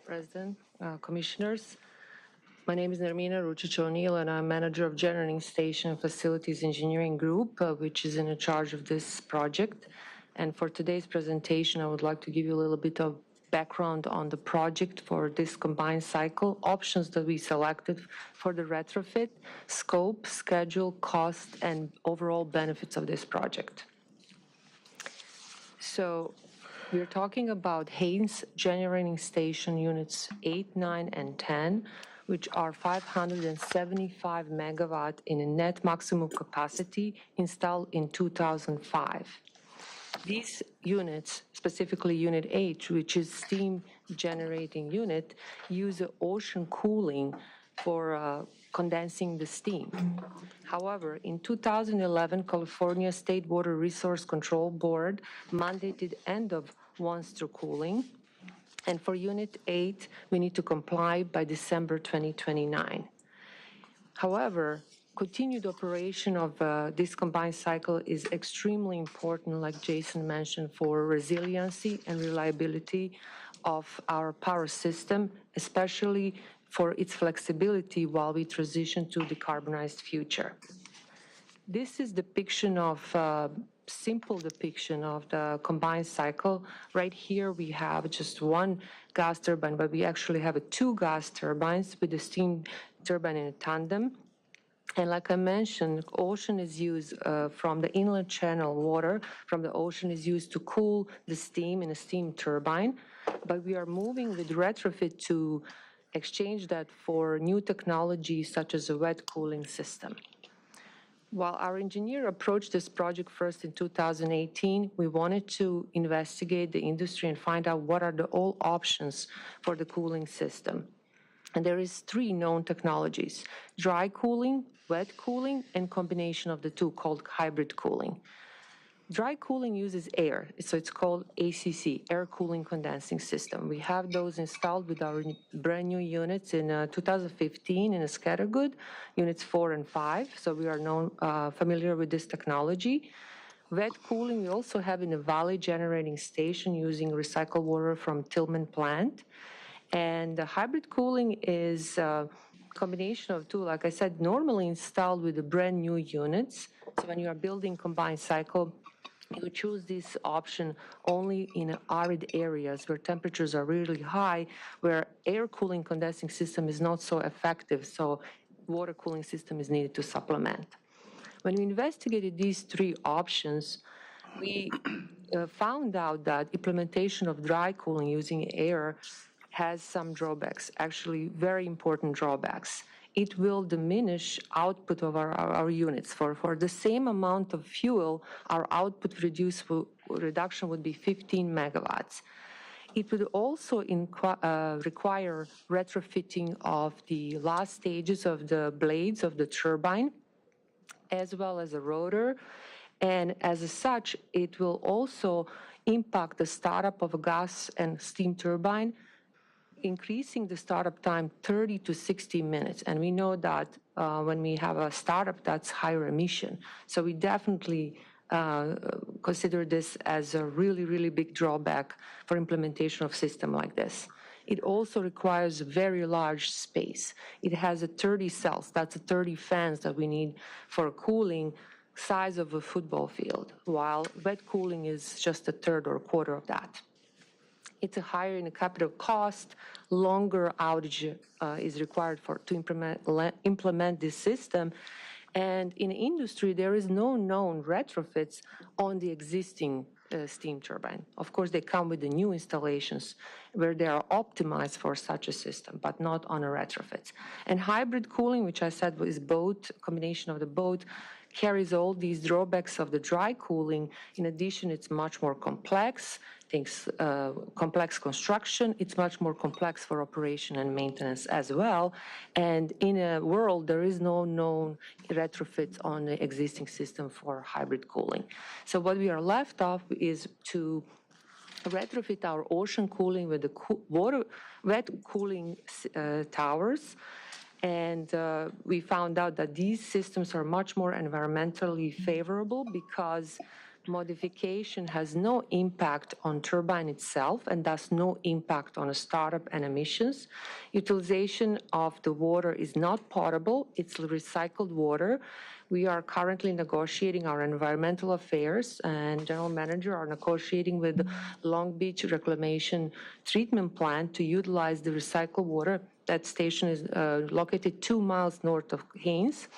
President, Commissioners. My name is Nermina Ruchich-O'Neill, and I'm Manager of Generating Station Facilities Engineering Group, which is in charge of this project. And for today's presentation, I would like to give you a little bit of background on the project for this combined cycle, options that we selected for the retrofit, scope, schedule, cost, and overall benefits of this project. So we're talking about Haynes Generating Station Units 8, 9, and 10, which are 575 megawatt in a net maximum capacity installed in 2005. These units, specifically Unit 8, which is steam generating unit, use ocean cooling for condensing the steam. However, in 2011, California State Water Resource Control Board mandated end of one-stroke cooling. And for Unit 8, we need to comply by December 2029. However, continued operation of this combined cycle is extremely important, like Jason mentioned, for resiliency and reliability of our power system, especially for its flexibility while we transition to decarbonized future. This is depiction of simple depiction of the combined cycle. Right here we have just one gas turbine, but we actually have 2 gas turbines with the steam turbine in a tandem. And like I mentioned, ocean is used from the inlet channel water from the ocean is used to cool the steam in a steam turbine. But we are moving with retrofit to exchange that for new technologies such as a wet cooling system. While our engineer approached this project first in 2018, we wanted to investigate the industry and find out what are the all options for the cooling system. And there is 3 known technologies: dry cooling, wet cooling, and combination of the 2 called hybrid cooling. Dry cooling uses air, so it's called ACC, air cooling condensing system. We have those installed with our brand new units in 2015 in a Scattergood, units 4 and 5, so we are familiar with this technology. Wet cooling we also have in a valley generating station using recycled water from Tillman plant. And the hybrid cooling is a combination of 2, like I said, normally installed with the brand new units. So when you are building combined cycle, you choose this option only in arid areas where temperatures are really high, where air cooling condensing system is not so effective, so water cooling system is needed to supplement. When we investigated these 3 options, we found out that implementation of dry cooling using air has some drawbacks, actually very important drawbacks. It will diminish output of our units. For the same amount of fuel, our output reduction would be 15 megawatts. It would also require retrofitting of the last stages of the blades of the turbine, as well as a rotor. And as such, it will also impact the startup of a gas and steam turbine, increasing the startup time 30 to 60 minutes. And we know that when we have a startup, that's higher emission. So we definitely consider this as a really, really big drawback for implementation of system like this. It also requires very large space. It has 30 cells, that's 30 fans that we need for cooling, size of a football field, while wet cooling is just a third or a quarter of that. It's a higher in the capital cost, longer outage is required to implement this system. And in industry, there is no known retrofits on the existing steam turbine. Of course, they come with the new installations where they are optimized for such a system, but not on a retrofit. And hybrid cooling, which I said was both, combination of the both, carries all these drawbacks of the dry cooling. In addition, it's much more complex, complex construction. It's much more complex for operation and maintenance as well. And in a world, there is no known retrofit on the existing system for hybrid cooling. So what we are left off is to retrofit our ocean cooling with the wet cooling towers. And we found out that these systems are much more environmentally favorable because modification has no impact on turbine itself and thus no impact on a startup and emissions. Utilization of the water is not potable, it's recycled water. We are currently negotiating our environmental affairs and general manager are negotiating with Long Beach Reclamation Treatment Plant to utilize the recycled water. That station is located 2 miles north of Haynes.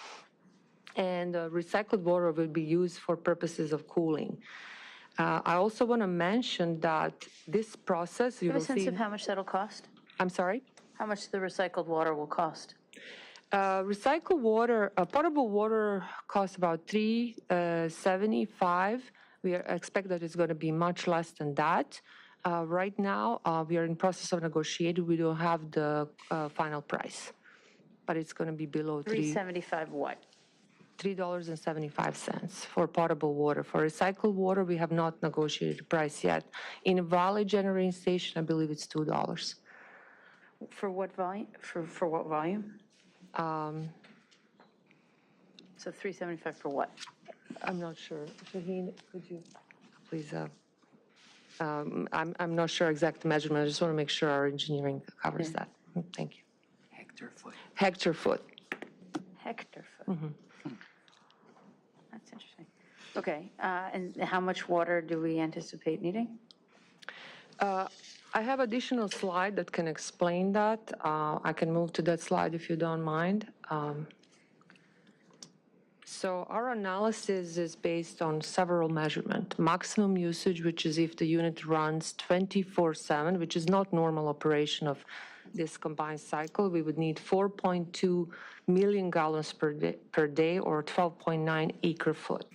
And recycled water will be used for purposes of cooling. I also want to mention that this process, you Do you will have a sense see. of how much that'll cost? I'm sorry? How much the recycled water will cost? Recycled water, potable water costs about $3.75. We expect that it's going to be much less than that. Right now, we are in process of negotiating. We don't have the final price, but it's going to be below $3.75 what? $3.75 for potable water. For recycled water, we have not negotiated the price yet. In a Valley generating station, I believe it's $2. For what volume? For what volume? So $3.75 for what? I'm not sure. Shaheen, could you please? I'm not sure exact measurement. I just want to make sure our engineering covers that. Thank you. Hectare foot. Hectare foot. Hectare foot. That's interesting. Okay, and how much water do we anticipate needing? I have additional slide that can explain that. I can move to that slide if you don't mind. So our analysis is based on several measurements. Maximum usage, which is if the unit runs 24/7, which is not normal operation of this combined cycle, we would need 4.2 million gallons per day or 12.9 acre-foot.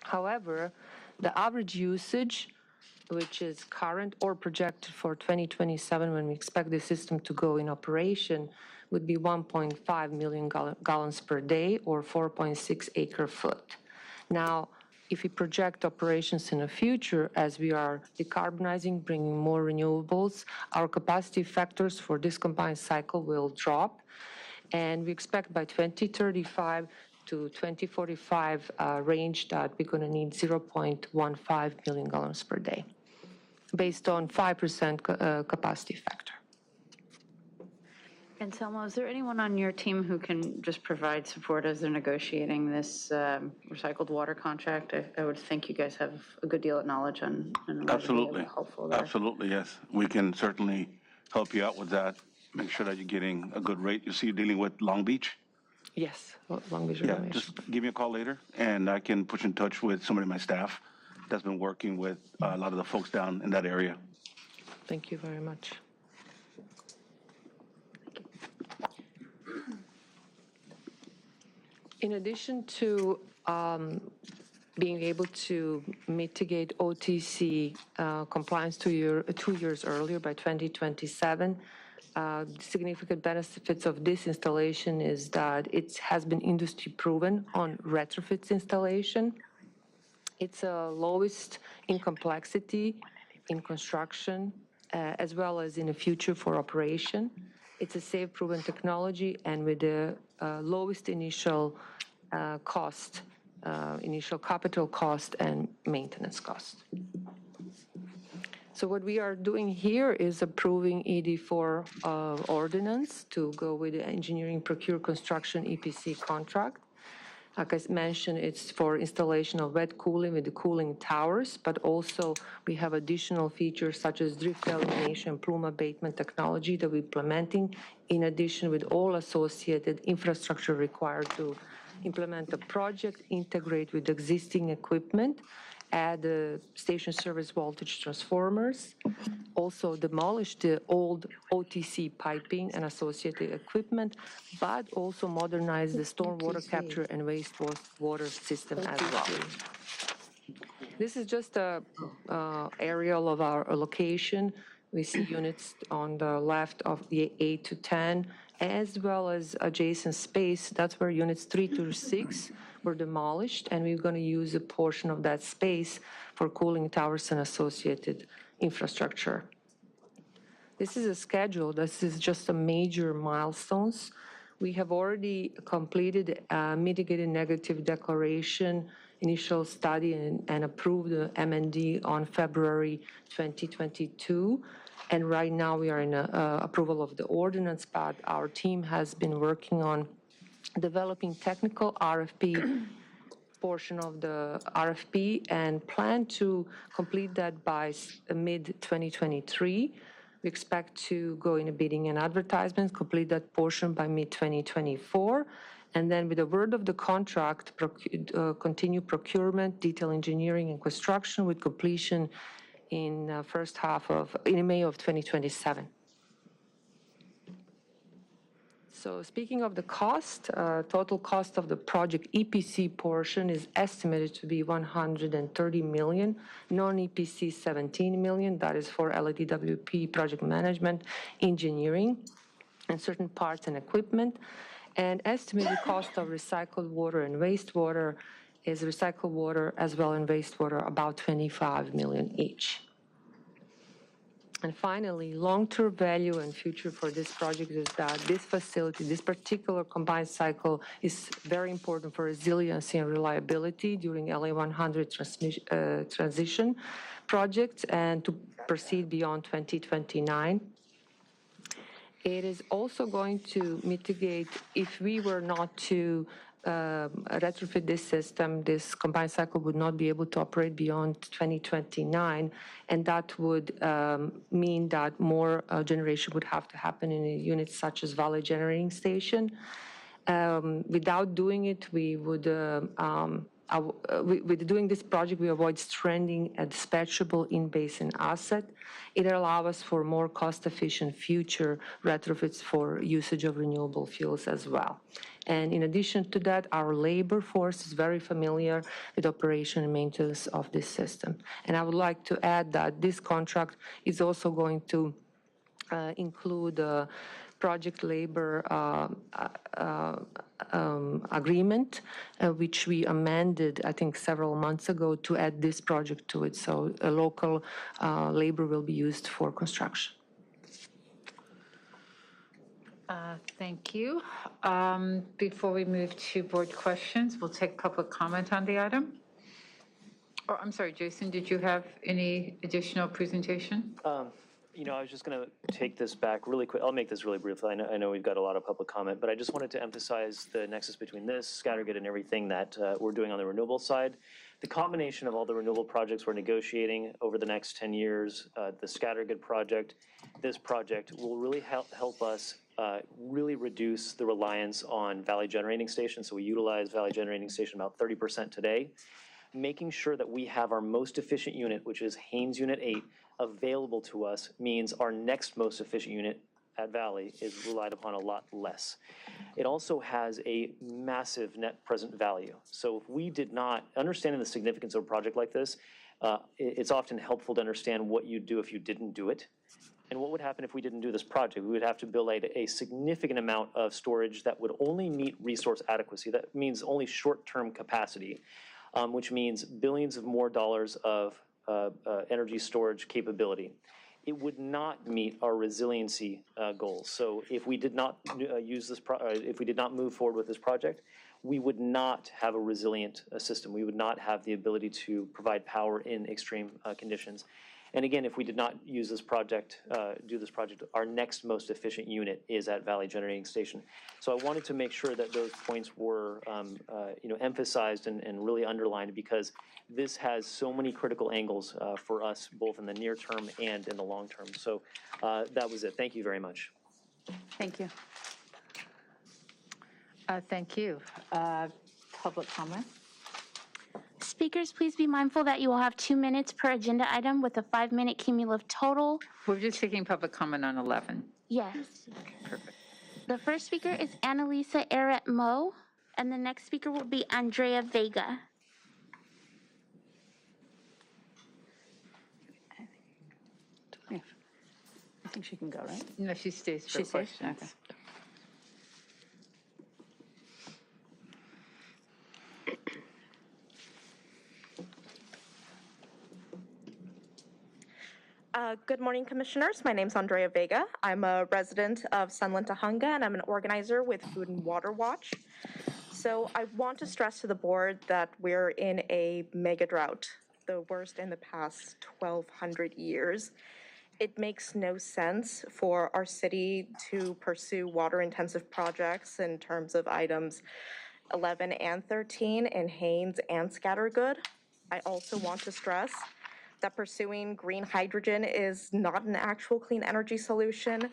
However, the average usage, which is current or projected for 2027 when we expect the system to go in operation, would be 1.5 million gallons per day or 4.6 acre-foot. Now, if we project operations in the future, as we are decarbonizing, bringing more renewables, our capacity factors for this combined cycle will drop. And we expect by 2035 to 2045 range that we're going to need 0.15 million gallons per day, based on 5% capacity factor. And Selma, is there anyone on your team who can just provide support as they're negotiating this recycled water contract? I would think you guys have a good deal of knowledge on Absolutely. helpful there. Absolutely, yes. We can certainly help you out with that. Make sure that you're getting a good rate. You see, you're dealing with Long Beach? Yes, Long Beach. Yeah, just give me a call later, and I can put you in touch with somebody in my staff that's been working with a lot of the folks down in that area. Thank you very much. In addition to being able to mitigate OTC compliance 2 years earlier by 2027, significant benefits of this installation is that it has been industry proven on retrofits installation. It's lowest in complexity in construction as well as in the future for operation. It's a safe, proven technology, and with the lowest initial cost, initial capital cost and maintenance cost. So what we are doing here is approving ED4 ordinance to go with the engineering, procure, construction EPC contract. Like I mentioned, it's for installation of wet cooling with the cooling towers, but also we have additional features such as drift elimination, plume abatement technology that we're implementing, in addition with all associated infrastructure required to implement the project, integrate with existing equipment, add station service voltage transformers, also demolish the old OTC piping and associated equipment, but also modernize the stormwater capture and wastewater system as well. This is just a aerial of our location. We see units on the left of the 8 to 10, as well as adjacent space. That's where units 3 to 6 were demolished, and we're going to use a portion of that space for cooling towers and associated infrastructure. This is a schedule. This is just a major milestones. We have already completed a mitigated negative declaration initial study and approved the MND on February 2022. And right now we are in approval of the ordinance, but our team has been working on developing technical RFP portion of the RFP and plan to complete that by mid-2023. We expect to go in a bidding and advertisement, complete that portion by mid-2024, and then with the word of the contract, continue procurement, detail engineering, and construction with completion in May of 2027. So speaking of the cost, total cost of the project EPC portion is estimated to be $130 million, non-EPC $17 million. That is for LADWP project management, engineering, and certain parts and equipment. And estimated cost of recycled water and wastewater is recycled water as well and wastewater about $25 million each. And finally, long-term value and future for this project is that this facility, this particular combined cycle is very important for resiliency and reliability during LA100 transition projects and to proceed beyond 2029. It is also going to mitigate if we were not to retrofit this system, this combined cycle would not be able to operate beyond 2029, and that would mean that more generation would have to happen in units such as Valley Generating Station. Without doing it, we would with doing this project, we avoid stranding a dispatchable in-basin asset. It allows us for more cost-efficient future retrofits for usage of renewable fuels as well. And in addition to that, our labor force is very familiar with operation and maintenance of this system. And I would like to add that this contract is also going to include project labor agreement, which we amended, I think, several months ago to add this project to it. So local labor will be used for construction. Thank you. Before we move to board questions, we'll take public comment on the item. Oh, I'm sorry, Jason, did you have any additional presentation? You know, I was just going to take this back really quick. I'll make this really brief. I know we've got a lot of public comment, but I just wanted to emphasize the nexus between this, Scattergood, and everything that we're doing on the renewable side. The combination of all the renewable projects we're negotiating over the next 10 years, the Scattergood project, this project will really help us really reduce the reliance on Valley Generating Station. So we utilize Valley Generating Station about 30% today. Making sure that we have our most efficient unit, which is Haynes Unit 8, available to us means our next most efficient unit at Valley is relied upon a lot less. It also has a massive net present value. So if we did not, understanding the significance of a project like this, it's often helpful to understand what you'd do if you didn't do it. And what would happen if we didn't do this project? We would have to build a significant amount of storage that would only meet resource adequacy. That means only short-term capacity, which means billions of more dollars of energy storage capability. It would not meet our resiliency goals. So if we did not if we did not move forward with this project, we would not have a resilient system. We would not have the ability to provide power in extreme conditions. And again, if we did not use this project, do this project, our next most efficient unit is at Valley Generating Station. So I wanted to make sure that those points were, emphasized and really underlined, because this has so many critical angles for us, both in the near term and in the long term. So that was it. Thank you very much. Thank you. Thank you. Public comment? Speakers, please be mindful that you will have 2 minutes per agenda item with a 5-minute cumulative total. We're just taking public comment on 11. Yes. Perfect. The first speaker is Annalisa Eret-Mo, and the next speaker will be Andrea Vega. I think she can go, right? No, she stays for questions. Okay. Good morning, Commissioners. My name is Andrea Vega. I'm a resident of Sunland, Tahunga, and I'm an organizer with Food and Water Watch. So I want to stress to the board that we're in a mega drought, the worst in the past 1,200 years. It makes no sense for our city to pursue water-intensive projects in terms of items 11 and 13 in Haynes and Scattergood. I also want to stress that pursuing green hydrogen is not an actual clean energy solution.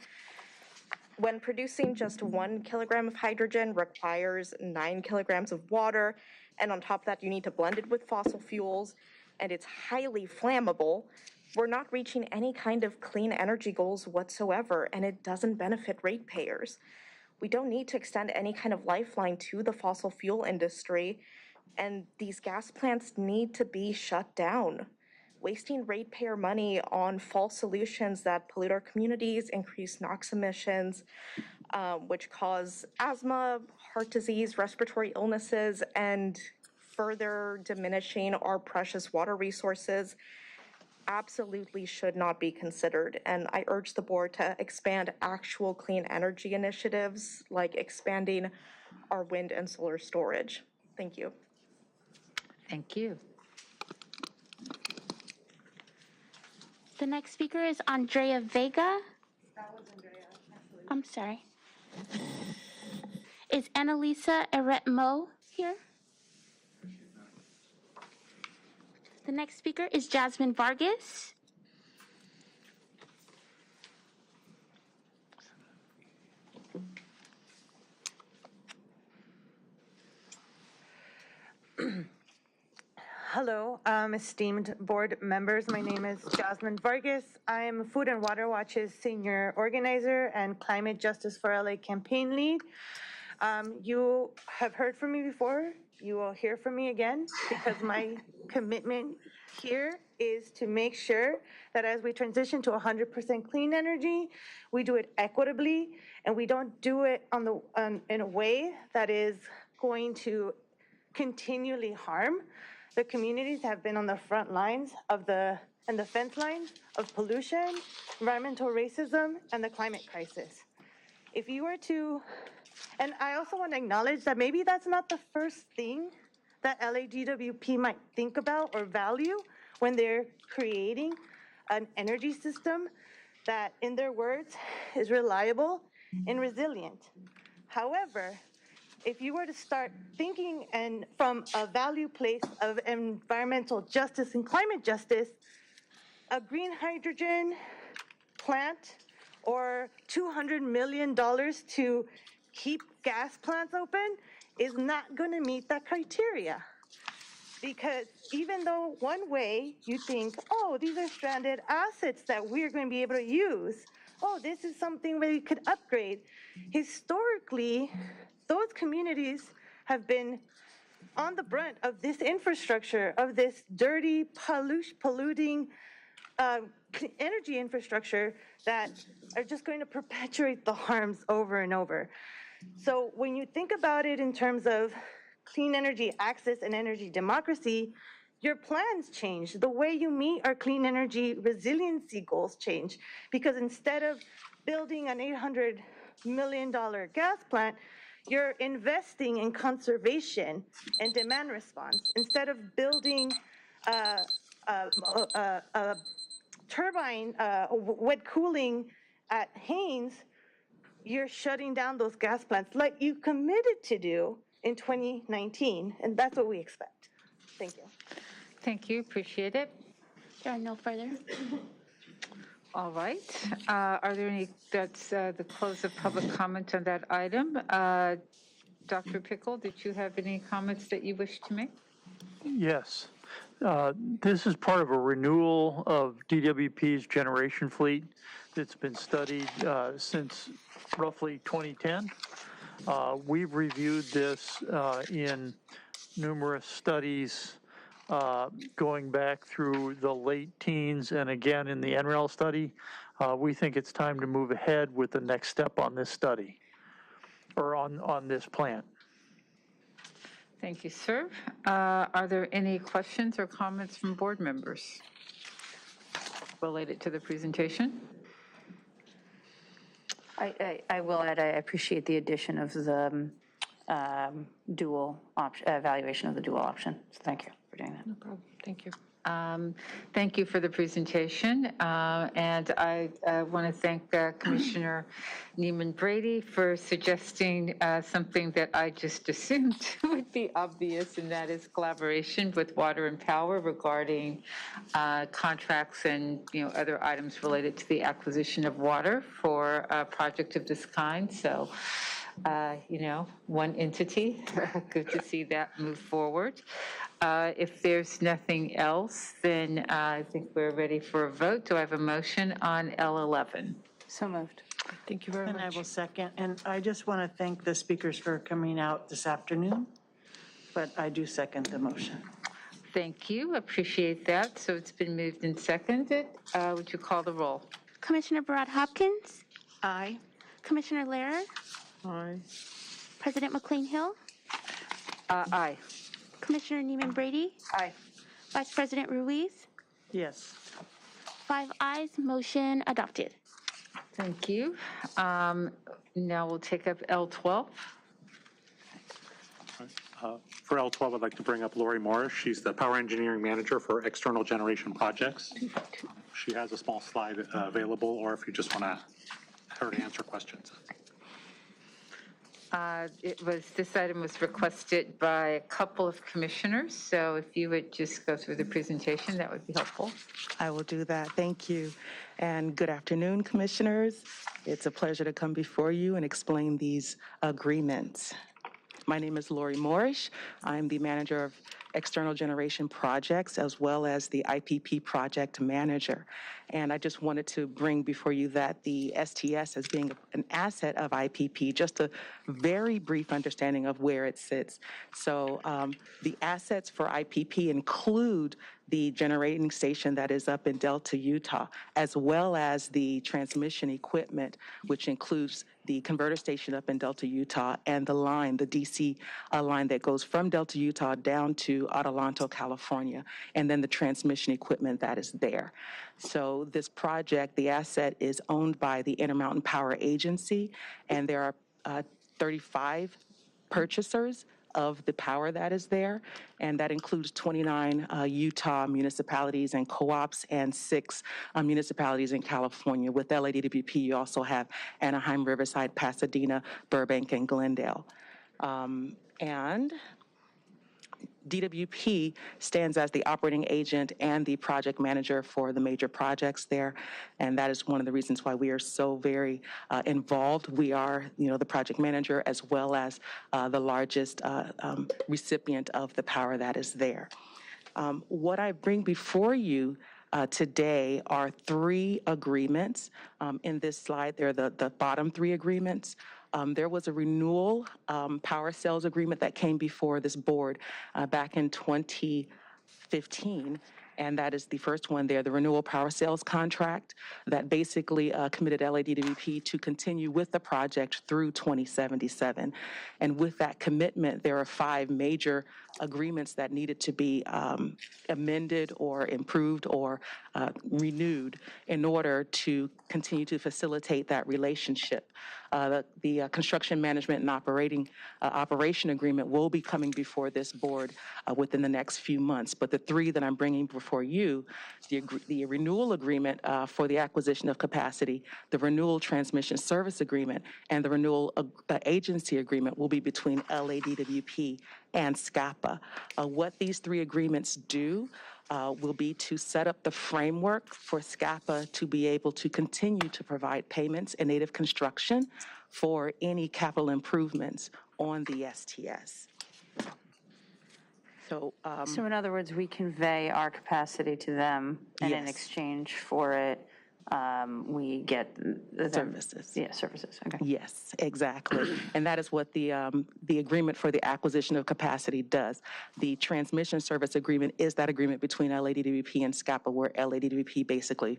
When producing just 1 kilogram of hydrogen requires 9 kilograms of water, and on top of that, you need to blend it with fossil fuels, and it's highly flammable, we're not reaching any kind of clean energy goals whatsoever, and it doesn't benefit ratepayers. We don't need to extend any kind of lifeline to the fossil fuel industry, and these gas plants need to be shut down. Wasting ratepayer money on false solutions that pollute our communities, increase NOx emissions, which cause asthma, heart disease, respiratory illnesses, and further diminishing our precious water resources absolutely should not be considered. And I urge the board to expand actual clean energy initiatives, like expanding our wind and solar storage. Thank you. Thank you. The next speaker is Andrea Vega. That was Andrea. I'm sorry. Is Annalisa Eret-Mo here? The next speaker is Jasmine Vargas. Hello, esteemed board members. My name is Jasmine Vargas. I am Food and Water Watch's senior organizer and Climate Justice for LA campaign lead. You have heard from me before. You will hear from me again because my commitment here is to make sure that as we transition to 100% clean energy, we do it equitably and we don't do it in a way that is going to continually harm the communities that have been on the front lines of and the fence lines of pollution, environmental racism, and the climate crisis. If you were to, and I also want to acknowledge that maybe that's not the first thing that LADWP might think about or value when they're creating an energy system that, in their words, is reliable and resilient. However, if you were to start thinking and from a value place of environmental justice and climate justice, a green hydrogen plant or $200 million to keep gas plants open is not going to meet that criteria. Because even though one way you think, oh, these are stranded assets that we're going to be able to use, oh, this is something where you could upgrade. Historically, those communities have been on the brunt of this infrastructure, of this dirty, polluting energy infrastructure that are just going to perpetuate the harms over and over. So when you think about it in terms of clean energy access and energy democracy, your plans change. The way you meet our clean energy resiliency goals change. Because instead of building an $800 million gas plant, you're investing in conservation and demand response. Instead of building a turbine, wet cooling at Haynes, you're shutting down those gas plants like you committed to do in 2019, and that's what we expect. Thank you. Thank you, appreciate it. There are no further. All right. Are there any, that's the close of public comment on that item. Dr. Pickle, did you have any comments that you wish to make? Yes. This is part of a renewal of DWP's generation fleet that's been studied since roughly 2010. We've reviewed this in numerous studies going back through the late teens and again in the NREL study. We think it's time to move ahead with the next step on this study, or on this plan. Thank you, sir. Are there any questions or comments from board members related to the presentation? I will add, I appreciate the addition of the dual option, evaluation of the dual option. So thank you for doing that. No problem. Thank you. Thank you for the presentation. And I want to thank Commissioner NEEMAN Brady for suggesting something that I just assumed would be obvious, and that is collaboration with Water and Power regarding contracts and other items related to the acquisition of water for a project of this kind. So, one entity. Good to see that move forward. If there's nothing else, then I think we're ready for a vote. Do I have a motion on L11? So moved. Thank you very much. And I will second. And I just want to thank the speakers for coming out this afternoon, but I do second the motion. Thank you. Appreciate that. So it's been moved and seconded. Would you call the roll? Commissioner Barad Hopkins? Aye. Commissioner LEHRER? Aye. President McCLAIN-HILL? Aye. Commissioner NEEMAN Brady? Aye. Vice President Ruiz? Yes. 5 ayes, motion adopted. Thank you. Now we'll take up L12. For L12, I'd like to bring up Lori Morris. She's the Power Engineering Manager for External Generation Projects. She has a small slide available, or if you just want her to answer questions. This item was requested by a couple of commissioners, so if you would just go through the presentation, that would be helpful. I will do that. Thank you. And good afternoon, commissioners. It's a pleasure to come before you and explain these agreements. My name is Lori Morris. I'm the manager of external generation projects, as well as the IPP project manager. And I just wanted to bring before you that the STS as being an asset of IPP, just a very brief understanding of where it sits. So the assets for IPP include the generating station that is up in Delta, Utah, as well as the transmission equipment, which includes the converter station up in Delta, Utah, and the line, the DC line that goes from Delta, Utah down to Adelanto, California, and then the transmission equipment that is there. So this project, the asset is owned by the Intermountain Power Agency, and there are 35 purchasers of the power that is there, and that includes 29 Utah municipalities and co-ops and 6 municipalities in California. With LADWP, you also have Anaheim, Riverside, Pasadena, Burbank, and Glendale. And DWP stands as the operating agent and the project manager for the major projects there, and that is one of the reasons why we are so very involved. We are, the project manager as well as the largest recipient of the power that is there. What I bring before you today are 3 agreements. In this slide, they're the bottom 3 agreements. There was a renewal power sales agreement that came before this board back in 2015, and that is the first one there, the renewal power sales contract that basically committed LADWP to continue with the project through 2077. And with that commitment, there are 5 major agreements that needed to be amended or improved or renewed in order to continue to facilitate that relationship. The construction management and operation agreement will be coming before this board within the next few months. But the 3 that I'm bringing before you, the renewal agreement for the acquisition of capacity, the renewal transmission service agreement, and the renewal agency agreement will be between LADWP and SCAPA. What these 3 agreements do will be to set up the framework for SCAPA to be able to continue to provide payments in native construction for any capital improvements on the STS. So in other words, we convey our capacity to them, and in exchange for it, we get the services. Yeah, services. Okay. Yes, exactly. And that is what the agreement for the acquisition of capacity does. The transmission service agreement is that agreement between LADWP and SCAPA, where LADWP basically,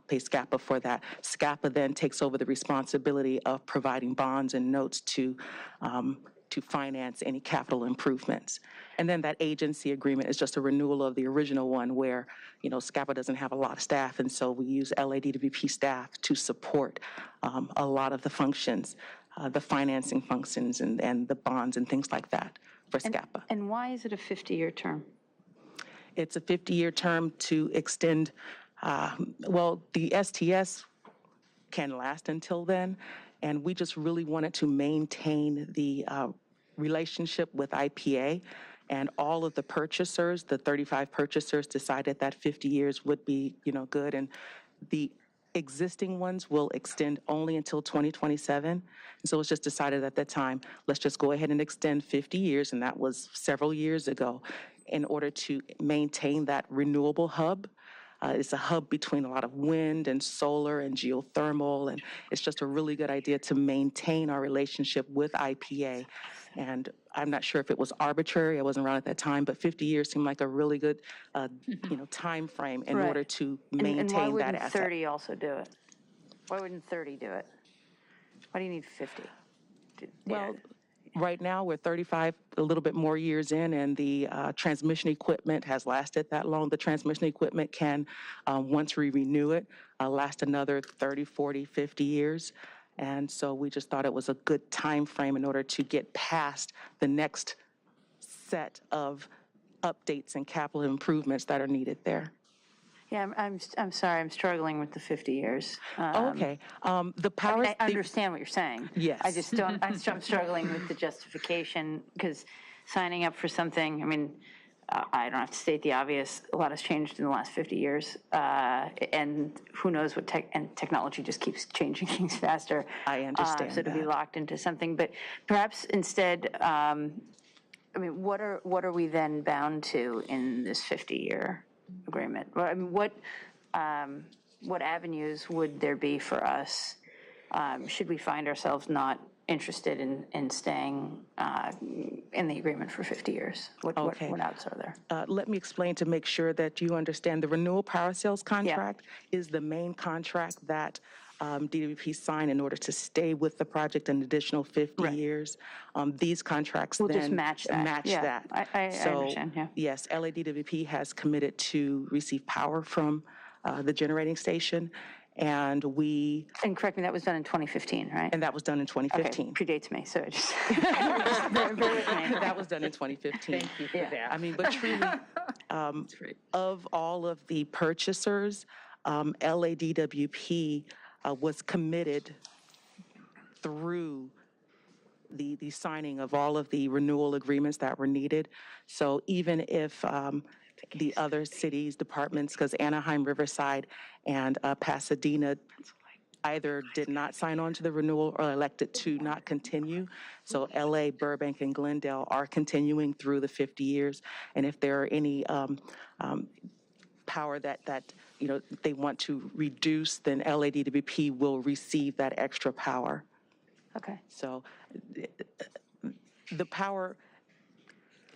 pays SCAPA for that. SCAPA then takes over the responsibility of providing bonds and notes to finance any capital improvements. And then that agency agreement is just a renewal of the original one where, SCAPA doesn't have a lot of staff, and so we use LADWP staff to support a lot of the functions, the financing functions and the bonds and things like that for SCAPA. And why is it a 50-year term? It's a 50-year term to extend, the STS can last until then, and we just really wanted to maintain the relationship with IPA, and all of the purchasers, the 35 purchasers, decided that 50 years would be, good, and the existing ones will extend only until 2027. And so it was just decided at that time, let's just go ahead and extend 50 years, and that was several years ago, in order to maintain that renewable hub. It's a hub between a lot of wind and solar and geothermal, and it's just a really good idea to maintain our relationship with IPA. And I'm not sure if it was arbitrary, I wasn't around at that time, but 50 years seemed like a really good, time frame in order to maintain and why wouldn't that asset. 30 also do it? Why wouldn't 30 do it? Why do you need 50? Well, right now we're 35, a little bit more years in, and the transmission equipment has lasted that long. The transmission equipment can, once we renew it, last another 30, 40, 50 years. And so we just thought it was a good time frame in order to get past the next set of updates and capital improvements that are needed there. Yeah, I'm sorry, I'm struggling with the 50 years. Okay. The power. I understand what you're saying. Yes. I just don't, I'm struggling with the justification, because signing up for something, I don't have to state the obvious, a lot has changed in the last 50 years, and who knows what technology just keeps changing things faster. I understand So to be locked into something, but perhaps instead I mean, what are we then bound to in this 50-year agreement? Well, I mean, what avenues would there be for us, should we find ourselves not interested in staying in the agreement for 50 years? What outs are there? Let me explain to make sure that you understand. The renewable power sales contract is the main contract that DWP signed in order to stay with the project an additional 50 years. These contracts We'll then just match that. I understand, yeah. Yes, LADWP has committed to receive power from the generating station, and And correct me, that was done in 2015, right? And that was done in 2015. Okay, predates me, so just bear with me. That was done in 2015. Thank you for that. I mean, but truly, of all of the purchasers, LADWP was committed through the signing of all of the renewal agreements that were needed. So even if the other cities, departments, because Anaheim, Riverside, and Pasadena either did not sign on to the renewal or elected to not continue. So LA, Burbank, and Glendale are continuing through the 50 years. And if there are any power that they want to reduce, then LADWP will receive that extra power. Okay. So the power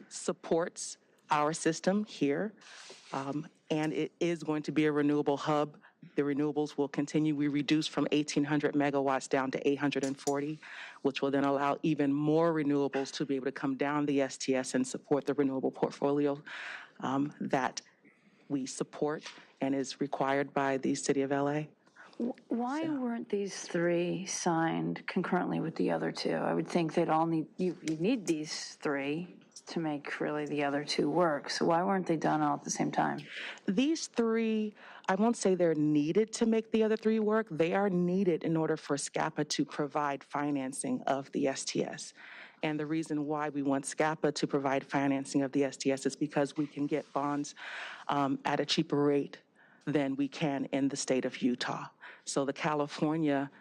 supports our system here, and it is going to be a renewable hub. The renewables will continue. We reduced from 1,800 megawatts down to 840, which will then allow even more renewables to be able to come down the STS and support the renewable portfolio that we support and is required by the city of LA. Why weren't these three signed concurrently with the other two? I would think they'd all you need these three to make really the other two work. So why weren't they done all at the same time? These three, I won't say they're needed to make the other three work. They are needed in order for SCAPA to provide financing of the STS. And the reason why we want SCAPA to provide financing of the STS is because we can get bonds at a cheaper rate than we can in the state of Utah. So the California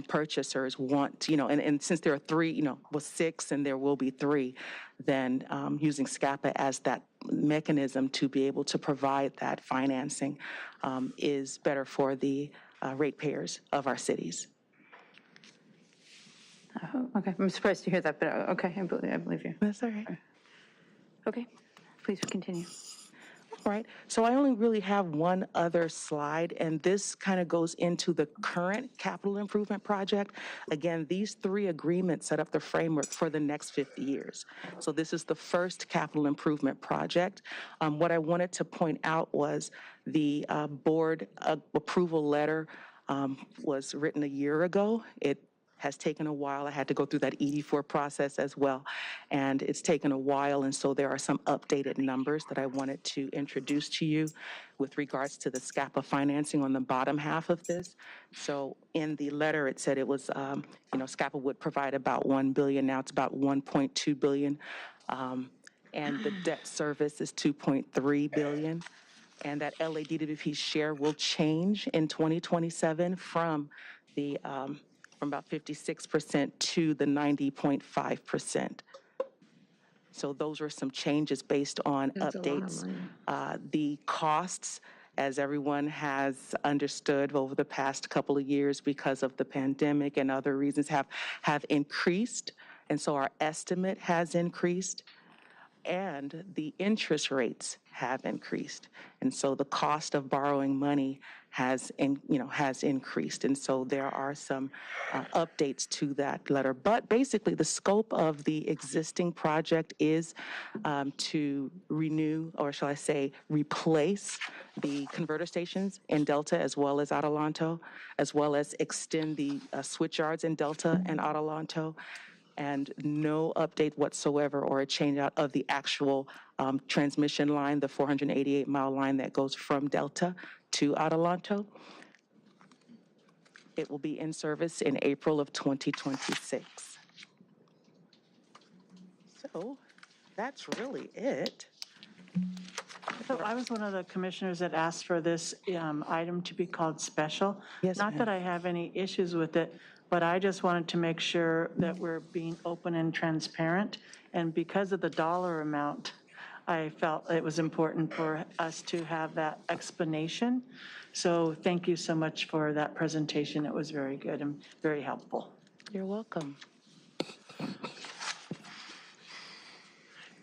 purchasers want, and since there are three, six and there will be three, then using SCAPA as that mechanism to be able to provide that financing is better for the ratepayers of our cities. Okay, I'm surprised to hear that, but okay, I believe you. That's all right. Okay, please continue. All right, so I only really have one other slide, and this kind of goes into the current capital improvement project. Again, these three agreements set up the framework for the next 50 years. So this is the first capital improvement project. What I wanted to point out was the board approval letter was written a year ago. It has taken a while. I had to go through that ED4 process as well, and it's taken a while, and so there are some updated numbers that I wanted to introduce to you with regards to the SCAPA financing on the bottom half of this. So in the letter, it said it was, SCAPA would provide about $1 billion. Now it's about $1.2 billion, and the debt service is $2.3 billion, and that LADWP's share will change in 2027 from about 56% to the 90.5%. So those were some changes based on updates. The costs, as everyone has understood over the past couple of years because of the pandemic and other reasons, have increased. And so our estimate has increased, and the interest rates have increased. And so the cost of borrowing money has increased. And so there are some updates to that letter. But basically, the scope of the existing project is to renew, or shall I say, replace the converter stations in Delta as well as Adelanto, as well as extend the switch yards in Delta and Adelanto, and no update whatsoever or a change out of the actual transmission line, the 488-mile line that goes from Delta to Adelanto. It will be in service in April of 2026. So that's really it. So I was one of the commissioners that asked for this item to be called special. Yes, Not that I have any issues with it, but I just wanted to make sure that we're being open and transparent And because of the dollar amount, I felt it was important for us to have that explanation. So thank you so much for that presentation. It was very good and very helpful. You're welcome.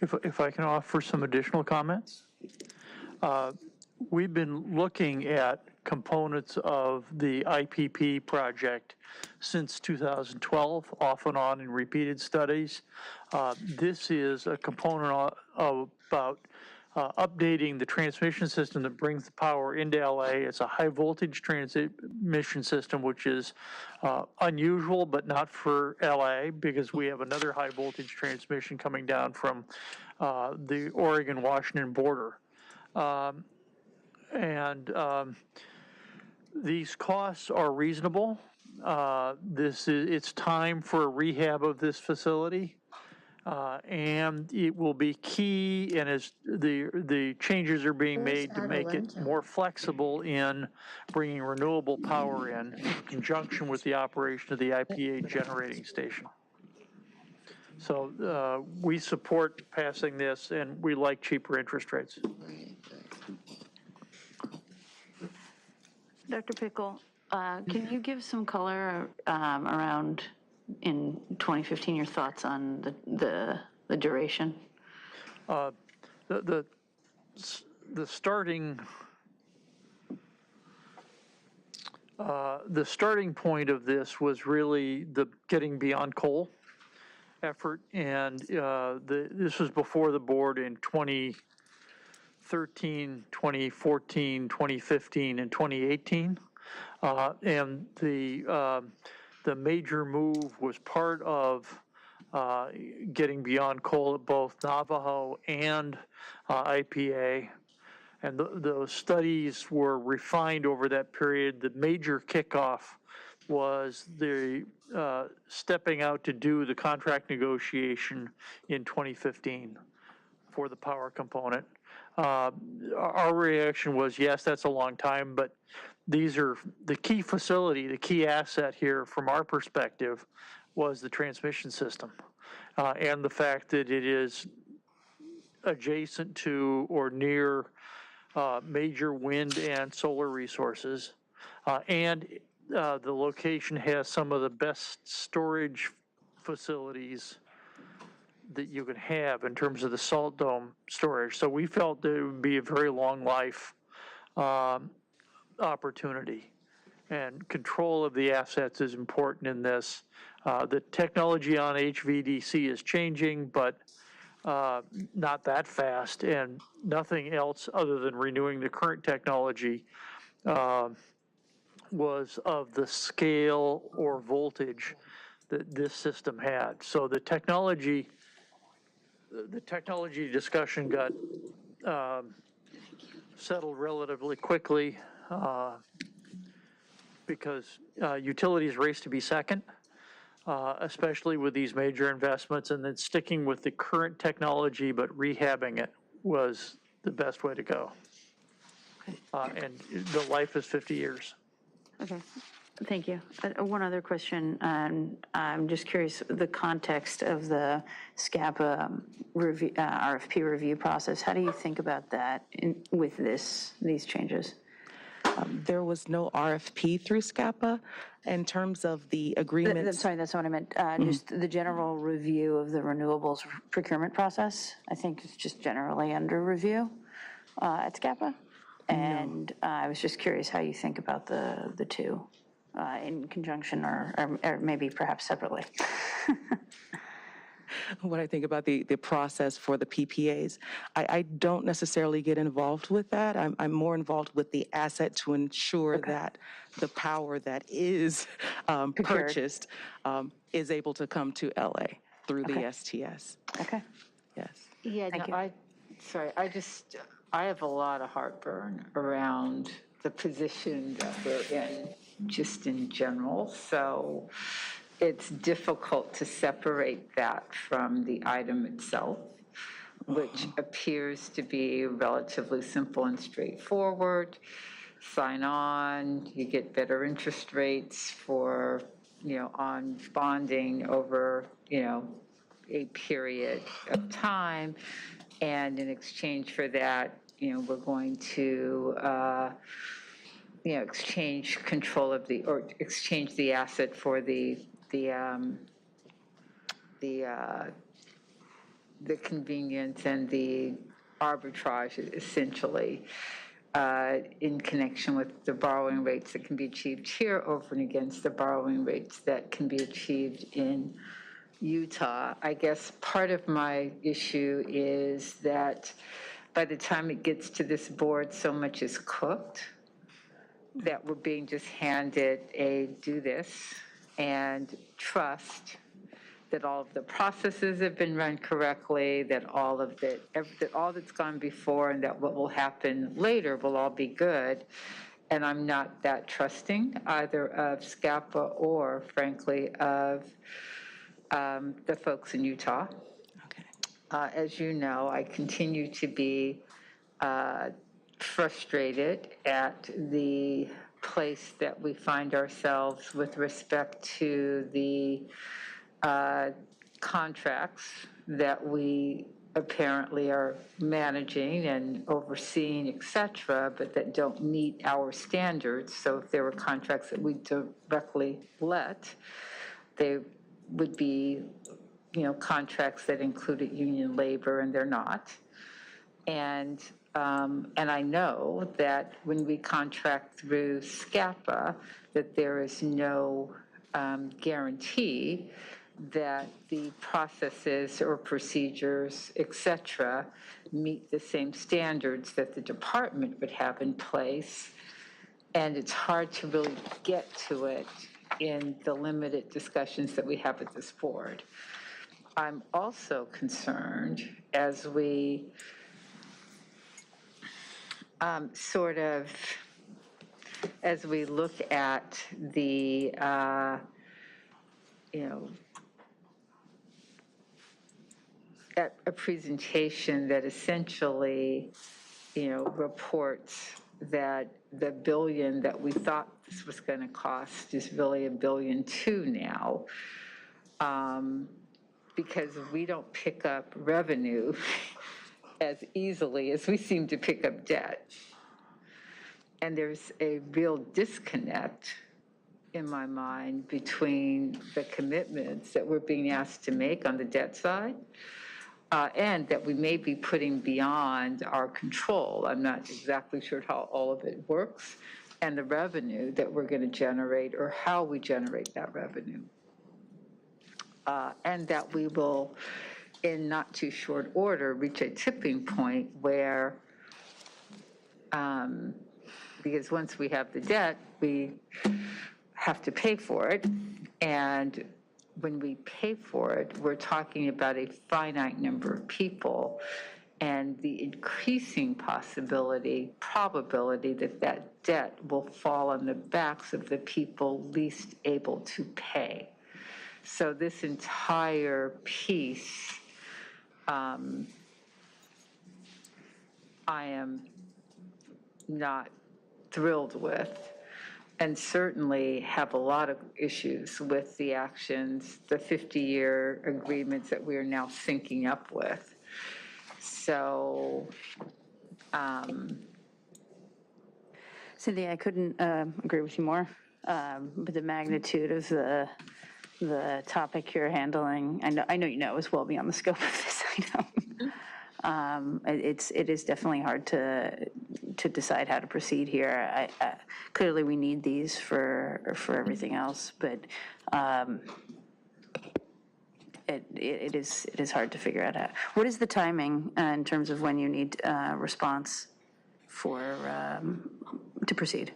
If I can offer some additional comments. We've been looking at components of the IPP project since 2012, off and on in repeated studies. This is a component about updating the transmission system that brings the power into LA. It's a high voltage transmission system, which is unusual, but not for LA, because we have another high voltage transmission coming down from the Oregon-Washington border. These costs are reasonable. It's time for a rehab of this facility. And it will be key, and as the changes are being made to make it more flexible in bringing renewable power in conjunction with the operation of the IPA generating station. So we support passing this, and we like cheaper interest rates. Dr. Pickle, can you give some color around, in 2015, your thoughts on the duration? The starting point of this was really the getting beyond coal effort, and this was before the board in 2013, 2014, 2015, and 2018, and the major move was part of getting beyond coal at both Navajo and IPA. And those studies were refined over that period. The major kickoff was the stepping out to do the contract negotiation in 2015 for the power component. Our reaction was, yes, that's a long time, but these are the key facility, the key asset here from our perspective was the transmission system, and the fact that it is adjacent to or near major wind and solar resources, and the location has some of the best storage facilities that you could have in terms of the salt dome storage. So we felt that it would be a very long life opportunity, and control of the assets is important in this. The technology on HVDC is changing, but not that fast, and nothing else other than renewing the current technology was of the scale or voltage that this system had. So the technology discussion got settled relatively quickly because utilities race to be second, especially with these major investments, and then sticking with the current technology but rehabbing it was the best way to go. And the life is 50 years. Okay, thank you. One other question, I'm just curious, the context of the SCAPA review, RFP review process, how do you think about that with these changes? There was no RFP through SCAPA in terms of the agreements. Sorry, that's what I meant. Just the general review of the renewables procurement process, I think it's just generally under review at SCAPA. And I was just curious how you think about the two in conjunction or maybe perhaps separately. What I think about the process for the PPAs, I don't necessarily get involved with that. I'm more involved with the asset to ensure that the power that is purchased is able to come to LA through the STS. Okay. Yes. Yeah, no, I have a lot of heartburn around the position that we're in, just in general. So it's difficult to separate that from the item itself, which appears to be relatively simple and straightforward. Sign on, you get better interest rates for, on bonding over, a period of time. And in exchange for that, we're going to, exchange control of or exchange the asset for the convenience and the arbitrage, essentially, in connection with the borrowing rates that can be achieved here over and against the borrowing rates that can be achieved in Utah. I guess part of my issue is that by the time it gets to this board, so much is cooked that we're being just handed a do this and trust that all of the processes have been run correctly, that all that's gone before and that what will happen later will all be good. And I'm not that trusting either of SCAPA or, frankly, of the folks in Utah. Okay. As you know, I continue to be frustrated at the place that we find ourselves with respect to the contracts that we apparently are managing and overseeing, et cetera, but that don't meet our standards. So if there were contracts that we directly let, they would be, contracts that included union labor, and they're not. And I know that when we contract through SCAPA, that there is no guarantee that the processes or procedures, et cetera, meet the same standards that the department would have in place. And it's hard to really get to it in the limited discussions that we have at this board. I'm also concerned as we as we look at the, at a presentation that essentially, reports that the billion that we thought this was going to cost is really $1.2 billion now, because we don't pick up revenue as easily as we seem to pick up debt. And there's a real disconnect in my mind between the commitments that we're being asked to make on the debt side and that we may be putting beyond our control. I'm not exactly sure how all of it works, and the revenue that we're going to generate or how we generate that revenue. And that we will, in not too short order, reach a tipping point where, because once we have the debt, we have to pay for it. And when we pay for it, we're talking about a finite number of people and the increasing probability that that debt will fall on the backs of the people least able to pay. So this entire piece, I am not thrilled with, and certainly have a lot of issues with the actions, the 50-year agreements that we are now syncing up with. So, Cynthia, I couldn't agree with you more. But the magnitude of the topic you're handling, I know you know, is well beyond the scope of this item. It is definitely hard to decide how to proceed here. Clearly, we need these for everything else, but it is hard to figure out how. What is the timing in terms of when you need a response to proceed?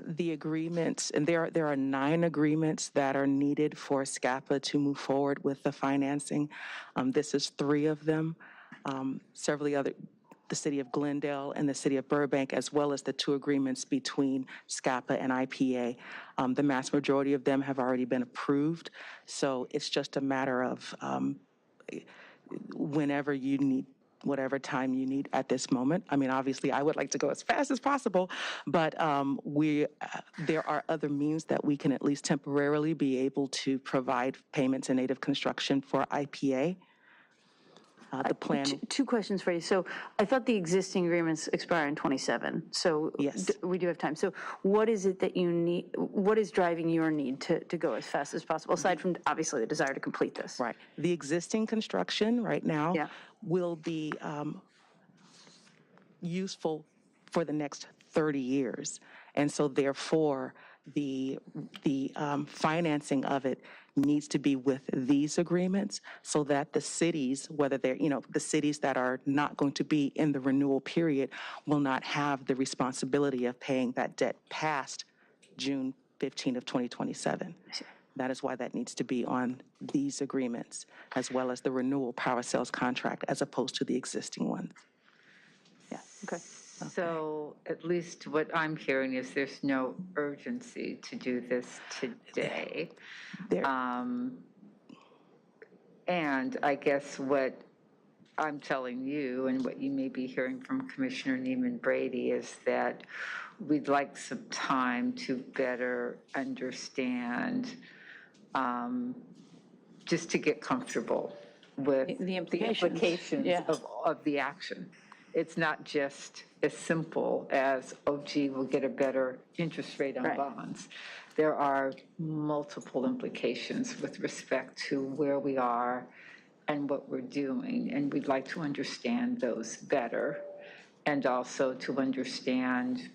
The agreements, and there are 9 agreements that are needed for SCAPA to move forward with the financing. This is 3 of them. Several of the other, the city of Glendale and the city of Burbank, as well as the 2 agreements between SCAPA and IPA. The mass majority of them have already been approved, so it's just a matter of whenever you need whatever time you need at this moment. I mean, obviously, I would like to go as fast as possible, but there are other means that we can at least temporarily be able to provide payments in aid of construction for IPA. The plan. Two questions for you. So I thought the existing agreements expire in 27. So yes, we do have time. So what is it that you need? What is driving your need to go as fast as possible, aside from obviously the desire to complete this? Right. The existing construction right now will be useful for the next 30 years. And so therefore, the financing of it needs to be with these agreements so that the cities, whether they're, the cities that are not going to be in the renewal period will not have the responsibility of paying that debt past June 15 of 2027. That is why that needs to be on these agreements, as well as the renewal power sales contract, as opposed to the existing ones. Yeah, okay. So at least what I'm hearing is there's no urgency to do this today. And I guess what I'm telling you and what you may be hearing from Commissioner NEEMAN Brady is that we'd like some time to better understand, just to get comfortable with the implications of the action. It's not just as simple as, oh, gee, we'll get a better interest rate on bonds. There are multiple implications with respect to where we are and what we're doing, and we'd like to understand those better, and also to understand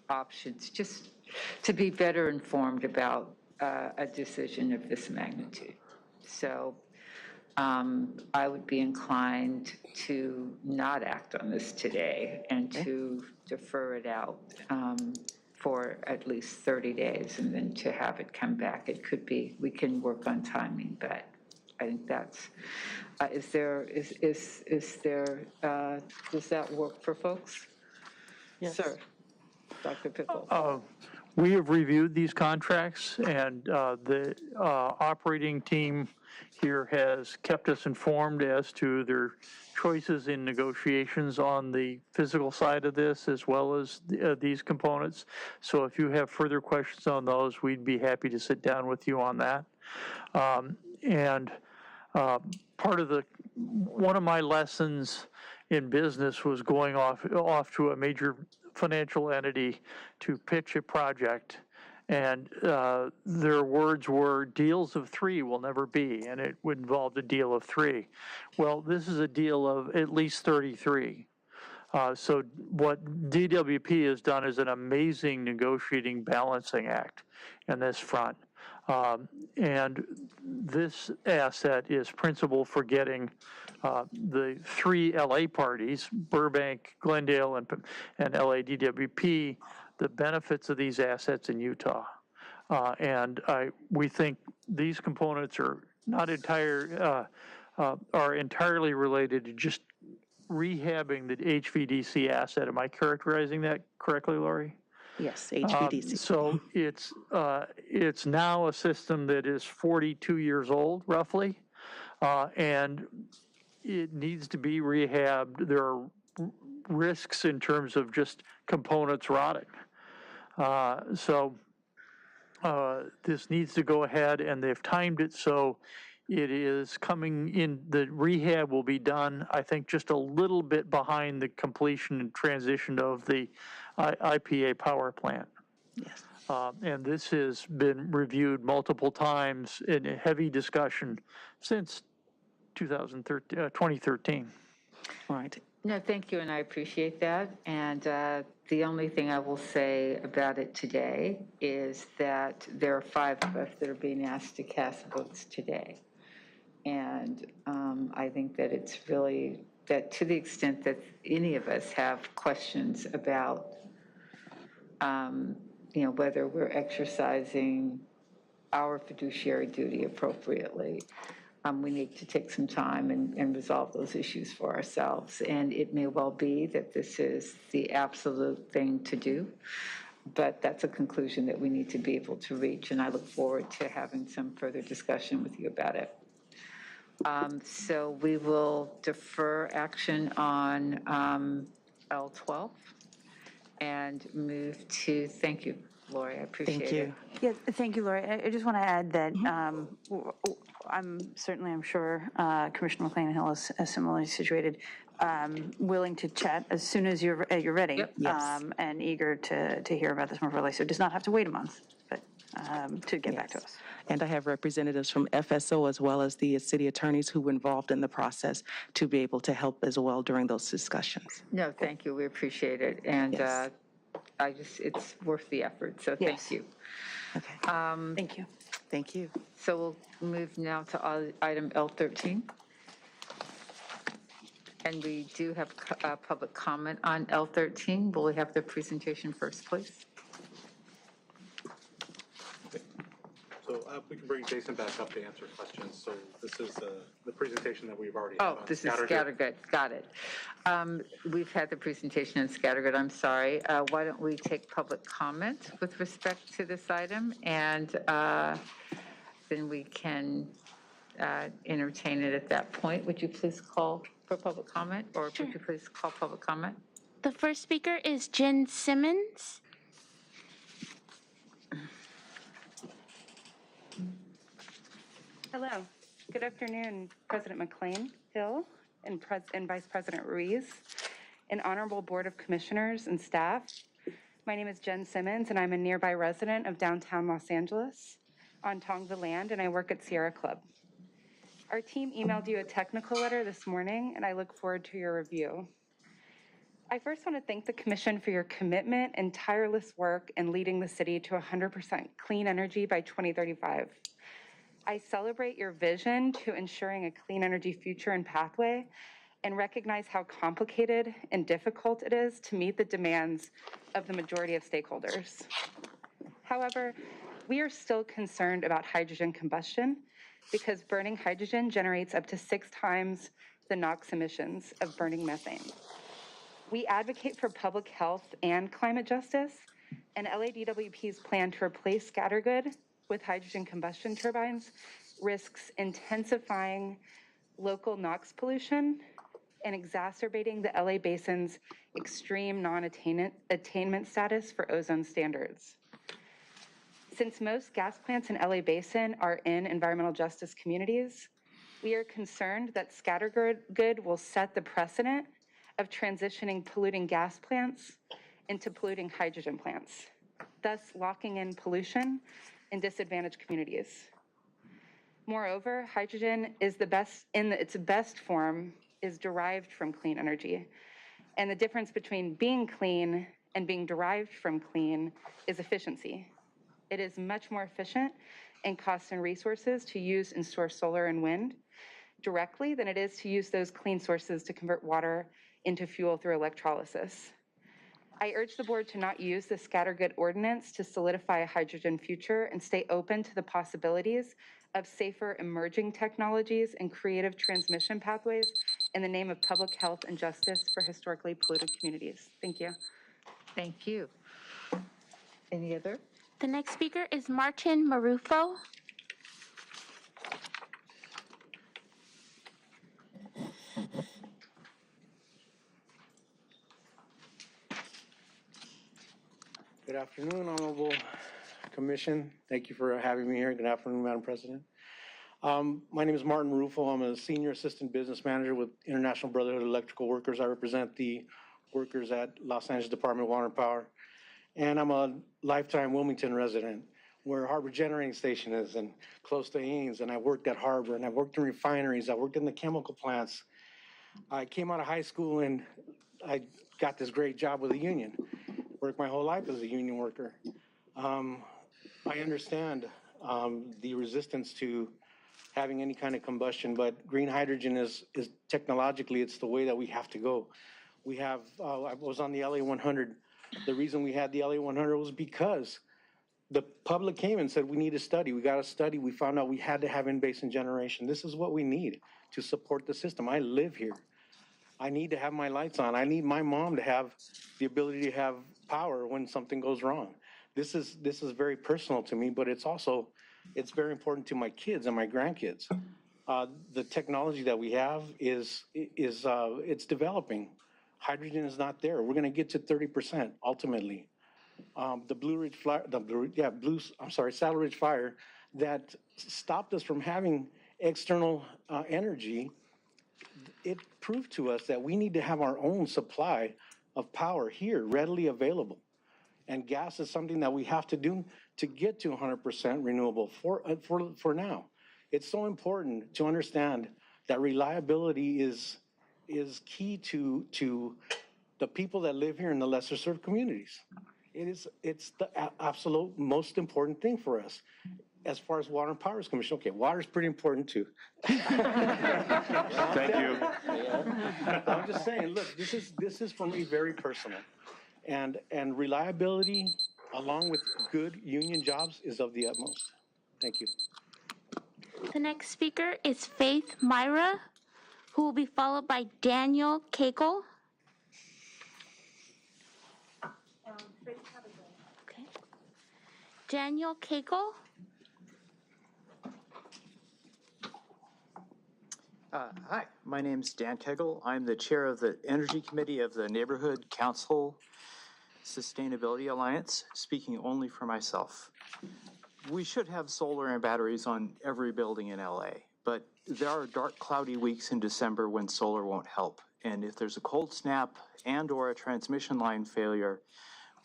options, just to be better informed about a decision of this magnitude. So I would be inclined to not act on this today and to defer it out for at least 30 days and then to have it come back. It could be, we can work on timing, but I think that's, does that work for folks? Yes. Sir, Dr. Pickle. We have reviewed these contracts, and the operating team here has kept us informed as to their choices in negotiations on the physical side of this, as well as these components. So if you have further questions on those, we'd be happy to sit down with you on that. One of my lessons in business was going off to a major financial entity to pitch a project, and their words were, deals of 3 will never be, and it would involve a deal of 3. Well, this is a deal of at least 33. So what DWP has done is an amazing negotiating balancing act in this front. And this asset is principal for getting the 3 LA parties, Burbank, Glendale, and LADWP, the benefits of these assets in Utah. We think these components are not are entirely related to just rehabbing the HVDC asset. Am I characterizing that correctly, Lori? Yes, HVDC. So it's now a system that is 42 years old, roughly, and it needs to be rehabbed. There are risks in terms of just components rotting. This needs to go ahead, and they've timed it so it is coming in. The rehab will be done, I think, just a little bit behind the completion and transition of the IPA power plant. Yes. And this has been reviewed multiple times in a heavy discussion since 2013. All right. No, thank you, and I appreciate that. And the only thing I will say about it today is that there are 5 of us that are being asked to cast votes today. And I think that it's really, that to the extent that any of us have questions about, whether we're exercising our fiduciary duty appropriately, we need to take some time and resolve those issues for ourselves. And it may well be that this is the absolute thing to do, but that's a conclusion that we need to be able to reach, and I look forward to having some further discussion with you about it. So we will defer action on L12 and move to, thank you, Lori, I appreciate it. Yes, thank you, Lori. I just want to add that I'm sure Commissioner McCLAIN-HILL is similarly situated, willing to chat as soon as you're ready. Yep. Yes. And eager to hear about this more fully. So it does not have to wait a month, but to get back to us. And I have representatives from FSO as well as the city attorneys who were involved in the process to be able to help as well during those discussions. No, thank you. We appreciate it. And it's worth the effort. So thank you. Okay. Thank you. Thank you. So we'll move now to item L13. And we do have public comment on L13. Will we have the presentation first, please? So we can bring Jason back up to answer questions. So this is the presentation that we've already had on This is Scattergood. Got it. We've had the presentation on Scattergood. I'm sorry. Why don't we take public comment with respect to this item, and then we can entertain it at that point. Would you please call for public comment, or would you please call public comment? The first speaker is Jen Simmons. Hello. Good afternoon, President McCLAIN-HILL and Vice President RUIZ, and Honorable Board of Commissioners and staff. My name is Jen Simmons, and I'm a nearby resident of downtown Los Angeles on Tongva land, and I work at Sierra Club. Our team emailed you a technical letter this morning, and I look forward to your review. I first want to thank the Commission for your commitment and tireless work in leading the city to 100% clean energy by 2035. I celebrate your vision to ensuring a clean energy future and pathway, and recognize how complicated and difficult it is to meet the demands of the majority of stakeholders. However, we are still concerned about hydrogen combustion because burning hydrogen generates up to 6 times the NOx emissions of burning methane. We advocate for public health and climate justice, and LADWP's plan to replace Scattergood with hydrogen combustion turbines risks intensifying local NOx pollution and exacerbating the LA Basin's extreme non-attainment status for ozone standards. Since most gas plants in LA Basin are in environmental justice communities, we are concerned that Scattergood will set the precedent of transitioning polluting gas plants into polluting hydrogen plants, thus locking in pollution in disadvantaged communities. Moreover, hydrogen is its best form is derived from clean energy. And the difference between being clean and being derived from clean is efficiency. It is much more efficient in cost and resources to use and store solar and wind directly than it is to use those clean sources to convert water into fuel through electrolysis. I urge the board to not use the Scattergood ordinance to solidify a hydrogen future and stay open to the possibilities of safer emerging technologies and creative transmission pathways in the name of public health and justice for historically polluted communities. Thank you. Thank you. Any other? The next speaker is Martin Marufo. Good afternoon, Honorable Commission. Thank you for having me here. Good afternoon, Madam President. My name is Martin Rufo. I'm a Senior Assistant Business Manager with International Brotherhood of Electrical Workers. I represent the workers at Los Angeles Department of Water and Power. And I'm a lifetime Wilmington resident, where Harbor Generating Station is, and close to Haynes. And I worked at Harbor, and I worked in refineries. I worked in the chemical plants. I came out of high school, and I got this great job with a union. Worked my whole life as a union worker. I understand the resistance to having any kind of combustion, but green hydrogen is technologically, it's the way that we have to go. We have, I was on the LA 100. The reason we had the LA 100 was because the public came and said, we need a study. We got a study. We found out we had to have in-basin generation. This is what we need to support the system. I live here. I need to have my lights on. I need my mom to have the ability to have power when something goes wrong. This is very personal to me, but it's very important to my kids and my grandkids. The technology that we have is it's developing. Hydrogen is not there. We're going to get to 30% ultimately. The Saddle Ridge fire that stopped us from having external energy, it proved to us that we need to have our own supply of power here readily available. And gas is something that we have to do to get to 100% renewable for now. It's so important to understand that reliability is key to the people that live here in the lesser served communities. It's the absolute most important thing for us. As far as water and power is concerned, okay, water is pretty important too. Thank you. I'm just saying, look, this is for me very personal. And reliability, along with good union jobs, is of the utmost. Thank you. The next speaker is Faith Myra, who will be followed by Daniel Cagle. Okay. Daniel Cagle. Hi, my name's Dan Kegel. I'm the chair of the Energy Committee of the Neighborhood Council Sustainability Alliance, speaking only for myself. We should have solar and batteries on every building in LA, but there are dark, cloudy weeks in December when solar won't help. And if there's a cold snap and or a transmission line failure,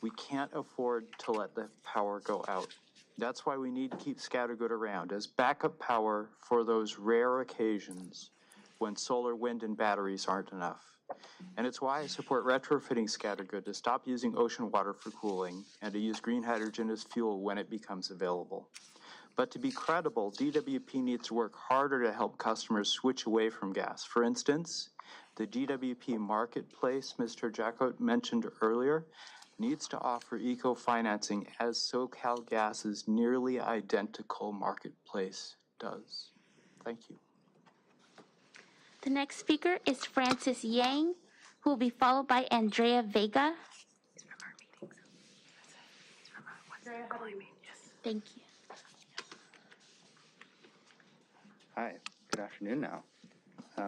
we can't afford to let the power go out. That's why we need to keep Scattergood around as backup power for those rare occasions when solar, wind, and batteries aren't enough. And it's why I support retrofitting Scattergood to stop using ocean water for cooling and to use green hydrogen as fuel when it becomes available. But to be credible, DWP needs to work harder to help customers switch away from gas. For instance, the DWP marketplace Mr. Jacot mentioned earlier needs to offer eco-financing as SoCal Gas's nearly identical marketplace does. Thank you. The next speaker is Francis Yang, who will be followed by Andrea Vega. He's from our meetings. He's from our Thank you. Hi, good afternoon now.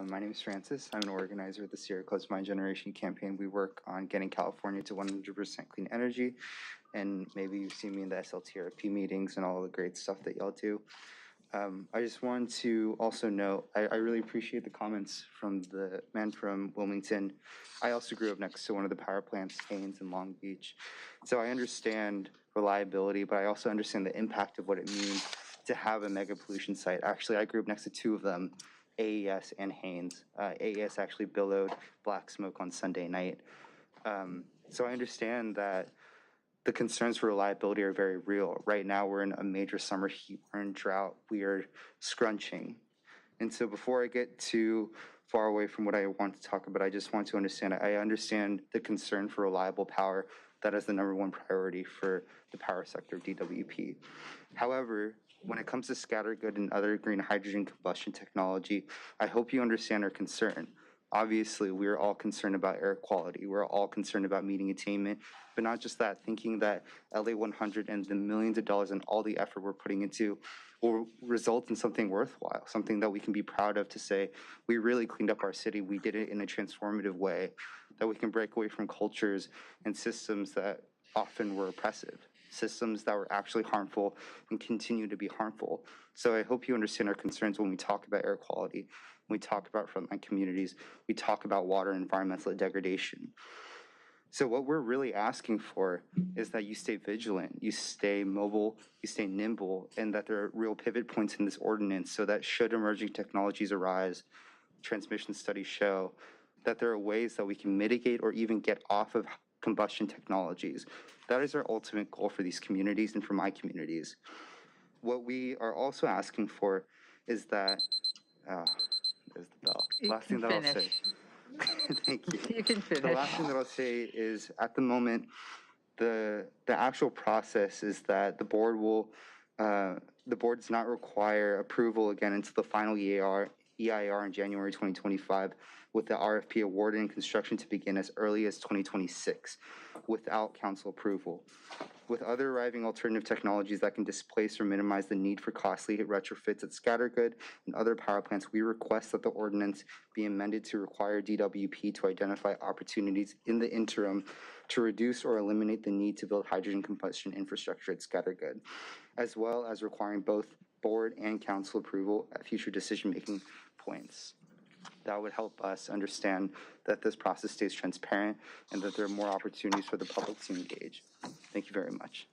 My name is Francis. I'm an organizer of the Sierra Club's My Generation campaign. We work on getting California to 100% clean energy, and maybe you've seen me in the SLTRP meetings and all the great stuff that y'all do. I just wanted to also note, I really appreciate the comments from the man from Wilmington. I also grew up next to one of the power plants, Haynes in Long Beach. So I understand reliability, but I also understand the impact of what it means to have a mega pollution site. Actually, I grew up next to two of them, AES and Haynes. AES actually billowed black smoke on Sunday night. So I understand that the concerns for reliability are very real. Right now, we're in a major summer heat, we're in drought, we are scrunching. And so before I get too far away from what I want to talk about, I just want to understand, I understand the concern for reliable power. That is the #1 priority for the power sector of DWP. However, when it comes to Scattergood and other green hydrogen combustion technology, I hope you understand our concern. Obviously, we're all concerned about air quality. We're all concerned about meeting attainment, but not just that, thinking that LA 100 and the millions of dollars and all the effort we're putting into will result in something worthwhile, something that we can be proud of to say, we really cleaned up our city. We did it in a transformative way, that we can break away from cultures and systems that often were oppressive, systems that were actually harmful and continue to be harmful. So I hope you understand our concerns when we talk about air quality, when we talk about frontline communities, we talk about water and environmental degradation. So what we're really asking for is that you stay vigilant, you stay mobile, you stay nimble, and that there are real pivot points in this ordinance so that should emerging technologies arise, transmission studies show that there are ways that we can mitigate or even get off of combustion technologies. That is our ultimate goal for these communities and for my communities. What we are also asking for is that, there's the bell. Last thing that I'll say. Thank you. You can finish. The last thing that I'll say is at the moment, the actual process is that the board will, the board does not require approval again until the final EAR EIR in January 2025, with the RFP awarded and construction to begin as early as 2026 without council approval. With other arriving alternative technologies that can displace or minimize the need for costly retrofits at Scattergood and other power plants, we request that the ordinance be amended to require DWP to identify opportunities in the interim to reduce or eliminate the need to build hydrogen combustion infrastructure at Scattergood, as well as requiring both board and council approval at future decision-making points. That would help us understand that this process stays transparent and that there are more opportunities for the public to engage. Thank you very much.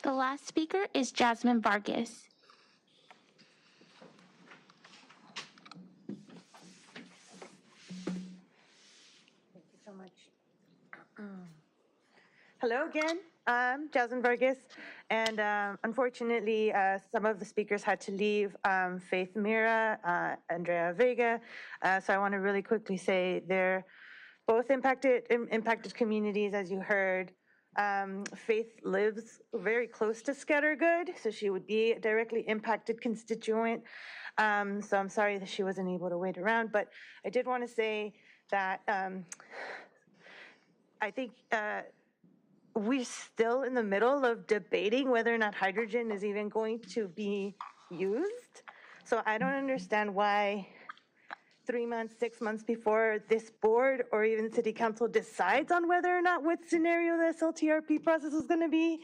The last speaker is Jasmine Vargas. Thank you so much. Hello again, I'm Jasmine Vargas, and unfortunately, some of the speakers had to leave, Faith Mira, Andrea Vega, so I want to really quickly say they're both impacted communities, as you heard. Faith lives very close to Scattergood, so she would be a directly impacted constituent, so I'm sorry that she wasn't able to wait around, but I did want to say that I think we're still in the middle of debating whether or not hydrogen is even going to be used. So I don't understand why 3 months, 6 months before this board or even city council decides on whether or not what scenario the SLTRP process is going to be,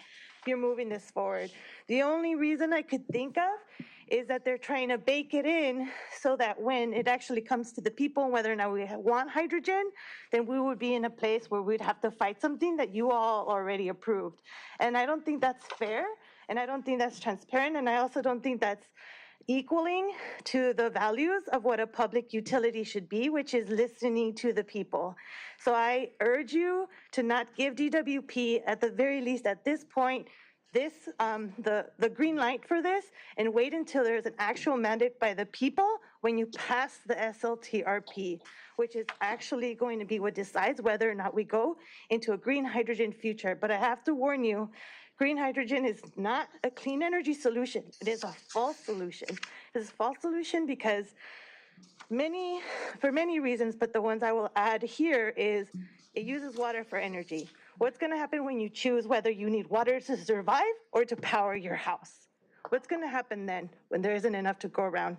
you're moving this forward. The only reason I could think of is that they're trying to bake it in so that when it actually comes to the people, whether or not we want hydrogen, then we would be in a place where we'd have to fight something that you all already approved. And I don't think that's fair, and I don't think that's transparent, and I also don't think that's equaling to the values of what a public utility should be, which is listening to the people. So I urge you to not give DWP, at the very least at this point, this the green light for this, and wait until there's an actual mandate by the people when you pass the SLTRP, which is actually going to be what decides whether or not we go into a green hydrogen future. But I have to warn you, green hydrogen is not a clean energy solution. It is a false solution. It is a false solution because for many reasons, but the ones I will add here is it uses water for energy. What's going to happen when you choose whether you need water to survive or to power your house? What's going to happen then when there isn't enough to go around?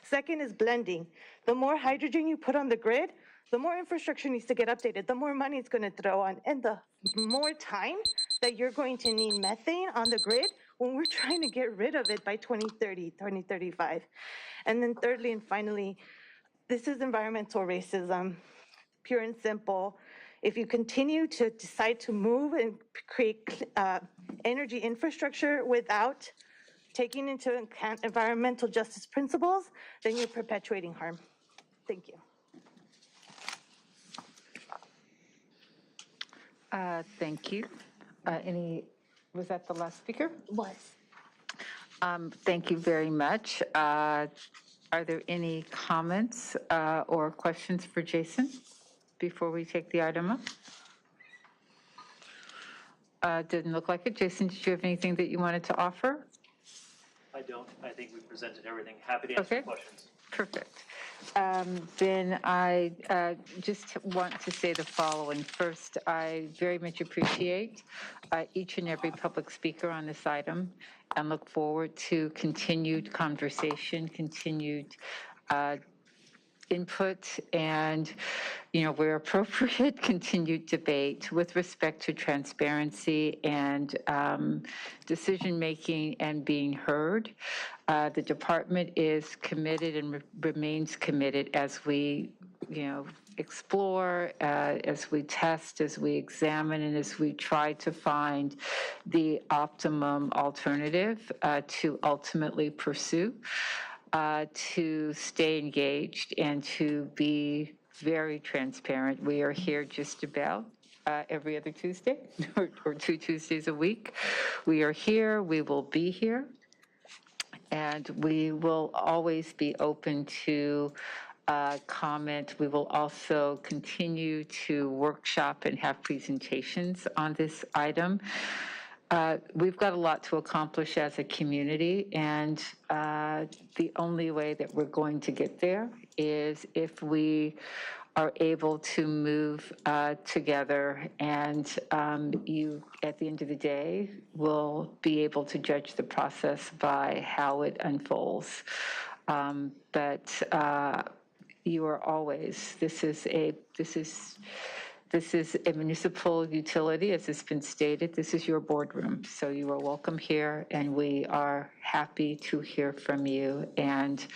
Second is blending. The more hydrogen you put on the grid, the more infrastructure needs to get updated, the more money it's going to throw on, and the more time that you're going to need methane on the grid when we're trying to get rid of it by 2030, 2035. And then thirdly and finally, this is environmental racism, pure and simple. If you continue to decide to move and create energy infrastructure without taking into account environmental justice principles, then you're perpetuating harm. Thank you. Thank you. Was that the last speaker? Was. Thank you very much. Are there any comments or questions for Jason before we take the item up? Didn't look like it. Jason, did you have anything that you wanted to offer? I don't. I think we presented everything. Happy to answer questions. Perfect. Then I just want to say the following. First, I very much appreciate each and every public speaker on this item and look forward to continued conversation, continued input, and, where appropriate, continued debate with respect to transparency and decision-making and being heard. The department is committed and remains committed as we, explore, as we test, as we examine, and as we try to find the optimum alternative to ultimately pursue. To stay engaged and to be very transparent. We are here just about every other Tuesday or 2 Tuesdays a week. We are here, we will be here, and we will always be open to comment. We will also continue to workshop and have presentations on this item. we've got a lot to accomplish as a community, and the only way that we're going to get there is if we are able to move together, and you, at the end of the day, will be able to judge the process by how it unfolds. But you are always, this is a municipal utility, as has been stated. This is your boardroom, so you are welcome here, and we are happy to hear from you. And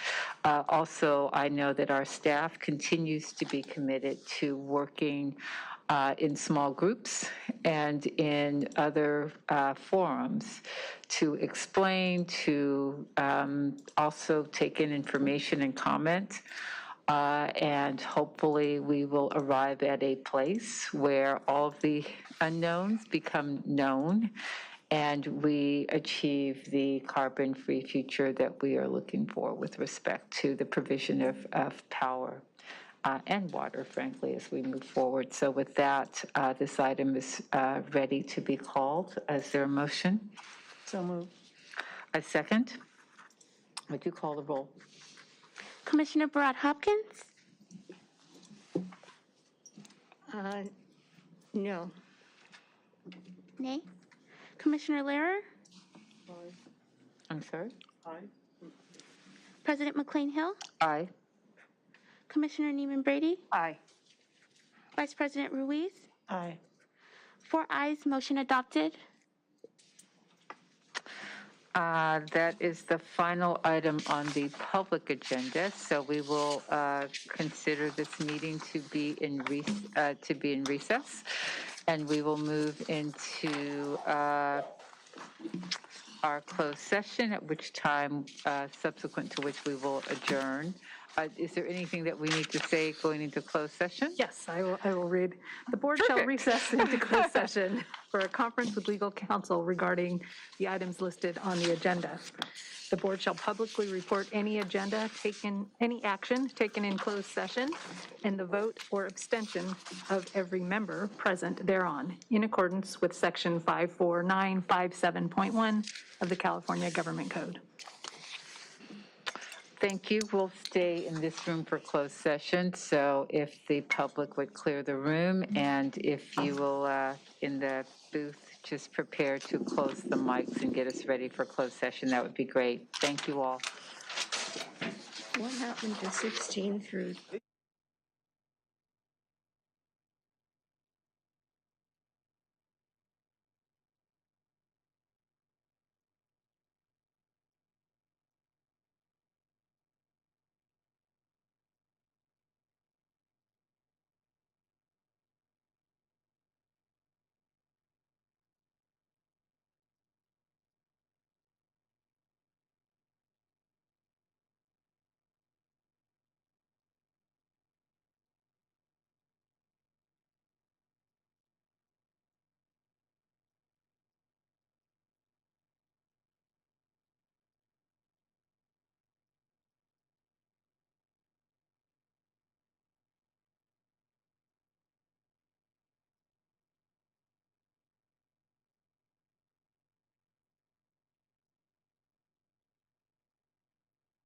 also, I know that our staff continues to be committed to working in small groups and in other forums to explain, to also take in information and comment. And hopefully we will arrive at a place where all of the unknowns become known and we achieve the carbon-free future that we are looking for with respect to the provision of power and water, frankly, as we move forward. So with that, this item is ready to be called. Is there a motion? So moved. A second? Would you call the roll? Commissioner Barad Hopkins? No. Nay. Commissioner LEHRER? I'm sorry? Aye. President McCLAIN-HILL? Aye. Commissioner NEEMAN Brady? Aye. Vice President Ruiz? Aye. 4 ayes, motion adopted. That is the final item on the public agenda, so we will consider this meeting to be in recess, and we will move into our closed session, at which time, subsequent to which we will adjourn. Is there anything that we need to say going into closed session? Yes, I will read. The board shall recess into closed session for a conference with legal counsel regarding the items listed on the agenda. The board shall publicly report any any action taken in closed session and the vote or abstention of every member present thereon in accordance with section 54957.1 of the California Government Code. Thank you. We'll stay in this room for closed session. So if the public would clear the room, and if you will, in the booth, just prepare to close the mics and get us ready for closed session, that would be great. Thank you all. What happened to 16 through